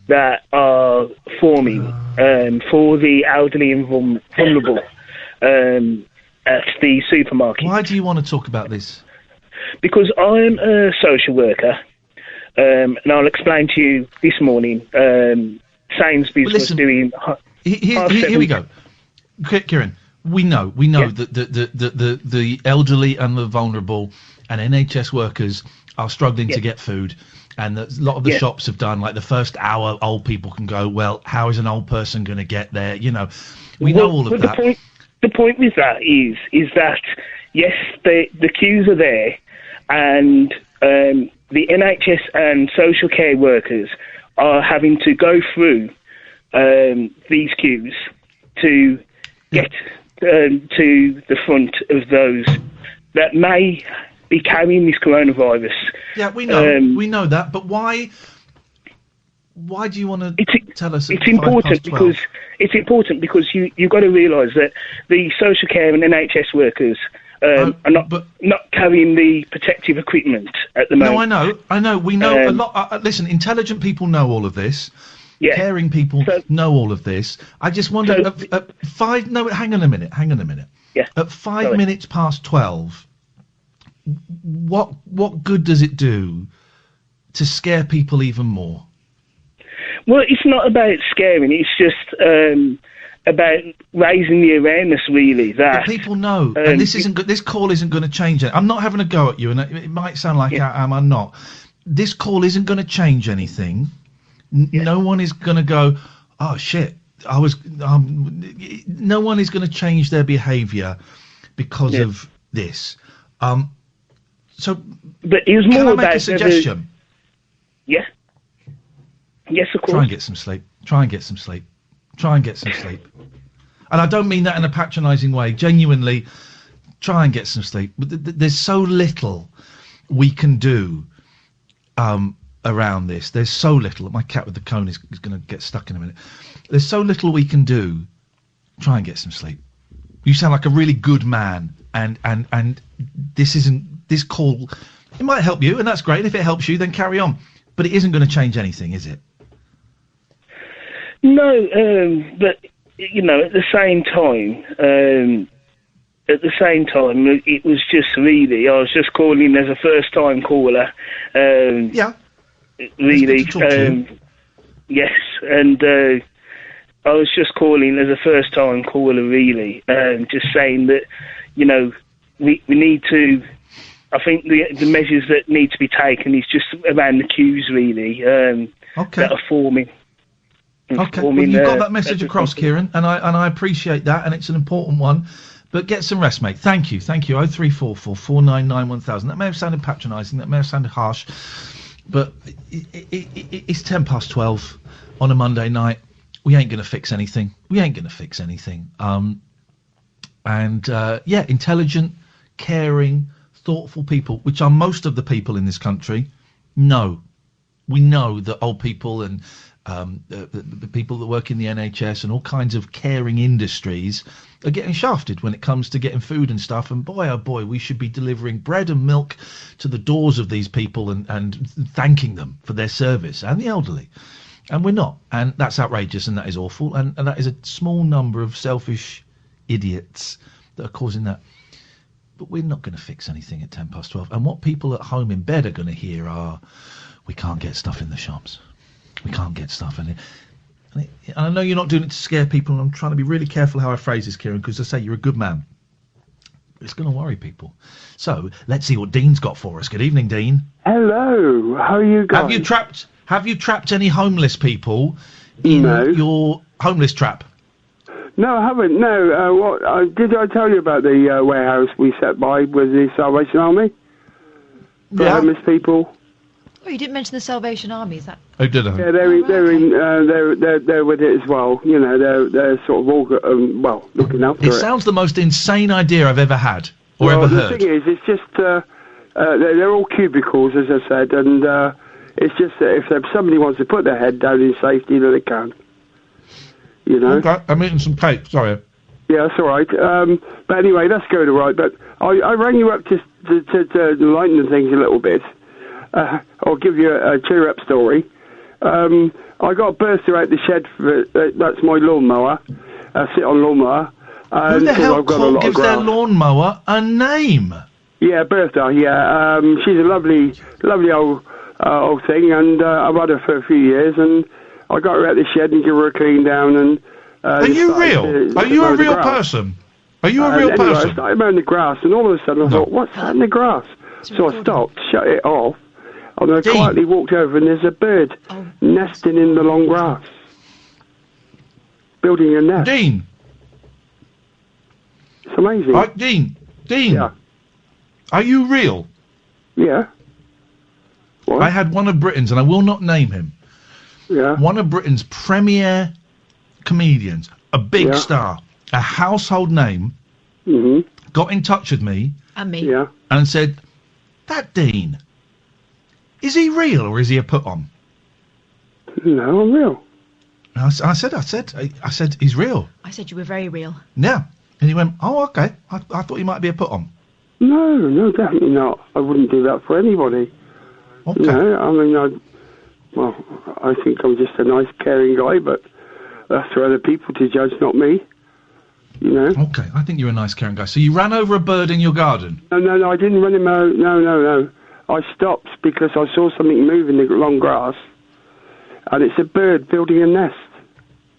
that are forming for the elderly and vulnerable at the supermarket. Why do you want to talk about this? Because I'm a social worker, and I'll explain to you this morning. Sainsbury's was doing. Here we go, Kieran. We know that the elderly and the vulnerable and NHS workers are struggling to get food, and that a lot of the shops have done, like, the first hour, old people can go, well, how is an old person going to get there? You know, we know all of that. The point with that is that, yes, the queues are there, and the NHS and social care workers are having to go through these queues to get to the front of those that may be carrying this coronavirus. Yeah, we know that, but why do you want to tell us? It's important because you've got to realise that the social care and NHS workers are not carrying the protective equipment at the moment. No, I know. We know a lot. Listen, intelligent people know all of this. Yeah. Caring people know all of this. I just wonder, hang on a minute. Yeah. At 5 minutes past 12, what good does it do to scare people even more? Well, it's not about scaring. It's just about raising the awareness, really. That but people know, and this call isn't going to change it. I'm not having a go at you, and it might sound like I'm not. This call isn't going to change anything. No one is going to go, oh shit, I was. No one is going to change their behaviour because of this. So, but it was more can I about make a suggestion? Yes, of course. Try and get some sleep. And I don't mean that in a patronising way. Genuinely, try and get some sleep. There's so little we can do around this. There's so little. My cat with the cone is going to get stuck in a minute. There's so little we can do. Try and get some sleep. You sound like a really good man, and this call, it might help you, and that's great. If it helps you, then carry on. But it isn't going to change anything, is it? No, but you know, at the same time, it was just really. I was just calling as a first-time caller. Really. Yes, and I was just calling as a first-time caller, really, just saying that, you know, we need to. I think the measures that need to be taken is just around the queues, really, that are forming. Okay, well, you've got that message across, Kieran, and I appreciate that, and it's an important one. But get some rest, mate. Thank you. 0344 499 1000. That may have sounded patronising. That may have sounded harsh, but it's 12 on a Monday night. We ain't going to fix anything. Intelligent, caring, thoughtful people, which are most of the people in this country, know. We know that old people and the people that work in the NHS and all kinds of caring industries are getting shafted when it comes to getting food and stuff. And boy, oh boy, we should be delivering bread and milk to the doors of these people and thanking them for their service, and the elderly. And we're not. And that's outrageous, and that is awful. And that is a small number of selfish idiots that are causing that. But we're not going to fix anything at 12. And what people at home in bed are going to hear are, we can't get stuff in the shops. We can't get stuff in it. And I know you're not doing it to scare people, and I'm trying to be really careful how I phrase this, Kieran, because I say you're a good man. It's going to worry people. So let's see what Dean's got for us. Good evening, Dean. Hello. How are you guys? Have you trapped any homeless people in your homeless trap? No, I haven't. No. Did I tell you about the warehouse we set by with the Salvation Army for homeless people? Oh, you didn't mention the Salvation Army, is that? Oh, did I? Yeah, they're with it as well. You know, they're sort of all looking after it. It sounds the most insane idea I've ever had or ever heard. The thing is, it's just they're all cubicles, as I said, and it's just that if somebody wants to put their head down in safety, then they can. You know. Okay, I'm eating some cake. Sorry. Yeah, that's all right. But anyway, that's going all right. But I rang you up just to lighten things a little bit, I'll give you a cheer-up story. I got a Bertha out the shed. That's my lawnmower. I sit on lawnmower. Who the hell gives their lawnmower a name? Yeah, Bertha. Yeah, she's a lovely old thing, and I've had her for a few years, and I got her out the shed and give her a clean down. And are you real? Are you a real person? Are you a real person? I started mowing the grass, and all of a sudden I thought, what's that in the grass? So I stopped, shut it off, and I quietly walked over, and there's a bird nesting in the long grass, building a nest. Dean. It's amazing. Right, Dean. Yeah. Are you real? Yeah. What? I had one of Britain's, and I will not name him. Yeah. One of Britain's premier comedians, a big star, a household name, got in touch with me and me and said, that Dean, is he real or is he a put-on? No, I'm real. I said, he's real. I said you were very real. Yeah. And he went, oh, okay. I thought he might be a put-on. No, definitely not. I wouldn't do that for anybody. Okay. You know, I mean, I think I'm just a nice, caring guy, but that's for other people to judge, not me. You know? Okay, I think you're a nice, caring guy. So you ran over a bird in your garden? No, I didn't run him out. No. I stopped because I saw something move in the long grass, and it's a bird building a nest.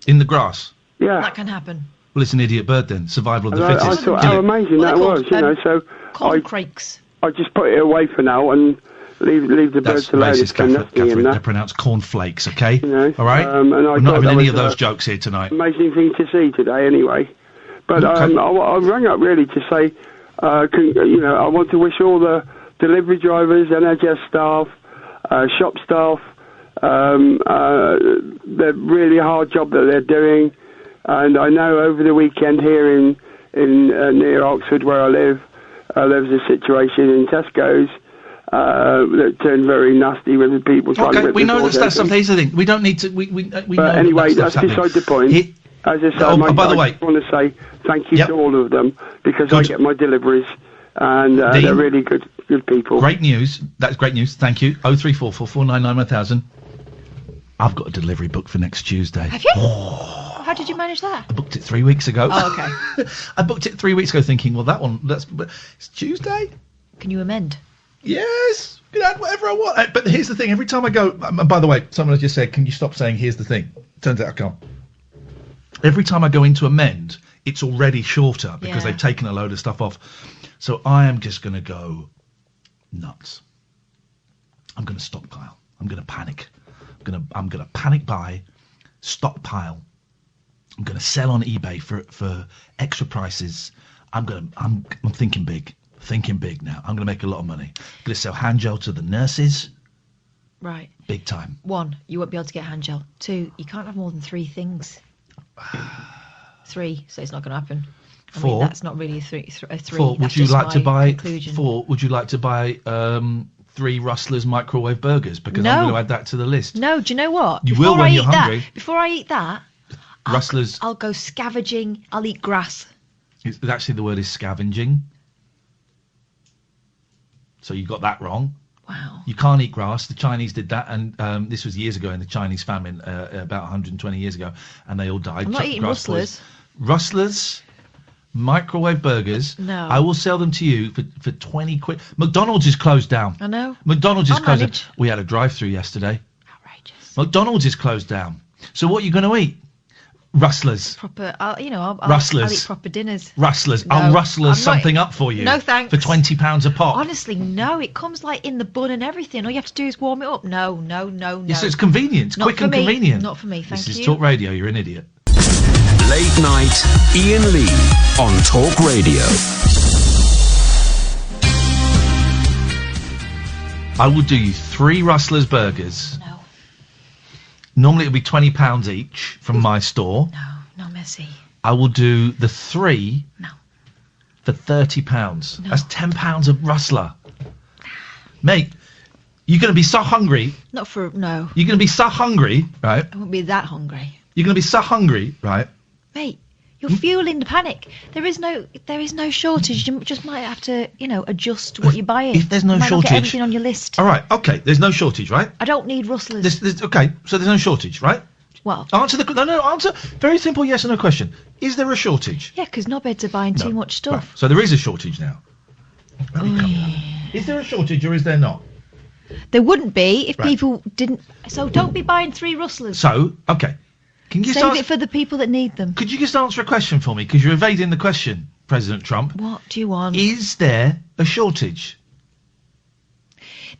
In the grass? Yeah. That can happen. Well, it's an idiot bird then. Survival of the fittest. I thought how amazing that was, you know, so corncrakes. I just put it away for now and leave the birds alone. Racist, Catherine. They're pronounced cornflakes, okay? You know, all right? and I We're not having any of was those jokes here tonight. Amazing thing to see today, anyway. But I rang up really to say, you know, I want to wish all the delivery drivers, NHS staff, shop staff, the really hard job that they're doing. And I know over the weekend here in near Oxford, where I live, there was a situation in Tesco's that turned very nasty with the people trying to rip we know the that's something. Here's the thing. We don't need to. We but know anyway, that's happening. beside the point. As I said, by the way, I just want to say thank you to all of them because I get my deliveries and they're really good people. Great news. That's great news. Thank you. 0344 499 1000. I've got a delivery booked for next Tuesday. Have you? How did you manage that? I booked it 3 weeks ago. Oh, okay. I booked it 3 weeks ago thinking, well, it's Tuesday. Can you amend? Yes. You can add whatever I want. But here's the thing. Every time I go... by the way, someone has just said, can you stop saying, here's the thing? Turns out I can't. Every time I go into amend, it's already shorter because they've taken a load of stuff off. So I am just going to go nuts. I'm going to stockpile. I'm going to panic. I'm going to panic buy, stockpile. I'm going to sell on eBay for extra prices. I'm thinking big. Thinking big now. I'm going to make a lot of money. I'm going to sell hand gel to the nurses. Right. Big time. 1, you won't be able to get hand gel. 2, you can't have more than 3 things. 3, so it's not going to happen. 4. I mean, that's not really a 3. 4. Would you like to buy? 4. Would you like to buy 3 Rustlers microwave burgers? Because I'm going to add that to the list. No. Do you know what? You will when you're hungry. Before I eat that, Rustlers. I'll go scavenging. I'll eat grass. Actually, the word is scavenging. So you got that wrong. Wow. You can't eat grass. The Chinese did that, and this was years ago in the Chinese famine, about 120 years ago, and they all died. I'm not eating Rustlers. Rustlers, microwave burgers. No. I will sell them to you for 20 quid. McDonald's is closed down. I know. McDonald's is closed down. We had a drive-through yesterday. Outrageous. McDonald's is closed down. So what are you going to eat? Rustlers. Proper, I'll Rustlers. I'll eat proper dinners. Rustlers. No, I'll rustlers I'm not- something up for you. No, thanks. For £20 a pop. Honestly, no. It comes like in the bun and everything. All you have to do is warm it up. No. Yes, it's convenient. It's quick and convenient. Not for me, thank you. This is Talk Radio. You're an idiot. Late night, Iain Lee on Talk Radio. I will do you 3 Rustlers burgers. No. Normally it'll be £20 each from my store. No, messy. I will do the 3 for £30. No. That's £10 a Rustler. Mate, you're going to be so hungry. No. You're going to be so hungry, right? I won't be that hungry. You're going to be so hungry, right? Mate, You're fueling the panic. There is no shortage. You just might have to, adjust what you're buying. If there's no you might shortage, not get everything on your list. All right, okay. There's no shortage, right? I don't need rustlers. Okay, so there's no shortage, right? Well, answer. Very simple, yes or no question. Is there a shortage? Yeah, because knobheads are buying too much stuff. Right. So there is a shortage now. Is there a shortage or is there not? There wouldn't be if people didn't. So don't be buying 3 rustlers. So, okay. Can you Save it for the people that need them. Could you just answer a question for me? Because you're evading the question, President Trump. What do you want? Is there a shortage?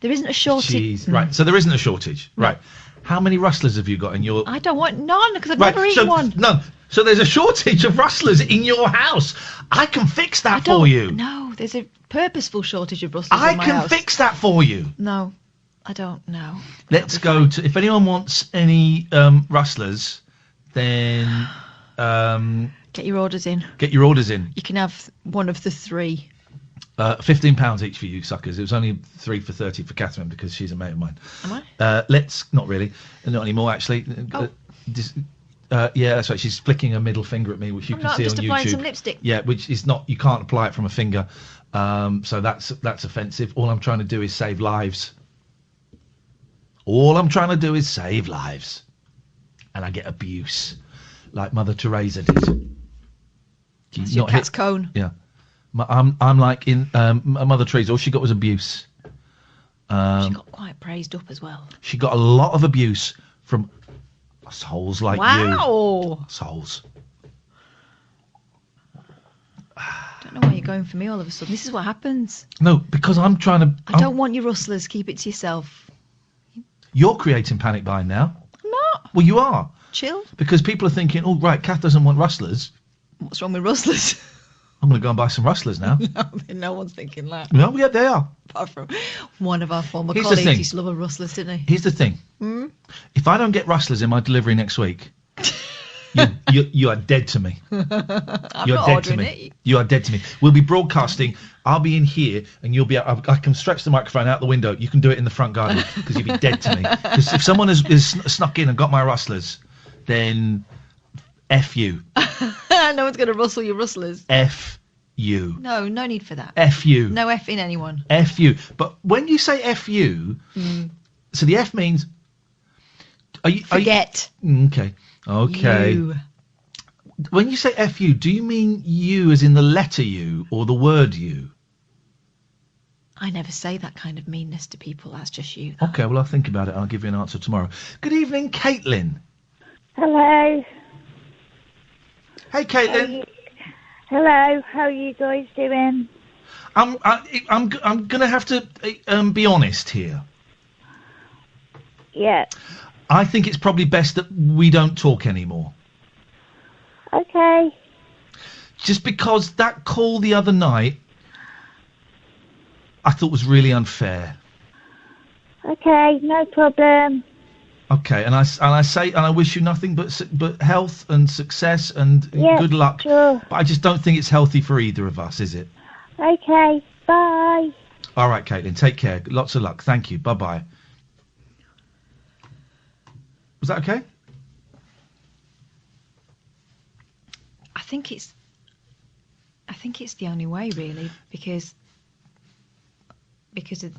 There isn't a shortage. Jeez. Right, so there isn't a shortage. Right. How many rustlers have you got in your... I don't want none, because I've never eaten one. None. So there's a shortage of rustlers in your house. I can fix that for you. No, there's a purposeful shortage of rustlers in my I house. can fix that for you. No, I don't know. Let's go to... If anyone wants any rustlers, then... Get your orders in. Get your orders in. You can have one of the 3. £15 each for you suckers. It was only 3 for £30 for Catherine because she's a mate of mine. Am I? Not really. Not anymore, actually. Yeah, that's right. She's flicking her middle finger at me, which you can see on YouTube. I'm just applying some lipstick. Yeah, which is not... You can't apply it from a finger. So that's offensive. All I'm trying to do is save lives. All I'm trying to do is save lives. And I get abuse. Like Mother Teresa did. That's your cat's cone. Yeah. I'm like in Mother Teresa. All she got was abuse. She got quite praised up as well. She got a lot of abuse from souls like you. Wow. Souls. Don't know why you're going for me all of a sudden. This is what happens. No, because I'm trying to... I don't want your rustlers. Keep it to yourself. You're creating panic buying now. I'm not. Well, you are. Chill. Because people are thinking, oh, right, Kath doesn't want rustlers. What's wrong with rustlers? I'm going to go and buy some rustlers now. No one's thinking that. No, yeah, they are. Apart from one of our former Here's colleagues used to love a rustlers, didn't he? Here's the thing. If I don't get rustlers in my delivery next week, you are dead to me. I'm You're not dead ordering to me. it. You are dead to me. We'll be broadcasting. I'll be in here, and you'll be. I can stretch the microphone out the window. You can do it in the front garden because you'll be dead to me. Because if someone has snuck in and got my rustlers, then F you. No one's going to rustle your rustlers. F you. No need for that. F you. No F in anyone. F you. But when you say F you, so the F means... Forget. Okay. You. When you say F you, do you mean you as in the letter U or the word you? I never say that kind of meanness to people. That's just you. Okay, well, I'll think about it. I'll give you an answer tomorrow. Good evening, Caitlin. Hello. Hey, Caitlin. Hello. How are you guys doing? I'm gonna have to be honest here. Yeah. I think it's probably best that we don't talk anymore. Okay. Just because that call the other night, I thought was really unfair. Okay, no problem. Okay, and I wish you nothing but health and success and good luck. Sure. But I just don't think it's healthy for either of us, is it? Okay, bye. All right, Caitlin, take care. Lots of luck. Thank you. Bye-bye. Was that okay? I think it's the only way, really, because of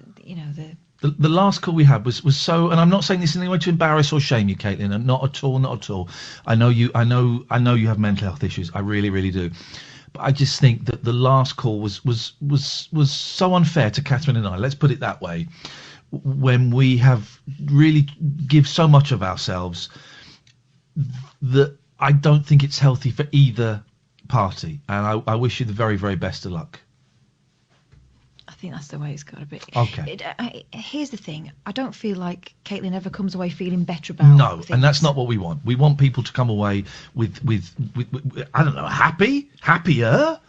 the last call we had was so, and I'm not saying this in any way to embarrass or shame you, Caitlin, and not at all. I know you have mental health issues. I really, really do. But I just think that the last call was so unfair to Catherine and I. Let's put it that way. When we have really give so much of ourselves, that I don't think it's healthy for either party. And I wish you the very, very best of luck. I think that's the way it's got to be. Okay. Here's the thing. I don't feel like Caitlin ever comes away feeling better about No, and that's not what we want. We want people to come away with I don't know, happier,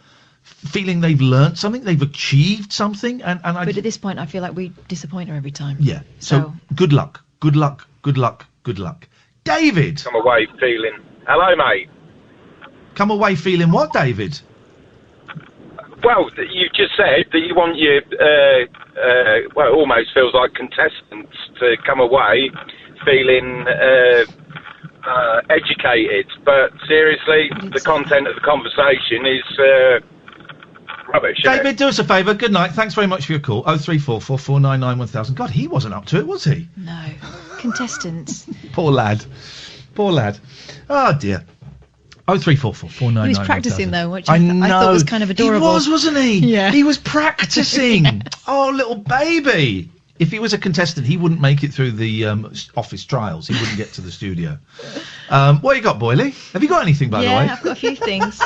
feeling they've learnt something, they've achieved something, but at this point, I feel like we disappoint her every time. Yeah. So good luck. David. Come away feeling. Hello, mate. Come away feeling what, David? Well, you just said that you want your, well, it almost feels like contestants to come away feeling educated, but seriously, the content of the conversation is rubbish. David, do us a favour. Good night. Thanks very much for your call. 0344 499 1000. God, he wasn't up to it, was he? No. Contestants. Poor lad. Poor lad. Oh, dear. 0344 499 He was practising, though, which I thought was kind of adorable. He was, wasn't he? Yeah. He was practising. Oh, little baby. If he was a contestant, he wouldn't make it through the office trials. He wouldn't get to the studio. What you got, Boyley? Have you got anything, by the way? Yeah, I've got a few things.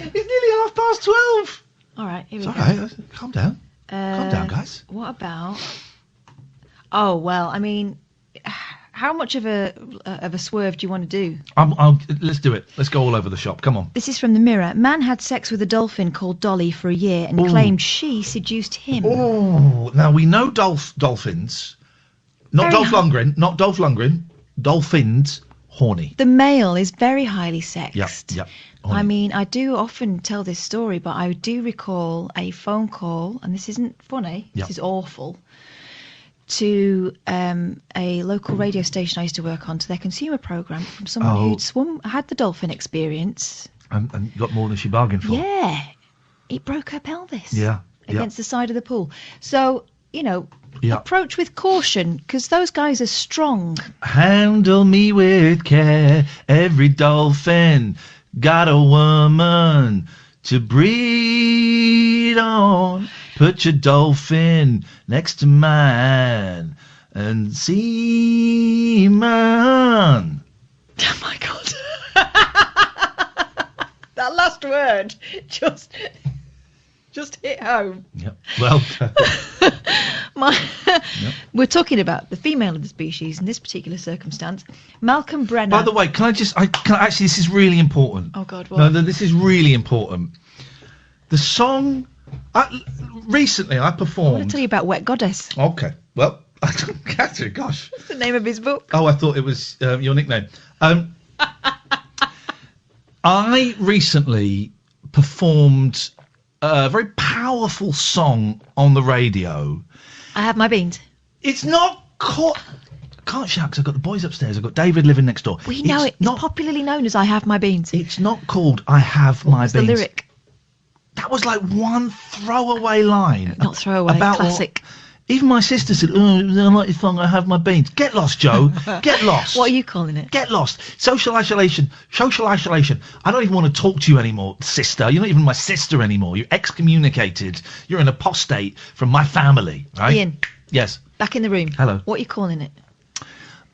It's nearly 12:30. All right, here we It's go. all right. Calm down. Calm down, guys. What about... Oh, well, I mean... How much of a swerve do you want to do? Let's do it. Let's go all over the shop. Come on. This is from the Mirror. Man had sex with a dolphin called Dolly for a year and claimed she seduced him. Oh, now we know dolphins. Not Dolph Lundgren. Not Dolph Lundgren. Dolphins, horny. The male is very highly sexed. Yep. I mean, I do often tell this story, but I do recall a phone call, and this isn't funny. Yep. This is awful. To a local radio station I used to work on, to their consumer programme, from someone who'd had the dolphin experience. And got more than she bargained for. Yeah. It broke her pelvis. Yeah. Against the side of the pool. So, approach with caution, because those guys are strong. Handle me with care. Every dolphin got a woman to breed on. Put your dolphin next to mine and see man. Oh my God. That last word just hit home. Yep. Well, We're talking about the female of the species in this particular circumstance. Malcolm Brenner. By the way, can I actually, this is really important. Oh God, what? No, this is really important. The song, recently I performed. I want to tell you about Wet Goddess. Okay, well, I don't get it, gosh. That's the name of his book. Oh, I thought it was your nickname. I recently performed a very powerful song on the radio. I Have My Beans. It's not called... I can't shout because I've got the boys upstairs. I've got David living next door. We know it's popularly known as I Have My Beans. It's not called I Have My Beans. The lyric? That was like one throwaway line. Not throwaway, classic. Even my sister said, "Oh, I like your song, I Have My Beans." Get lost, Joe. Get lost. What are you calling it? Get lost. Social isolation. Social isolation. I don't even want to talk to you anymore, sister. You're not even my sister anymore. You're excommunicated. You're an apostate from my family, right? Ian. Yes. Back in the room. Hello. What are you calling it?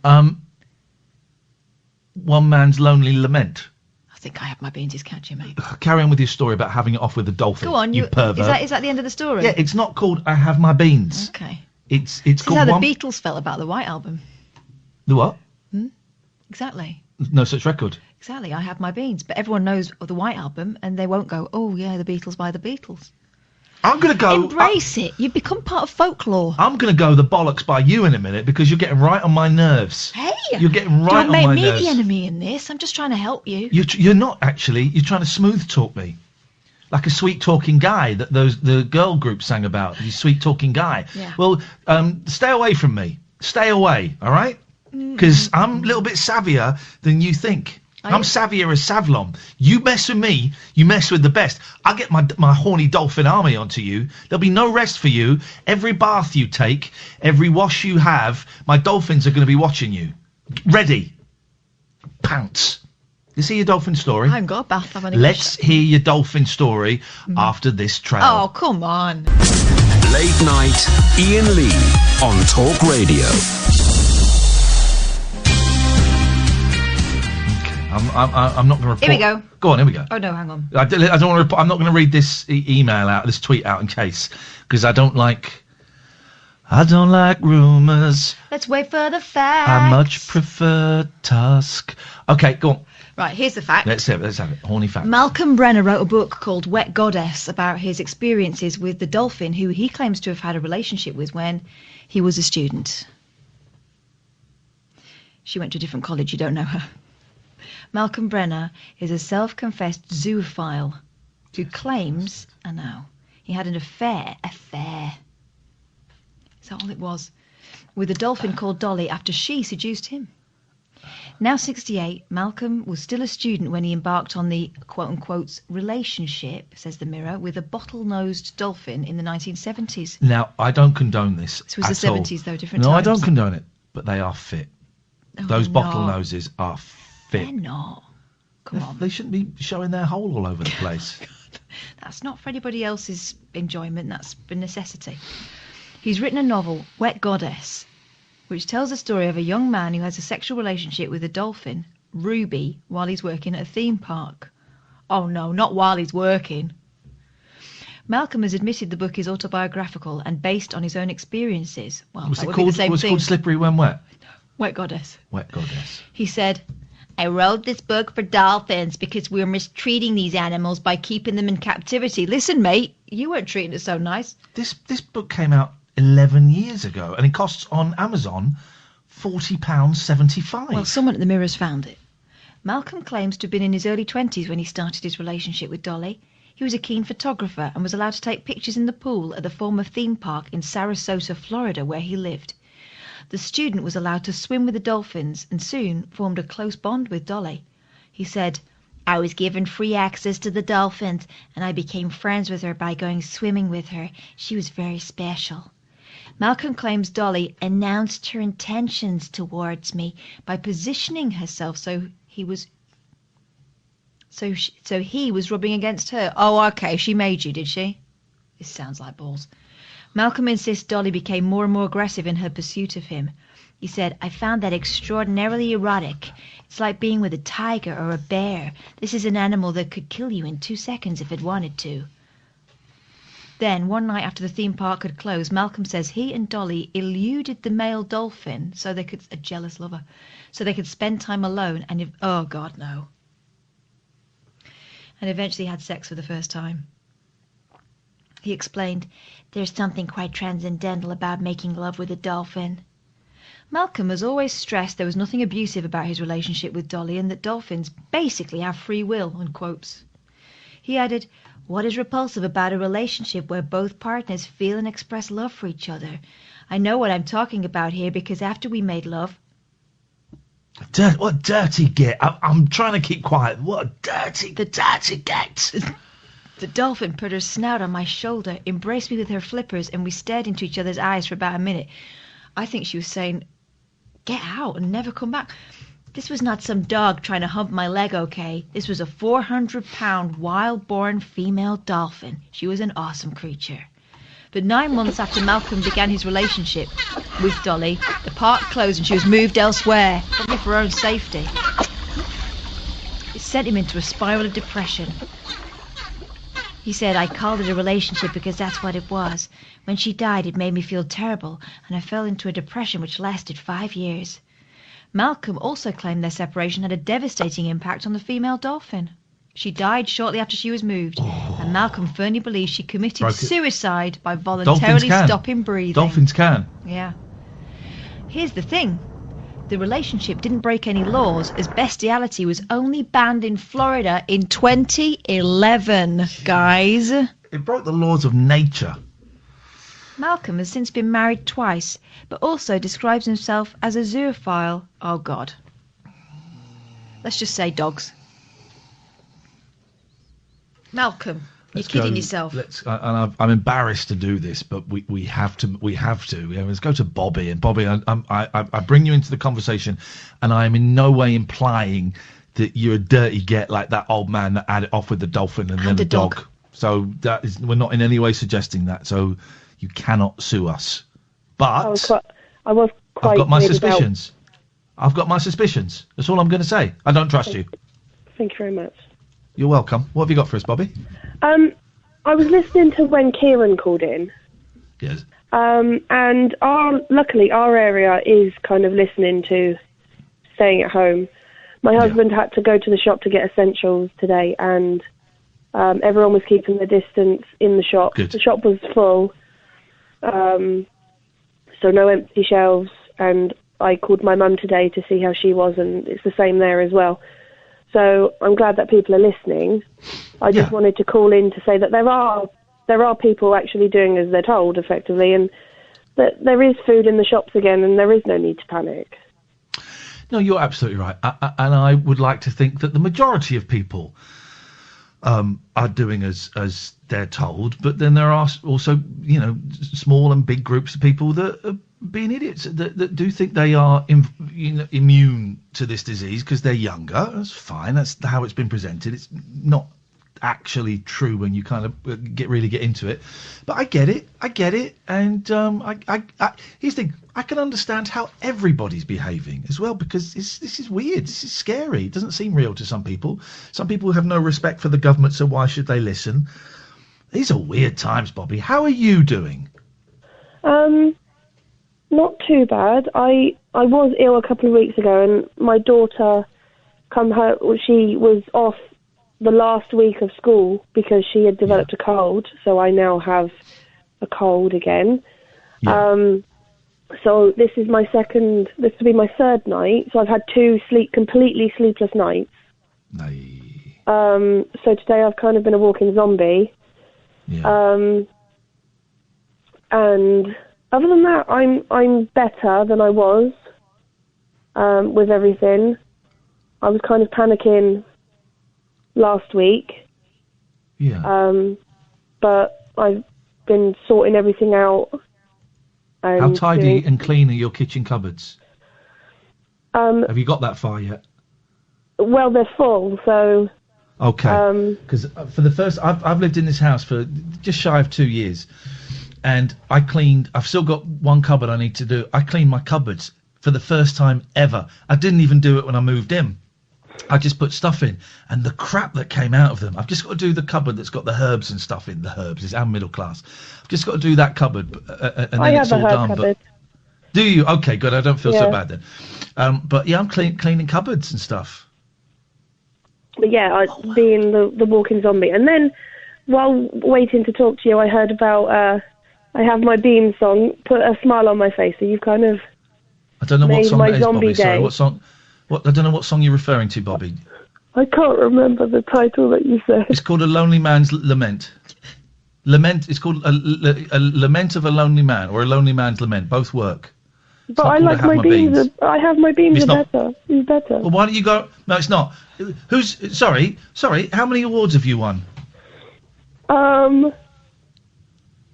One Man's Lonely Lament. I think I Have My Beans is catchy, mate. Carry on with your story about having it off with the dolphin. Go on, you pervert. Is that the end of the story? Yeah, it's not called I Have My Beans. Okay. It's This called is how the Beatles felt about the White Album. The what? Exactly. No such record. Exactly. I Have My Beans, but everyone knows of the White Album, and they won't go, "Oh yeah, the Beatles by the Beatles." I'm going to go... Embrace it. You've become part of folklore. I'm going to go the bollocks by you in a minute because you're getting right on my nerves. Hey! You're getting right on my Don't nerves. make me the enemy in this. I'm just trying to help you. You're not, actually. You're trying to smooth talk me. Like a sweet-talking guy that the girl group sang about. The sweet-talking guy. Yeah. Well, stay away from me. Stay away, all right? Because I'm a little bit savvier than you think. I'm savvier as Savlon. You mess with me, you mess with the best. I'll get my horny dolphin army onto you. There'll be no rest for you. Every bath you take, every wash you have, my dolphins are going to be watching you. Ready. Pounce. You see your dolphin story? I haven't got a bath. I've only Let's hear your dolphin story after this trail. Oh, come on. Late night, Iain Lee on Talk Radio. I'm not going to report. Here we go. Go on, here we go. Oh, no, hang on. I don't want to. I'm not going to read this email out, this tweet out in case, because I don't like rumours. Let's wait for the facts. I much prefer Tusk. Okay, go on. Right, here's the fact. Let's have it. Horny fact. Malcolm Brenner wrote a book called Wet Goddess about his experiences with the dolphin, who he claims to have had a relationship with when he was a student. She went to a different college, you don't know her. Malcolm Brenner is a self-confessed zoophile who claims, I know, he had an affair. Is that all it was? With a dolphin called Dolly after she seduced him. Now 68, Malcolm was still a student when he embarked on the quote-unquote relationship, says the Mirror, with a bottle-nosed dolphin in the 1970s. Now, I don't condone this. This was the 70s, though, different times. No, times. I don't condone it, but they are fit. Those bottlenoses are fit. They're not. Come on. They shouldn't be showing their hole all over the place. That's not for anybody else's enjoyment, that's for necessity. He's written a novel, Wet Goddess, which tells the story of a young man who has a sexual relationship with a dolphin, Ruby, while he's working at a theme park. Oh no, not while he's working. Malcolm has admitted the book is autobiographical and based on his own experiences. Well, was that it would called, be the same was thing. It called Slippery When Wet? Wet Goddess. Wet Goddess. He said, I wrote this book for dolphins because we're mistreating these animals by keeping them in captivity. Listen, mate, you weren't treating it so nice. This book came out 11 years ago, and it costs on Amazon £40.75. Well, someone at the Mirror's found it. Malcolm claims to have been in his early 20s when he started his relationship with Dolly. He was a keen photographer and was allowed to take pictures in the pool at the former theme park in Sarasota, Florida, where he lived. The student was allowed to swim with the dolphins and soon formed a close bond with Dolly. He said, I was given free access to the dolphins and I became friends with her by going swimming with her. She was very special. Malcolm claims Dolly announced her intentions towards me by positioning herself so he was rubbing against her. Oh, okay, she made you, did she? This sounds like balls. Malcolm insists Dolly became more and more aggressive in her pursuit of him. He said, I found that extraordinarily erotic. It's like being with a tiger or a bear. This is an animal that could kill you in 2 seconds if it wanted to. Then, one night after the theme park had closed, Malcolm says he and Dolly eluded the male dolphin a jealous lover, so they could spend time alone and, oh God, no. And eventually had sex for the first time. He explained, there's something quite transcendental about making love with a dolphin. Malcolm has always stressed there was nothing abusive about his relationship with Dolly and that dolphins basically have free will, unquotes. He added, what is repulsive about a relationship where both partners feel and express love for each other? I know what I'm talking about here because after we made love... What dirty get? I'm trying to keep quiet. What dirty get? The dolphin put her snout on my shoulder, embraced me with her flippers, and we stared into each other's eyes for about a minute. I think she was saying, get out and never come back. This was not some dog trying to hump my leg, okay? This was a 400-pound wild-born female dolphin. She was an awesome creature. But 9 months after Malcolm began his relationship with Dolly, the park closed and she was moved elsewhere, probably for her own safety. It sent him into a spiral of depression. He said, I called it a relationship because that's what it was. When she died, it made me feel terrible, and I fell into a depression which lasted 5 years. Malcolm also claimed their separation had a devastating impact on the female dolphin. She died shortly after she was moved, and Malcolm firmly believes she committed suicide by voluntarily stopping breathing. Dolphins can. Yeah. Here's the thing. The relationship didn't break any laws, as bestiality was only banned in Florida in 2011, guys. It broke the laws of nature. Malcolm has since been married twice, but also describes himself as a zoophile. Oh, God. Let's just say dogs. Malcolm, you're kidding yourself. I'm embarrassed to do this, but we have to. Yeah, let's go to Bobby. And Bobby, I bring you into the conversation, and I am in no way implying that you're a dirty get like that old man that had it off with the dolphin and then the dog. So we're not in any way suggesting that. So you cannot sue us. But I was quite. I've got my suspicions. I've got my suspicions. That's all I'm going to say. I don't trust you. Thank you very much. You're welcome. What have you got for us, Bobby? I was listening to when Kieran called in. Yes. And luckily our area is kind of listening to staying at home. My husband had to go to the shop to get essentials today, and everyone was keeping their distance in the shop. Good. The shop was full, so no empty shelves, and I called my mum today to see how she was, and it's the same there as well. So I'm glad that people are listening. I just wanted to call in to say that there are people actually doing as they're told, effectively, and that there is food in the shops again, and there is no need to panic. No, you're absolutely right. And I would like to think that the majority of people are doing as they're told, but then there are also, small and big groups of people that are being idiots, that do think they are immune to this disease because they're younger. That's fine. That's how it's been presented. It's not actually true when you kind of get into it. But I get it. And here's the thing. I can understand how everybody's behaving as well, because this is weird. This is scary. It doesn't seem real to some people. Some people have no respect for the government, so why should they listen? These are weird times, Bobby. How are you doing? Not too bad. I was ill a couple of weeks ago, and my daughter come home. She was off the last week of school because she had developed a cold. So I now have a cold again. Yeah. So this is my second. This will be my third night. So I've had two completely sleepless nights. So today I've kind of been a walking zombie. Yeah. And other than that, I'm better than I was with everything. I was kind of panicking last week. Yeah. But I've been sorting everything out. How tidy and clean are your kitchen cupboards? Have you got that far yet? Well, they're full, so... Okay. Because for the first... I've lived in this house for just shy of 2 years. And I've still got one cupboard I need to do. I cleaned my cupboards for the first time ever. I didn't even do it when I moved in. I just put stuff in, and the crap that came out of them. I've just got to do the cupboard that's got the herbs and stuff in. The herbs is our middle class. I've just got to do that cupboard, and then it's all done. But do you? Okay, good. I don't feel so bad then. But yeah, I'm cleaning cupboards and stuff. But yeah, being the walking zombie. And then, while waiting to talk to you, I heard about I Have My Beans song. Put a smile on my face. So you've kind of I don't know what song that is, Bobby. Day. Sorry, what song? I don't know what song you're referring to, Bobby. I can't remember the title that you said. It's called A Lonely Man's Lament. It's called a Lament of a Lonely Man, or A Lonely Man's Lament. Both work. But I like my beans. I Have My Beans are better. It's better. Well, why don't you go... No, it's not. Sorry, how many awards have you won? None,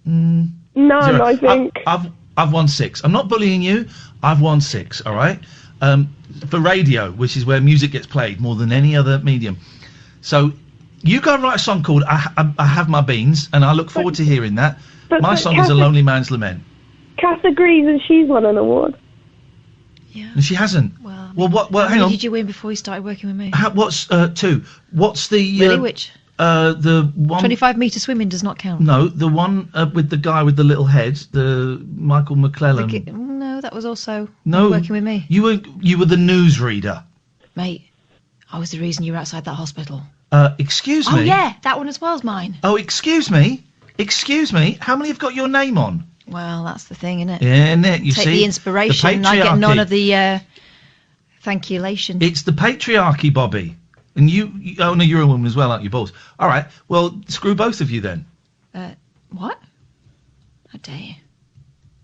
Zero. I think. I've won 6. I'm not bullying you. I've won 6, all right? For radio, which is where music gets played more than any other medium. So you go and write a song called I Have My Beans, and I look forward to hearing that. My song is A Lonely Man's Lament. Kath agrees, and she's won an award. Yeah. No, she hasn't. Well, what? Hang on. Did you win before you started working with me? What's 2? What's the... Really, which? The one... 25-metre swimming does not count. No, the one with the guy with the little head, the Michael McClellan. No, that was also working with me. You were the newsreader. Mate, I was the reason you were outside that hospital. Excuse me? Oh, yeah, that one as well as mine. Oh, excuse me? How many have got your name on? Well, that's the thing, isn't it? Yeah, isn't it? You Take see? the inspiration, I get none of the thankulation. It's the patriarchy, Bobby. And oh no, you're a woman as well, aren't you, Balls? All right, well, screw both of you then. What? How dare you?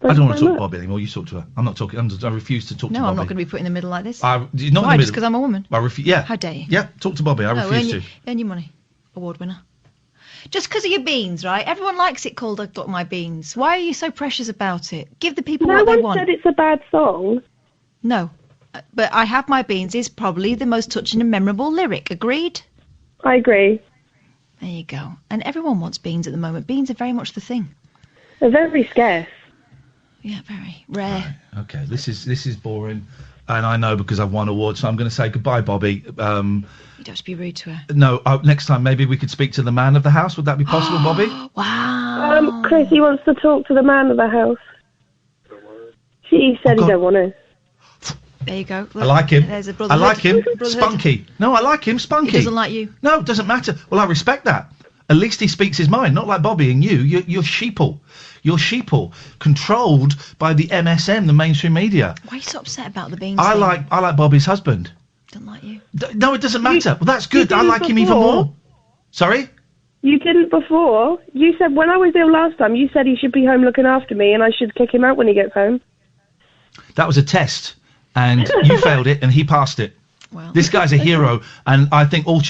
I don't want to talk to Bobby anymore. You talk to her. I'm not talking. I refuse to talk to Bobby. No, I'm not going to be put in the middle like this. Not Why? In the middle. Just because I'm a woman? Yeah. How dare you? Yeah, talk to Bobby. I refuse to. Earn your money. Award winner. Just because of your beans, right? Everyone likes it called I've Got My Beans. Why are you so precious about it? Give the people what they want. No one said it's a bad song. No. But I Have My Beans is probably the most touching and memorable lyric. Agreed? I agree. There you go. And everyone wants beans at the moment. Beans are very much the thing. They're very scarce. Yeah, very rare. Right, okay, this is boring, and I know because I've won awards, so I'm going to say goodbye, Bobby. You don't have to be rude to her. No, next time maybe we could speak to the man of the house. Would that be possible, Bobby? Wow. Chris, he wants to talk to the man of the house. He said he don't want to. There you go. Look, I like him. There's a I like him. Spunky. No, I like him. Spunky. He doesn't like you. No, it doesn't matter. Well, I respect that. At least he speaks his mind, not like Bobby and you. You're sheeple. You're sheeple, controlled by the MSM, the mainstream media. Why are you so upset about the beans I thing? like Bobby's husband. Don't like you. No, it doesn't matter. Well, that's good. I like him even more. Sorry? You didn't before. You said when I was ill last time, you said he should be home looking after me and I should kick him out when he gets home. That was a test. and you failed it, and he passed it. Wow. This guy's a hero, and I think all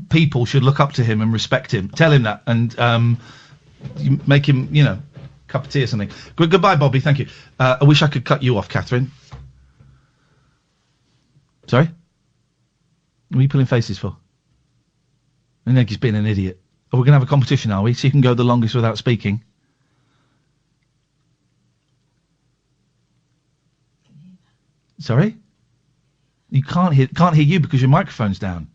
people should look up to him and respect him. Tell him that, and you make him, cup of tea or something. Goodbye, Bobby. Thank you. I wish I could cut you off, Catherine. Sorry? What are you pulling faces for? I think he's being an idiot. Are we going to have a competition, are we? So you can go the longest without speaking. Sorry? You can't hear you because your microphone's down.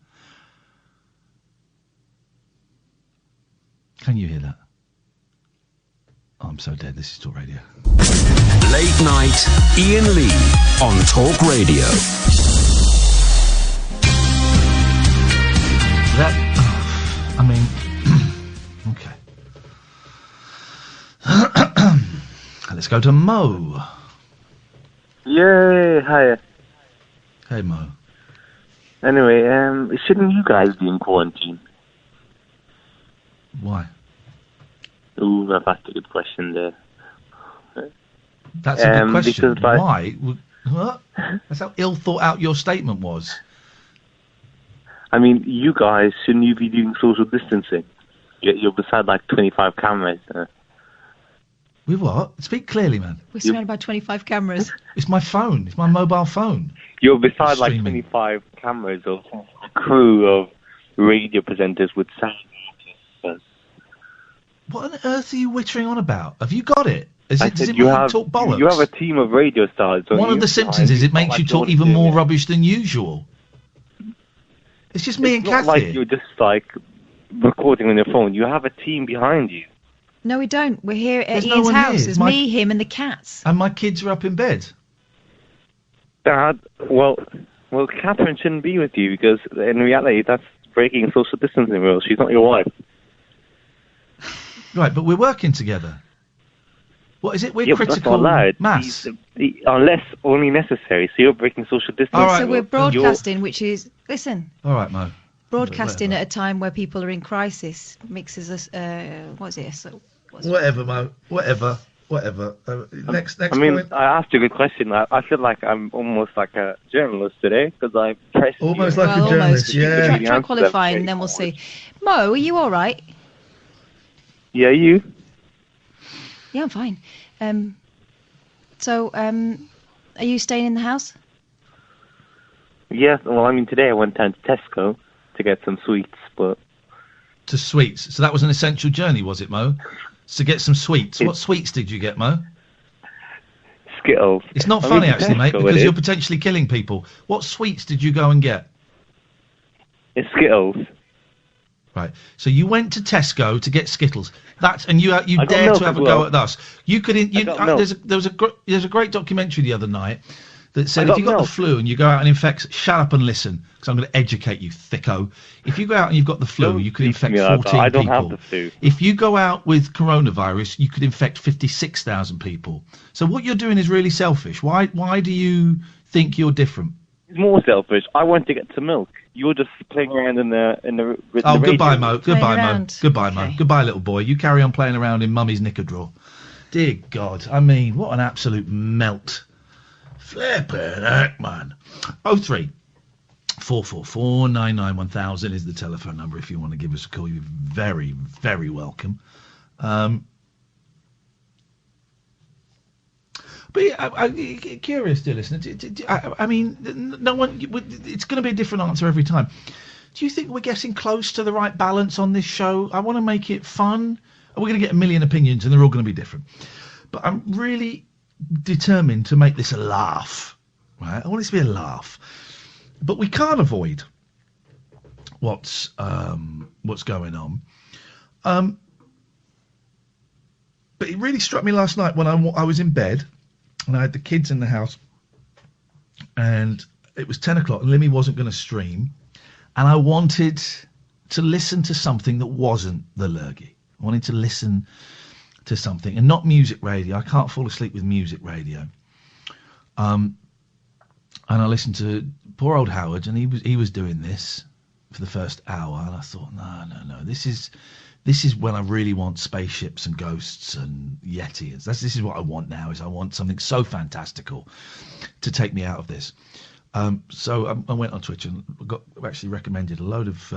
Can you hear that? Oh, I'm so dead. This is Talk Radio. Late night, Iain Lee on Talk Radio. Okay. Let's go to Mo. Yay, hi. Hey, Mo. Anyway, shouldn't you guys be in quarantine? Why? Ooh, I've asked a good question there. That's a good question. Why? What? That's how ill thought out your statement was. I mean, you guys, shouldn't you be doing social distancing? You're beside like 25 cameras. With what? Speak clearly, man. We're surrounded by 25 cameras. It's my phone. It's my mobile phone. You're beside like 25 cameras of a crew of radio presenters with sound artists. What on earth are you wittering on about? Have you got it? Does it make you talk bollocks? You have a team of radio stars. One of the symptoms is it makes you talk even more rubbish than usual. It's just me and Kathy. It's not like you're just like recording on your phone. You have a team behind you. No, we don't. We're here at There's no Ian's one house. here. There's me, him, and the cats. And my kids are up in bed. Dad, well, Catherine shouldn't be with you because in reality that's breaking social distancing rules. She's not your wife. Right, but we're working together. What is it? We're critical that's not allowed. mass. Unless only necessary. So you're breaking social distancing. All right, so we're broadcasting, which is... Listen. All right, Mo. Broadcasting at a time where people are in crisis mixes us... what is it? Whatever, Mo. Whatever. Next I mean, point. I asked you a good question. I feel like I'm almost like a journalist today because I pressed almost you. like a journalist, yeah. Try qualifying and then we'll see. Mo, are you all right? Yeah, you? Yeah, I'm fine. So, are you staying in the house? Yes, well, I mean, today I went down to Tesco to get some sweets, but... To sweets? So that was an essential journey, was it, Mo? To get some sweets. What sweets did you get, Mo? Skittles. It's not I funny, mean, actually, mate, Tesco, because you're potentially killing people. What sweets did you go and get? It's Skittles. Right. So you went to Tesco to get Skittles. And you dared to have a go at us. You could. There's a great documentary the other night that said if you got the flu and you go out and infect. Shut up and listen, because I'm going to educate you, thicko. If you go out and you've got the flu, you could infect 14 people. I don't have the flu. If you go out with coronavirus, you could infect 56,000 people. So what you're doing is really selfish. Why do you think you're different? It's more selfish. I went to get some milk. You're just playing around in the goodbye, Mo. Goodbye, Mo. around. Goodbye, Okay. Mo. Goodbye, little boy. You carry on playing around in Mummy's knicker drawer. Dear God. I mean, what an absolute melt. Flippin' heck, man. 03 444 991 1000 is the telephone number if you want to give us a call. You're very, very welcome. But yeah, I'm curious, dear listener. I mean, no one. It's going to be a different answer every time. Do you think we're getting close to the right balance on this show? I want to make it fun. We're going to get a million opinions, and they're all going to be different. But I'm really determined to make this a laugh. Right? I want it to be a laugh. But we can't avoid what's going on. But it really struck me last night when I was in bed. And I had the kids in the house, and it was 10 o'clock, and Limmy wasn't going to stream, and I wanted to listen to something that wasn't the Lurgy. I wanted to listen to something, and not music radio. I can't fall asleep with music radio. And I listened to poor old Howard, and he was doing this for the first hour, and I thought, no, this is This is when I really want spaceships and ghosts and Yetis. This is what I want now. I want something so fantastical to take me out of this. So I went on Twitch and actually recommended a load of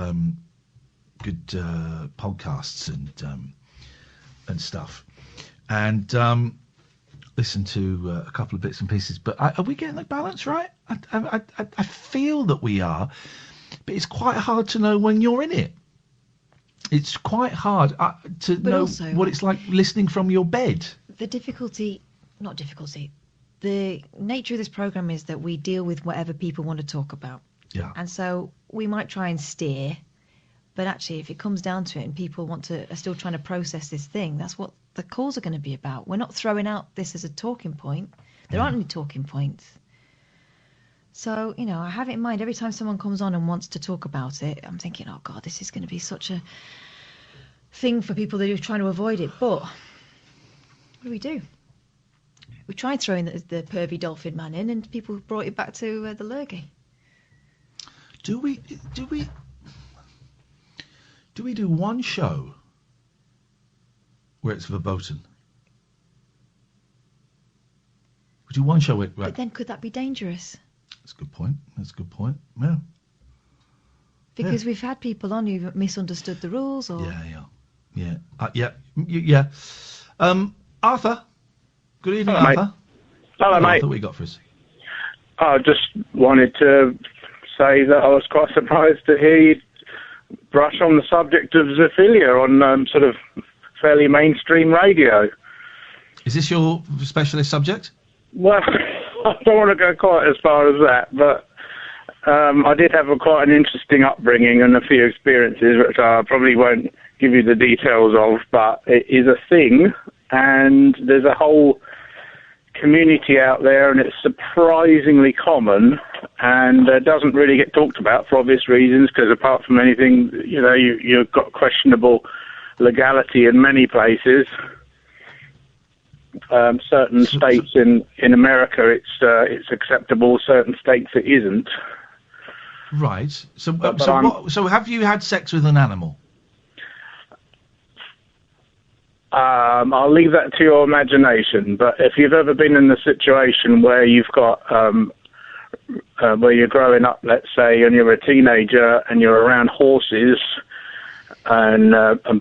good podcasts and stuff, and listened to a couple of bits and pieces. But are we getting the balance right? I feel that we are, but it's quite hard to know when you're in it. It's quite hard to know also, what it's like listening from your bed. The nature of this programme is that we deal with whatever people want to talk about. Yeah. And so we might try and steer, but actually if it comes down to it and people are still trying to process this thing, that's what the calls are going to be about. We're not throwing out this as a talking point. There aren't any talking points. So, I have it in mind every time someone comes on and wants to talk about it, I'm thinking, oh God, this is going to be such a thing for people that are trying to avoid it. But what do? We tried throwing the pervy dolphin man in, and people brought it back to the lurgy. Do we do one show where it's verboten? We do one show where... But then could that be dangerous? That's a good point. Yeah. Because we've had people on who've misunderstood the rules, or... Yeah. Arthur. Good evening, Hello, Arthur. mate. Hello, mate. Arthur, what you got for us? I just wanted to say that I was quite surprised to hear you brush on the subject of zoophilia on sort of fairly mainstream radio. Is this your specialist subject? Well, I don't want to go quite as far as that, but I did have quite an interesting upbringing and a few experiences, which I probably won't give you the details of, but it is a thing, and there's a whole community out there, and it's surprisingly common, and doesn't really get talked about for obvious reasons, because apart from anything, you've got questionable legality in many places. Certain states in America it's acceptable, certain states it isn't. Right. So have you had sex with an animal? I'll leave that to your imagination, but if you've ever been in the situation where you've got where you're growing up, let's say, and you're a teenager and you're around horses and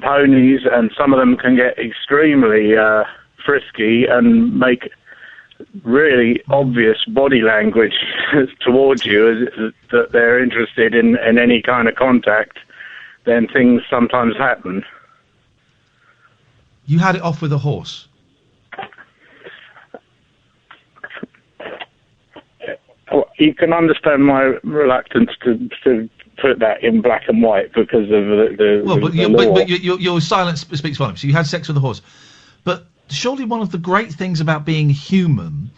ponies, and some of them can get extremely frisky and make really obvious body language towards you that they're interested in any kind of contact, then things sometimes happen. You had it off with a horse? Well, you can understand my reluctance to put that in black and white because of the law. But your silence speaks volumes. So you had sex with a horse. But surely one of the great things about being human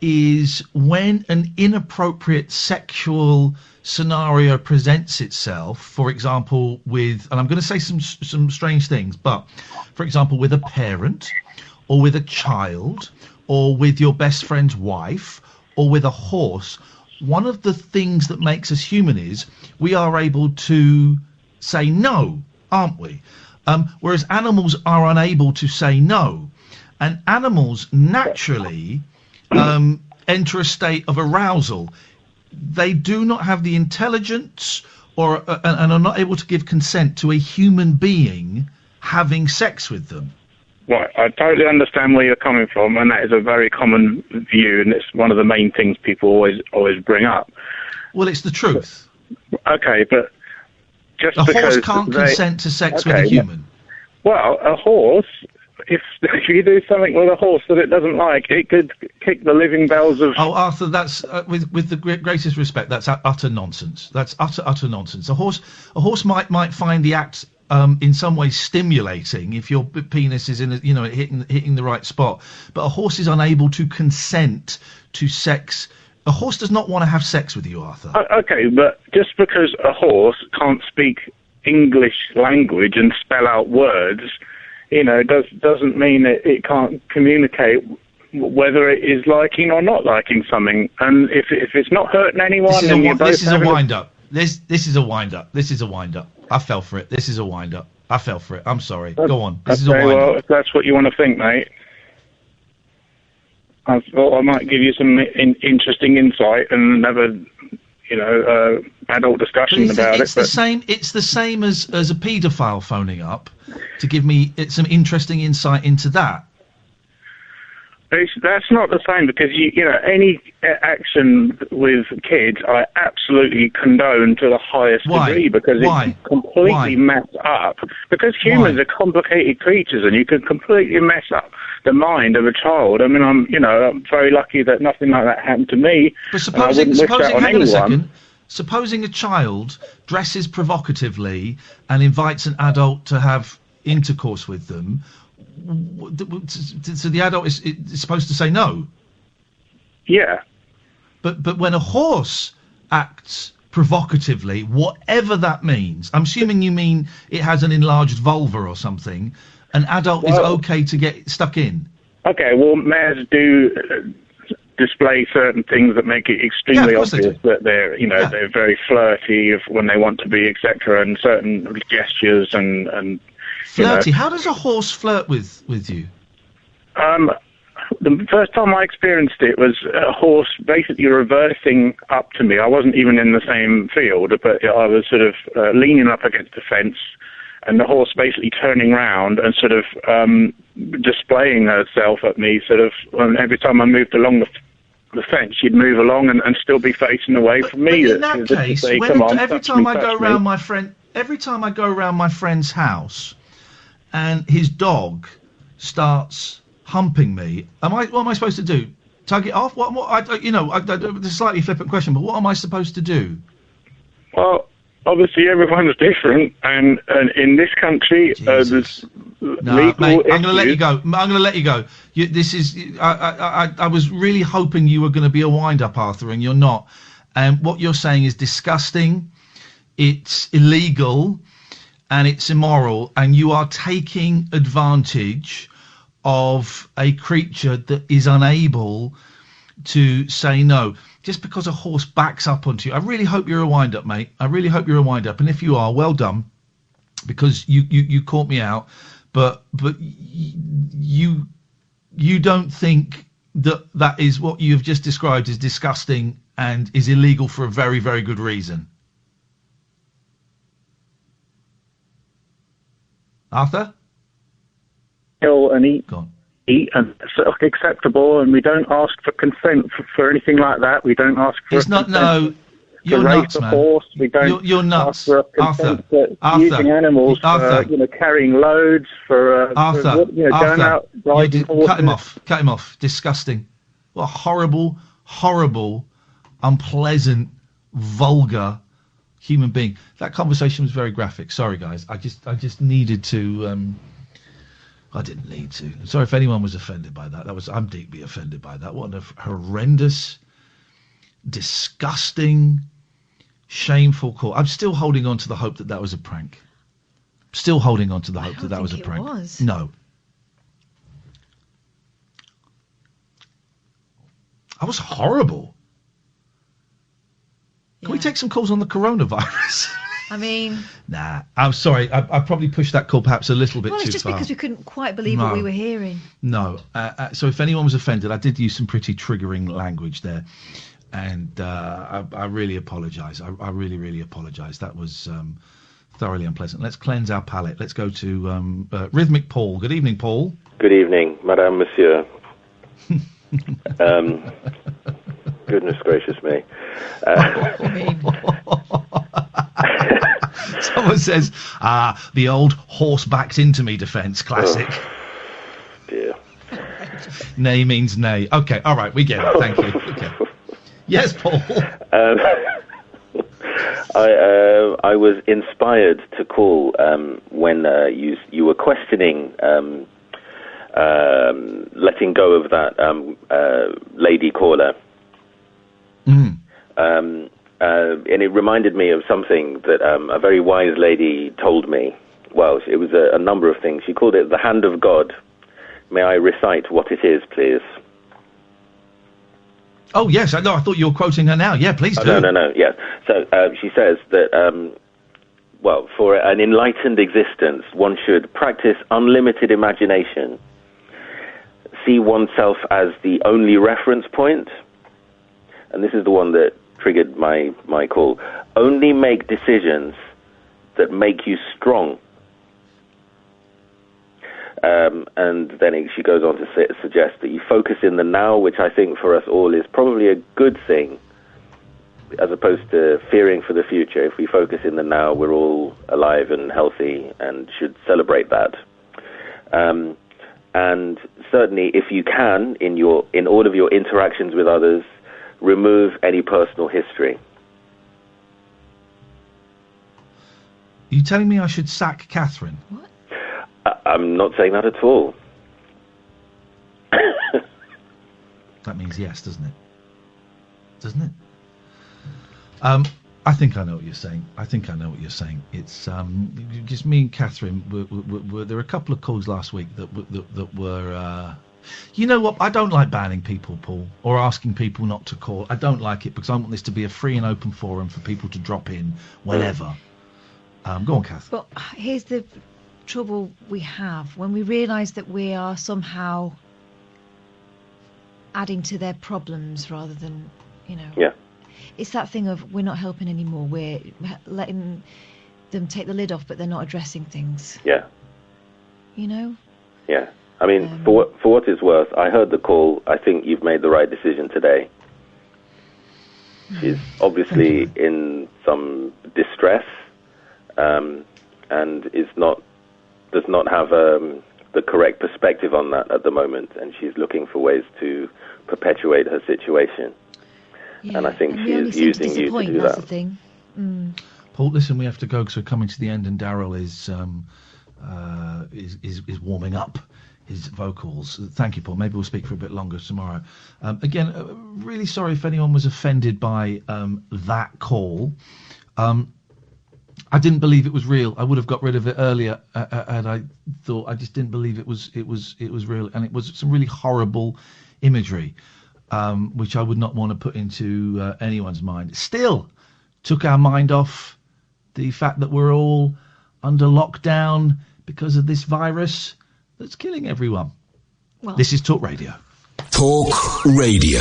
is when an inappropriate sexual scenario presents itself, for example, with, and I'm going to say some strange things, but for example, with a parent or with a child or with your best friend's wife or with a horse, one of the things that makes us human is we are able to say no, aren't we? Whereas animals are unable to say no. And animals naturally enter a state of arousal. They do not have the intelligence and are not able to give consent to a human being having sex with them. Right, I totally understand where you're coming from, and that is a very common view, and it's one of the main things people always bring up. Well, it's the truth. Okay, but just a because horse can't consent to sex with a human. Well, a horse, if you do something with a horse that it doesn't like, it could kick the living bells of... Oh, Arthur, that's, with the greatest respect, that's utter nonsense. That's utter nonsense. A horse might find the act in some way stimulating if your penis is in hitting the right spot, but a horse is unable to consent to sex. A horse does not want to have sex with you, Arthur. Okay, but just because a horse can't speak English language and spell out words, doesn't mean it can't communicate whether it is liking or not liking something. And if it's not hurting anyone, this is a wind-up. This is a wind-up. I fell for it. This is a wind-up. I fell for it. I'm sorry. Go on. This is a Okay, wind-up. well, if that's what you want to think, mate, I thought I might give you some interesting insight and have a, adult discussion about it. It's the same. It's the same as a paedophile phoning up to give me some interesting insight into that. That's not the same because any action with kids I absolutely condone to the highest degree because it's completely messed up. Because humans are complicated creatures and you can completely mess up the mind of a child. I mean, I'm very lucky that nothing like that happened to me. But and I wouldn't wish that on hang on a anyone. second. Supposing a child dresses provocatively and invites an adult to have intercourse with them. So the adult is supposed to say no. Yeah. But when a horse acts provocatively, whatever that means, I'm assuming you mean it has an enlarged vulva or something, an adult is okay to get stuck in. Okay, well, mares do display certain things that make it extremely obvious that they're, they're very flirty when they want to be, etc., and certain gestures and flirty. How does a horse flirt with you? The first time I experienced it was a horse basically reversing up to me. I wasn't even in the same field, but I was sort of leaning up against the fence, and the horse basically turning round and sort of displaying herself at me. Sort of every time I moved along the fence, she'd move along and still be facing away from me. But in that case, every time I go around my friend's house, and his dog starts humping me, what am I supposed to do? Tug it off? It's a slightly flippant question, but what am I supposed to do? Well, obviously everyone's different, and in this country, there's legal mate, I'm going to let issues. you go. I'm going to let you go. I was really hoping you were going to be a wind-up, Arthur, and you're not. And what you're saying is disgusting. It's illegal. And it's immoral, and you are taking advantage of a creature that is unable to say no. Just because a horse backs up onto you. I really hope you're a wind-up, mate. I really hope you're a wind-up. And if you are, well done, because you caught me out. But you don't think that is what you've just described as disgusting and is illegal for a very, very good reason. Arthur? Kill and eat and it's acceptable, and we don't ask for consent for anything like that. We don't ask for you're race nuts, a man. horse. We don't you're nuts. ask for consent for using animals for carrying loads for going out riding horses. Cut him off. Disgusting. What a horrible, unpleasant, vulgar human being. That conversation was very graphic. Sorry, guys. I just needed to. I didn't need to. Sorry if anyone was offended by that. I'm deeply offended by that. What a horrendous, disgusting, shameful call. I'm still holding on to the hope that was a prank. Still holding on to the hope that was a prank. No. I was horrible. Can we take some calls on the coronavirus? I mean... Nah, I'm sorry. I probably pushed that call perhaps a little bit too far. Well, it's just because we couldn't quite believe what we were hearing. No. So if anyone was offended, I did use some pretty triggering language there. And I really apologise. I really, really apologise. That was thoroughly unpleasant. Let's cleanse our palate. Let's go to Rhythmic Paul. Good evening, Paul. Good evening, Madame, Monsieur. Goodness gracious me. Someone says, the old horse backed into me defence, classic. Oh, dear. Nay means nay. Okay, all right, we get it. Thank you. Okay. Yes, Paul. I was inspired to call when you were questioning letting go of that lady caller. And it reminded me of something that a very wise lady told me. Well, it was a number of things. She called it the hand of God. May I recite what it is, please? Oh, yes. I thought you were quoting her now. Yeah, please do. No. Yeah. So she says that for an enlightened existence, one should practice unlimited imagination, see oneself as the only reference point, and this is the one that triggered my call, only make decisions that make you strong. And then she goes on to suggest that you focus in the now, which I think for us all is probably a good thing, as opposed to fearing for the future. If we focus in the now, we're all alive and healthy and should celebrate that. And certainly, if you can, in all of your interactions with others, remove any personal history. Are you telling me I should sack Catherine? What? I'm not saying that at all. That means yes, doesn't it? Doesn't it? I think I know what you're saying. It's just me and Catherine. There were a couple of calls last week that were. You know what? I don't like banning people, Paul, or asking people not to call. I don't like it because I want this to be a free and open forum for people to drop in whenever. Go on, Kath. But here's the trouble we have when we realise that we are somehow adding to their problems rather than, Yeah. It's that thing of we're not helping anymore. We're letting them take the lid off, but they're not addressing things. Yeah. Yeah. I mean, for what it's worth, I heard the call. I think you've made the right decision today. She's obviously in some distress, and does not have the correct perspective on that at the moment, and she's looking for ways to perpetuate her situation. Yeah. And I think she is using you to do that. The thing. Paul, listen, we have to go because we're coming to the end, and Daryl is warming up his vocals. Thank you, Paul. Maybe we'll speak for a bit longer tomorrow. Again, really sorry if anyone was offended by that call. I didn't believe it was real. I would have got rid of it earlier, and I just didn't believe it was real, and it was some really horrible imagery, which I would not want to put into anyone's mind. Still, took our mind off the fact that we're all under lockdown because of this virus that's killing everyone. Well, this is Talk Radio. Talk Radio.